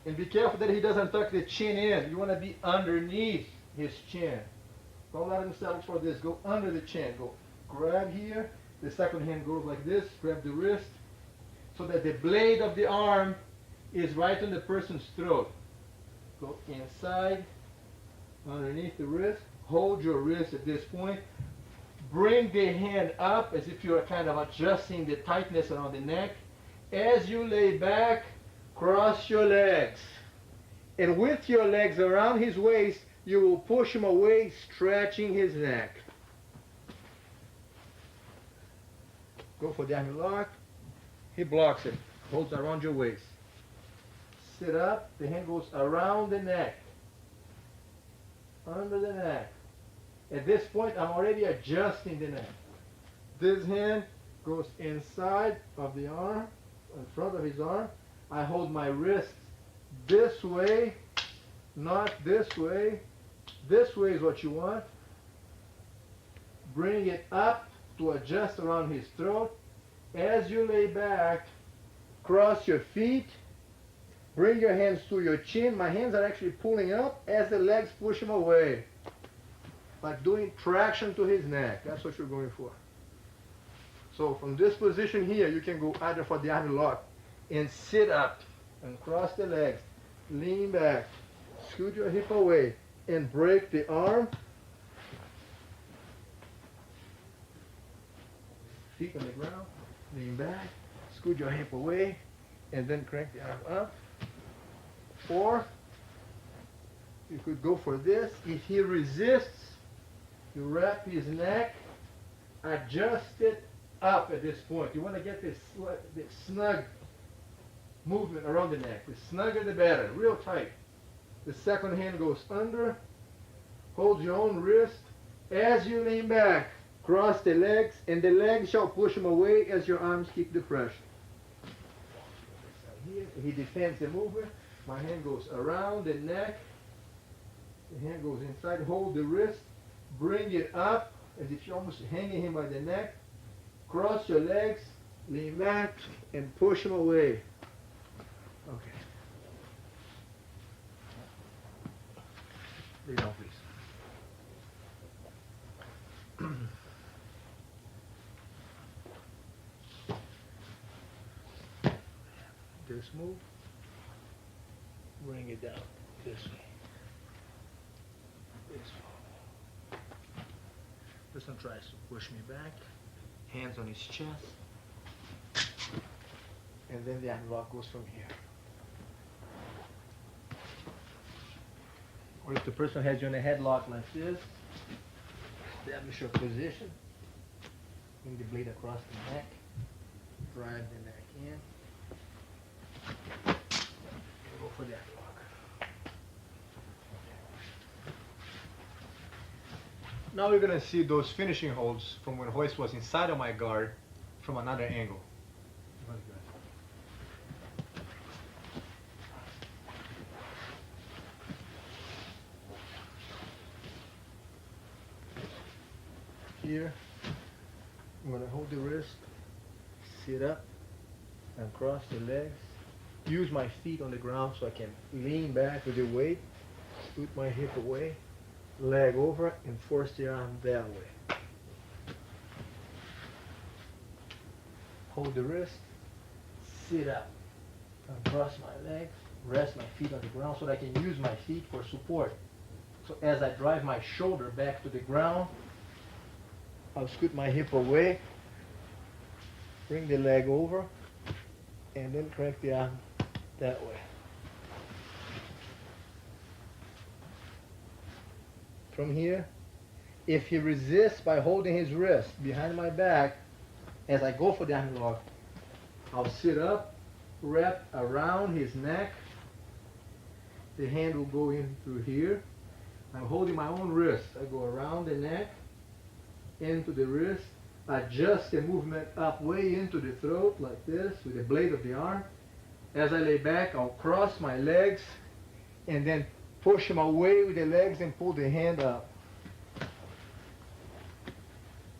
And be careful that he doesn't tuck the chin in. You want to be underneath his chin. Don't let him settle for this. Go under the chin. Go grab here. The second hand goes like this. Grab the wrist so that the blade of the arm is right on the person's throat. Go inside, underneath the wrist. Hold your wrist at this point. Bring the hand up as if you're kind of adjusting the tightness around the neck. As you lay back, cross your legs. And with your legs around his waist, you will push him away, stretching his neck. Go for the arm lock. He blocks it. Holds around your waist. Sit up. The hand goes around the neck. Under the neck. At this point, I'm already adjusting the neck. This hand goes inside of the arm, in front of his arm. I hold my wrist this way, not this way. This way is what you want. Bring it up to adjust around his throat. As you lay back, cross your feet. Bring your hands to your chin. My hands are actually pulling up as the legs push him away. Like doing traction to his neck. That's what you're going for. So from this position here, you can go either for the arm lock and sit up and cross the legs. Lean back. Scoot your hip away and break the arm. Feet on the ground. Lean back. Scoot your hip away and then crank the arm up. Or you could go for this. If he resists, you wrap his neck, adjust it up at this point. You want to get this snug movement around the neck. The snugger the better, real tight. The second hand goes under, hold your own wrist. As you lean back, cross the legs, and the legs shall push him away as your arms keep the pressure. Here, he defends the movement. My hand goes around the neck. The hand goes inside. Hold the wrist. Bring it up as if you're almost hanging him by the neck. Cross your legs. Lean back and push him away. Okay. Lay down, please. This move. Bring it down this way. This way. This one tries to push me back. Hands on his chest. And then the arm lock goes from here. Or if the person has you in a headlock like this, establish your position. Bring the blade across the neck. Drive the neck in. Go for that lock. Now we're going to see those finishing holds from when Royce was inside of my guard from another angle. Here, I'm going to hold the wrist, sit up, and cross the legs. Use my feet on the ground so I can lean back with the weight, scoot my hip away, leg over, and force the arm that way. Hold the wrist, sit up, and cross my legs, rest my feet on the ground so that I can use my feet for support. So as I drive my shoulder back to the ground, I'll scoot my hip away, bring the leg over, and then crank the arm that way. From here, if he resists by holding his wrist behind my back, as I go for the arm lock, I'll sit up, wrap around his neck. The hand will go in through here. I'm holding my own wrist. I go around the neck, into the wrist, adjust the movement up way into the throat like this with the blade of the arm. As I lay back, I'll cross my legs and then push him away with the legs and pull the hand up.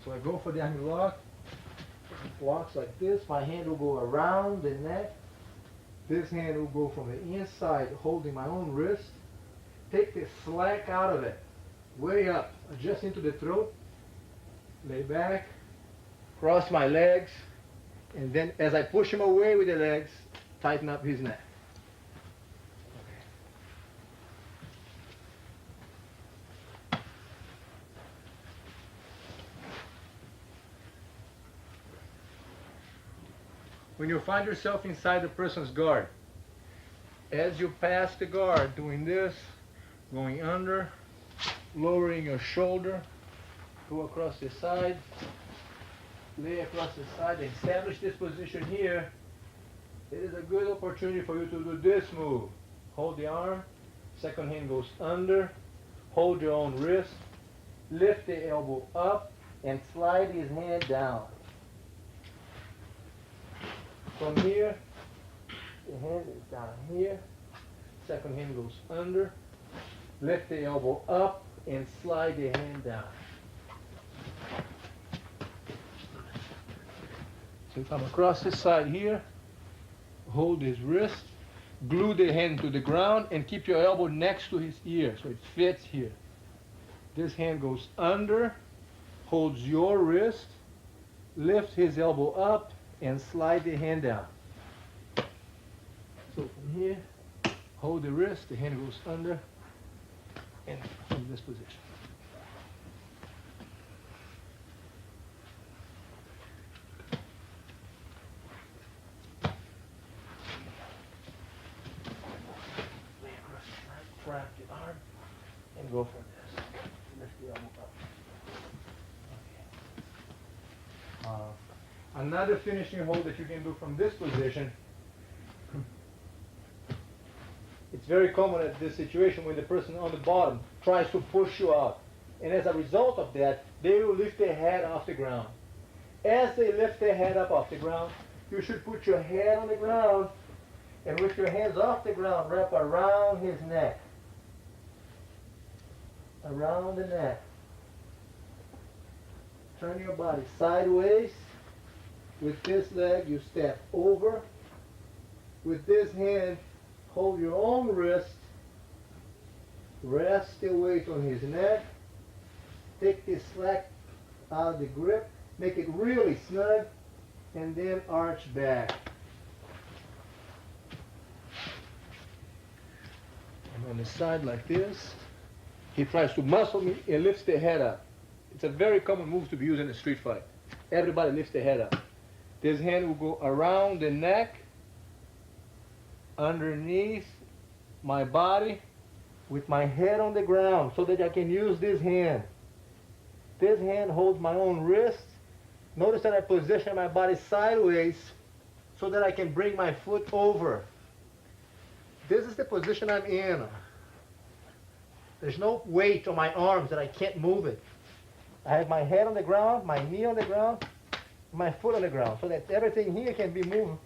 So I go for the arm lock. Locks like this. My hand will go around the neck. This hand will go from the inside, holding my own wrist. Take the slack out of it. Way up. Adjust into the throat. Lay back. Cross my legs. And then as I push him away with the legs, tighten up his neck. When you find yourself inside the person's guard, as you pass the guard, doing this, going under, lowering your shoulder, go across the side, lay across the side, establish this position here. It is a good opportunity for you to do this move. Hold the arm, second hand goes under, hold your own wrist, lift the elbow up, and slide his hand down. From here, the hand is down here. Second hand goes under. Lift the elbow up and slide the hand down. So if I'm across this side here, hold his wrist, glue the hand to the ground, and keep your elbow next to his ear so it fits here. This hand goes under, holds your wrist, lift his elbow up, and slide the hand down. So from here, hold the wrist, the hand goes under, and from this position. Lay across the side, wrap the arm, and go for this. Lift the elbow up. Okay. Another finishing hold that you can do from this position. It's very common at this situation when the person on the bottom tries to push you out. And as a result of that, they will lift their head off the ground. As they lift their head up off the ground, you should put your head on the ground and with your hands off the ground, wrap around his neck. Around the neck. Turn your body sideways. With this leg, you step over. With this hand, hold your own wrist. Rest the weight on his neck. Take the slack out of the grip. Make it really snug. And then arch back. And on the side like this, he tries to muscle me and lifts the head up. It's a very common move to be used in a street fight. Everybody lifts the head up. This hand will go around the neck, underneath my body, with my head on the ground so that I can use this hand. This hand holds my own wrist. Notice that I position my body sideways so that I can bring my foot over. This is the position I'm in. There's no weight on my arms that I can't move it. I have my head on the ground, my knee on the ground, my foot on the ground, so that everything here can be moved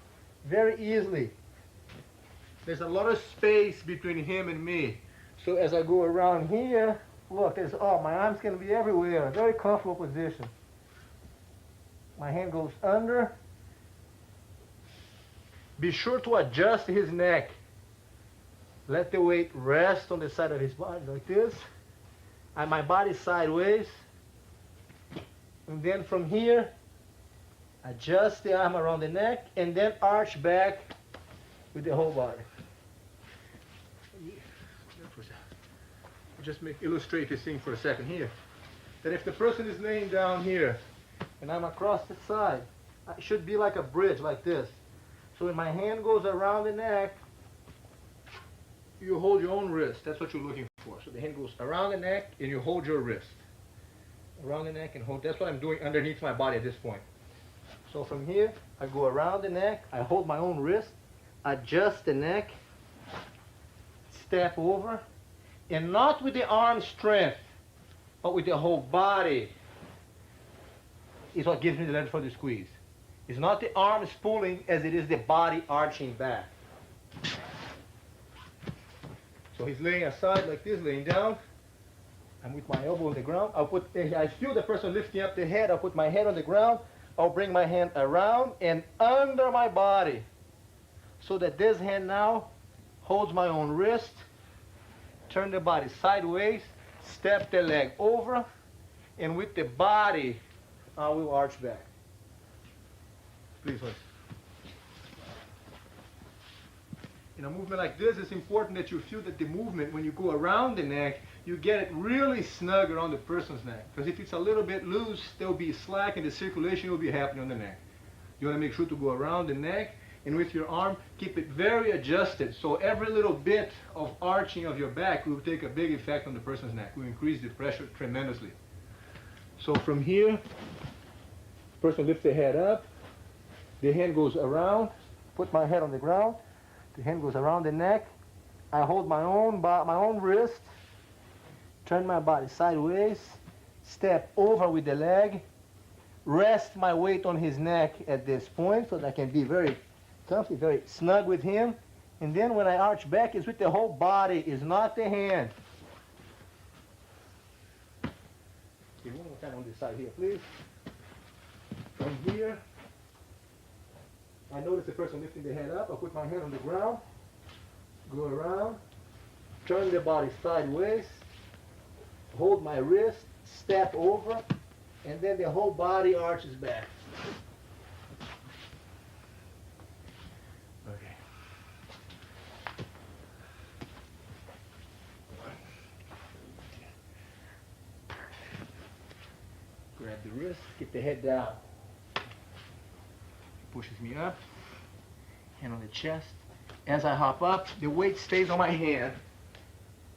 very easily. There's a lot of space between him and me. So as I go around here, look, my arms can be everywhere. Very comfortable position. My hand goes under. Be sure to adjust his neck. Let the weight rest on the side of his body like this. And my body sideways. And then from here, adjust the arm around the neck and then arch back with the whole body. Just illustrate this thing for a second here. That if the person is laying down here and I'm across the side, it should be like a bridge like this. So when my hand goes around the neck, you hold your own wrist. That's what you're looking for. So the hand goes around the neck and you hold your wrist. Around the neck and hold. That's what I'm doing underneath my body at this point. So from here, I go around the neck, I hold my own wrist, adjust the neck, step over, and not with the arm strength, but with the whole body is what gives me the leverage for the squeeze. It's not the arms pulling as it is the body arching back. So he's laying aside like this, laying down. I'm with my elbow on the ground. I feel the person lifting up the head. I'll put my head on the ground. I'll bring my hand around and under my body so that this hand now holds my own wrist. Turn the body sideways, step the leg over, and with the body, I will arch back. Please, hold. In a movement like this, it's important that you feel that the movement, when you go around the neck, you get it really snug around the person's neck. Because if it's a little bit loose, there'll be slack and the circulation will be happening on the neck. You want to make sure to go around the neck, and with your arm, keep it very adjusted. So every little bit of arching of your back will take a big effect on the person's neck. Will increase the pressure tremendously. So from here, the person lifts their head up. The hand goes around. Put my head on the ground. The hand goes around the neck. I hold my own wrist. Turn my body sideways. Step over with the leg. Rest my weight on his neck at this point so that I can be very comfy, very snug with him. And then when I arch back, it's with the whole body, it's not the hand. Okay, one more time on this side here, please. From here, I notice the person lifting the head up. I put my hand on the ground, go around, turn the body sideways, hold my wrist, step over, and then the whole body arches back. Okay. Grab the wrist, get the head down. Pushes me up, hand on the chest. As I hop up, the weight stays on my hand.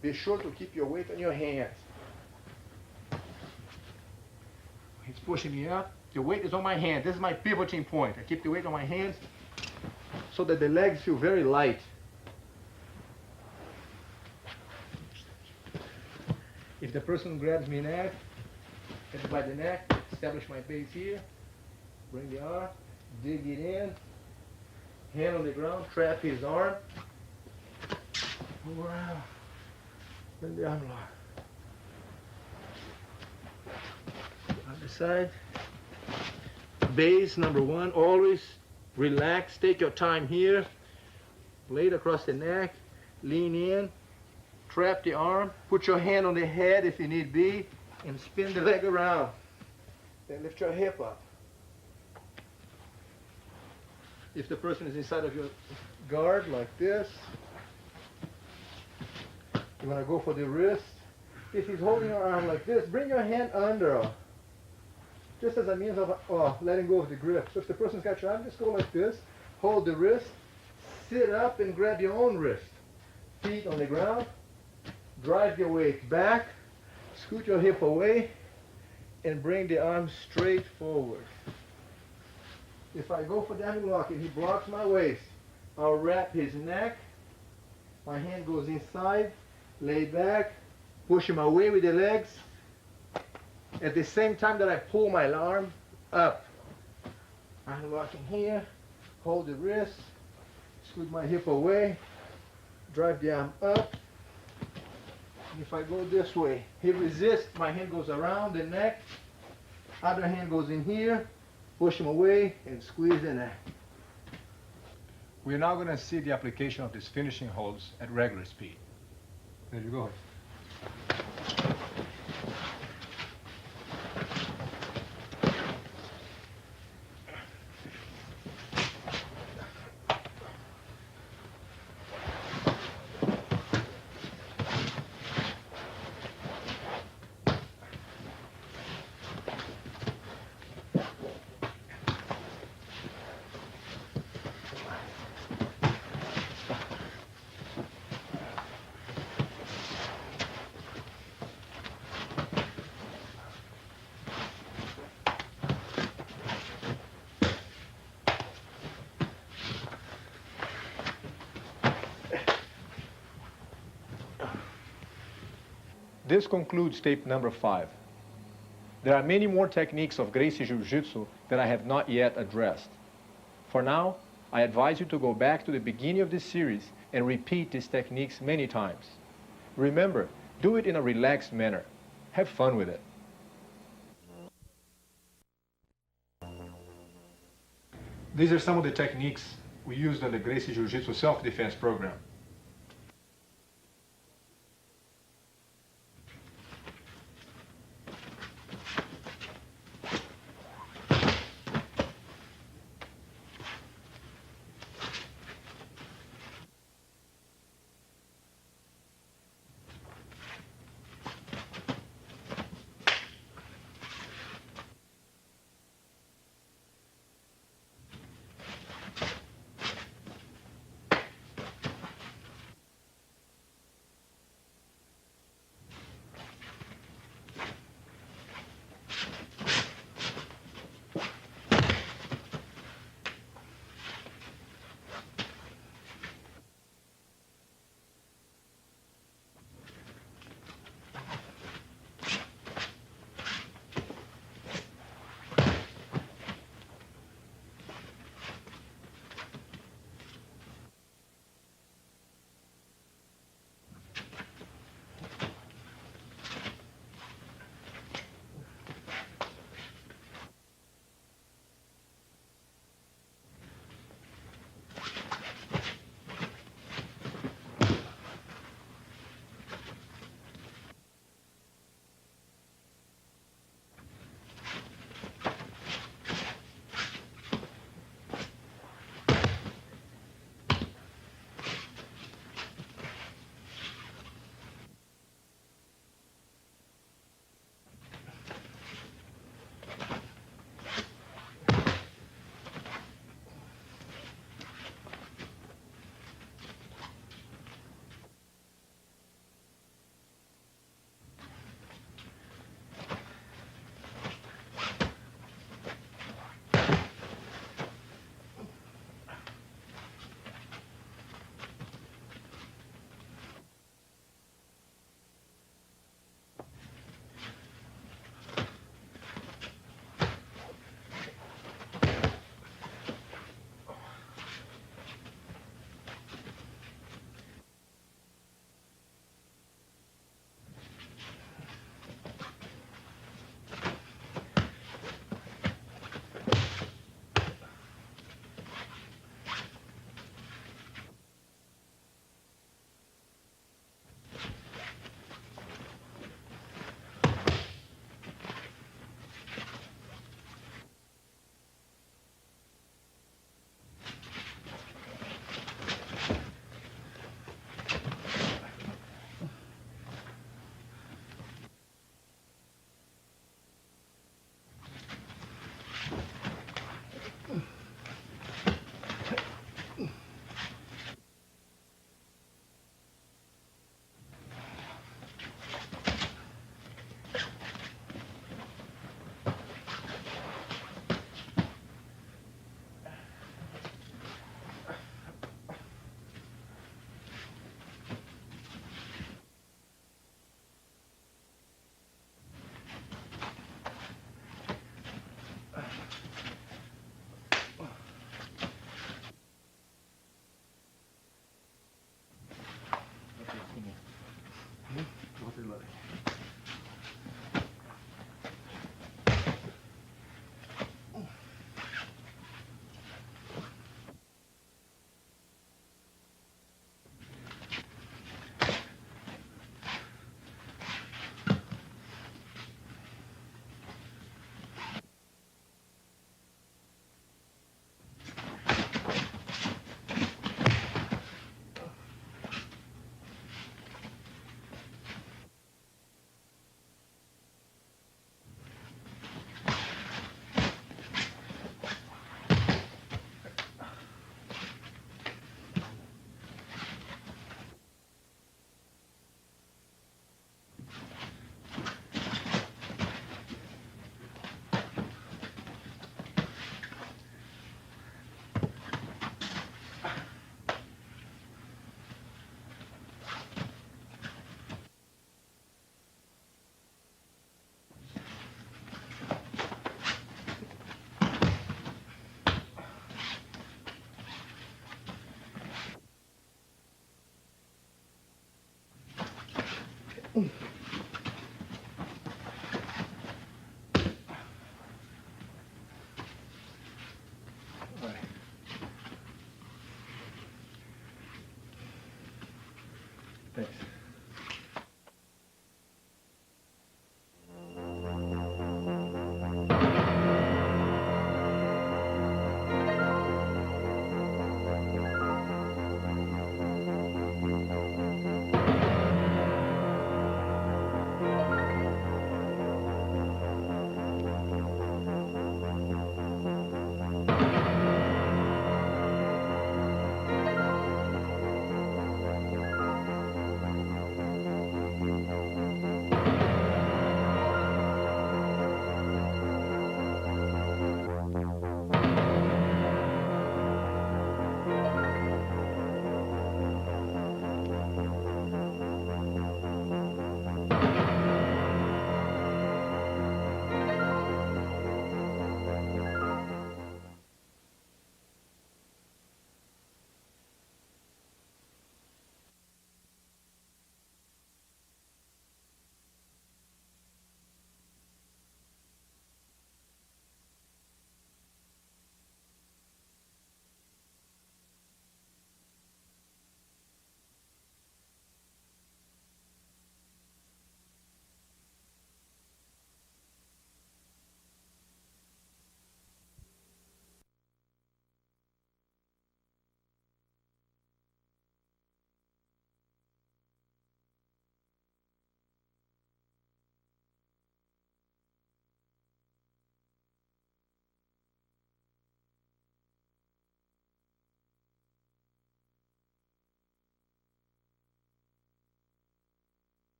Be sure to keep your weight on your hands. He's pushing me up. The weight is on my hand. This is my pivoting point. I keep the weight on my hands so that the legs feel very light. If the person grabs me neck, get by the neck, establish my base here, bring the arm, dig it in, hand on the ground, trap his arm, move around, bring the arm lock. Other side. Base number one, always relax, take your time here, blade across the neck, lean in, trap the arm, put your hand on the head if you need be, and spin the leg around. Then lift your hip up. If the person is inside of your guard like this, you want to go for the wrist. If he's holding your arm like this, bring your hand under, just as a means of letting go of the grip. So if the person's got your arm, just go like this, hold the wrist, sit up and grab your own wrist. Feet on the ground, drive your weight back, scoot your hip away, and bring the arm straight forward. If I go for the arm lock and he blocks my waist, I'll wrap his neck, my hand goes inside, lay back, push him away with the legs, at the same time that I pull my arm up. I'm locking here, hold the wrist, scoot my hip away, drive the arm up. And if I go this way, he resists, my hand goes around the neck, other hand goes in here, push him away and squeeze the neck.
We're now going to see the application of these finishing holds at regular speed. There you go. This concludes tape number 5. There are many more techniques of Gracie Jiujitsu that I have not yet addressed. For now, I advise you to go back to the beginning of this series and repeat these techniques many times. Remember, do it in a relaxed manner. Have fun with it. These are some of the techniques we used in the Gracie Jiu-Jitsu self-defense program.
All right. Thanks.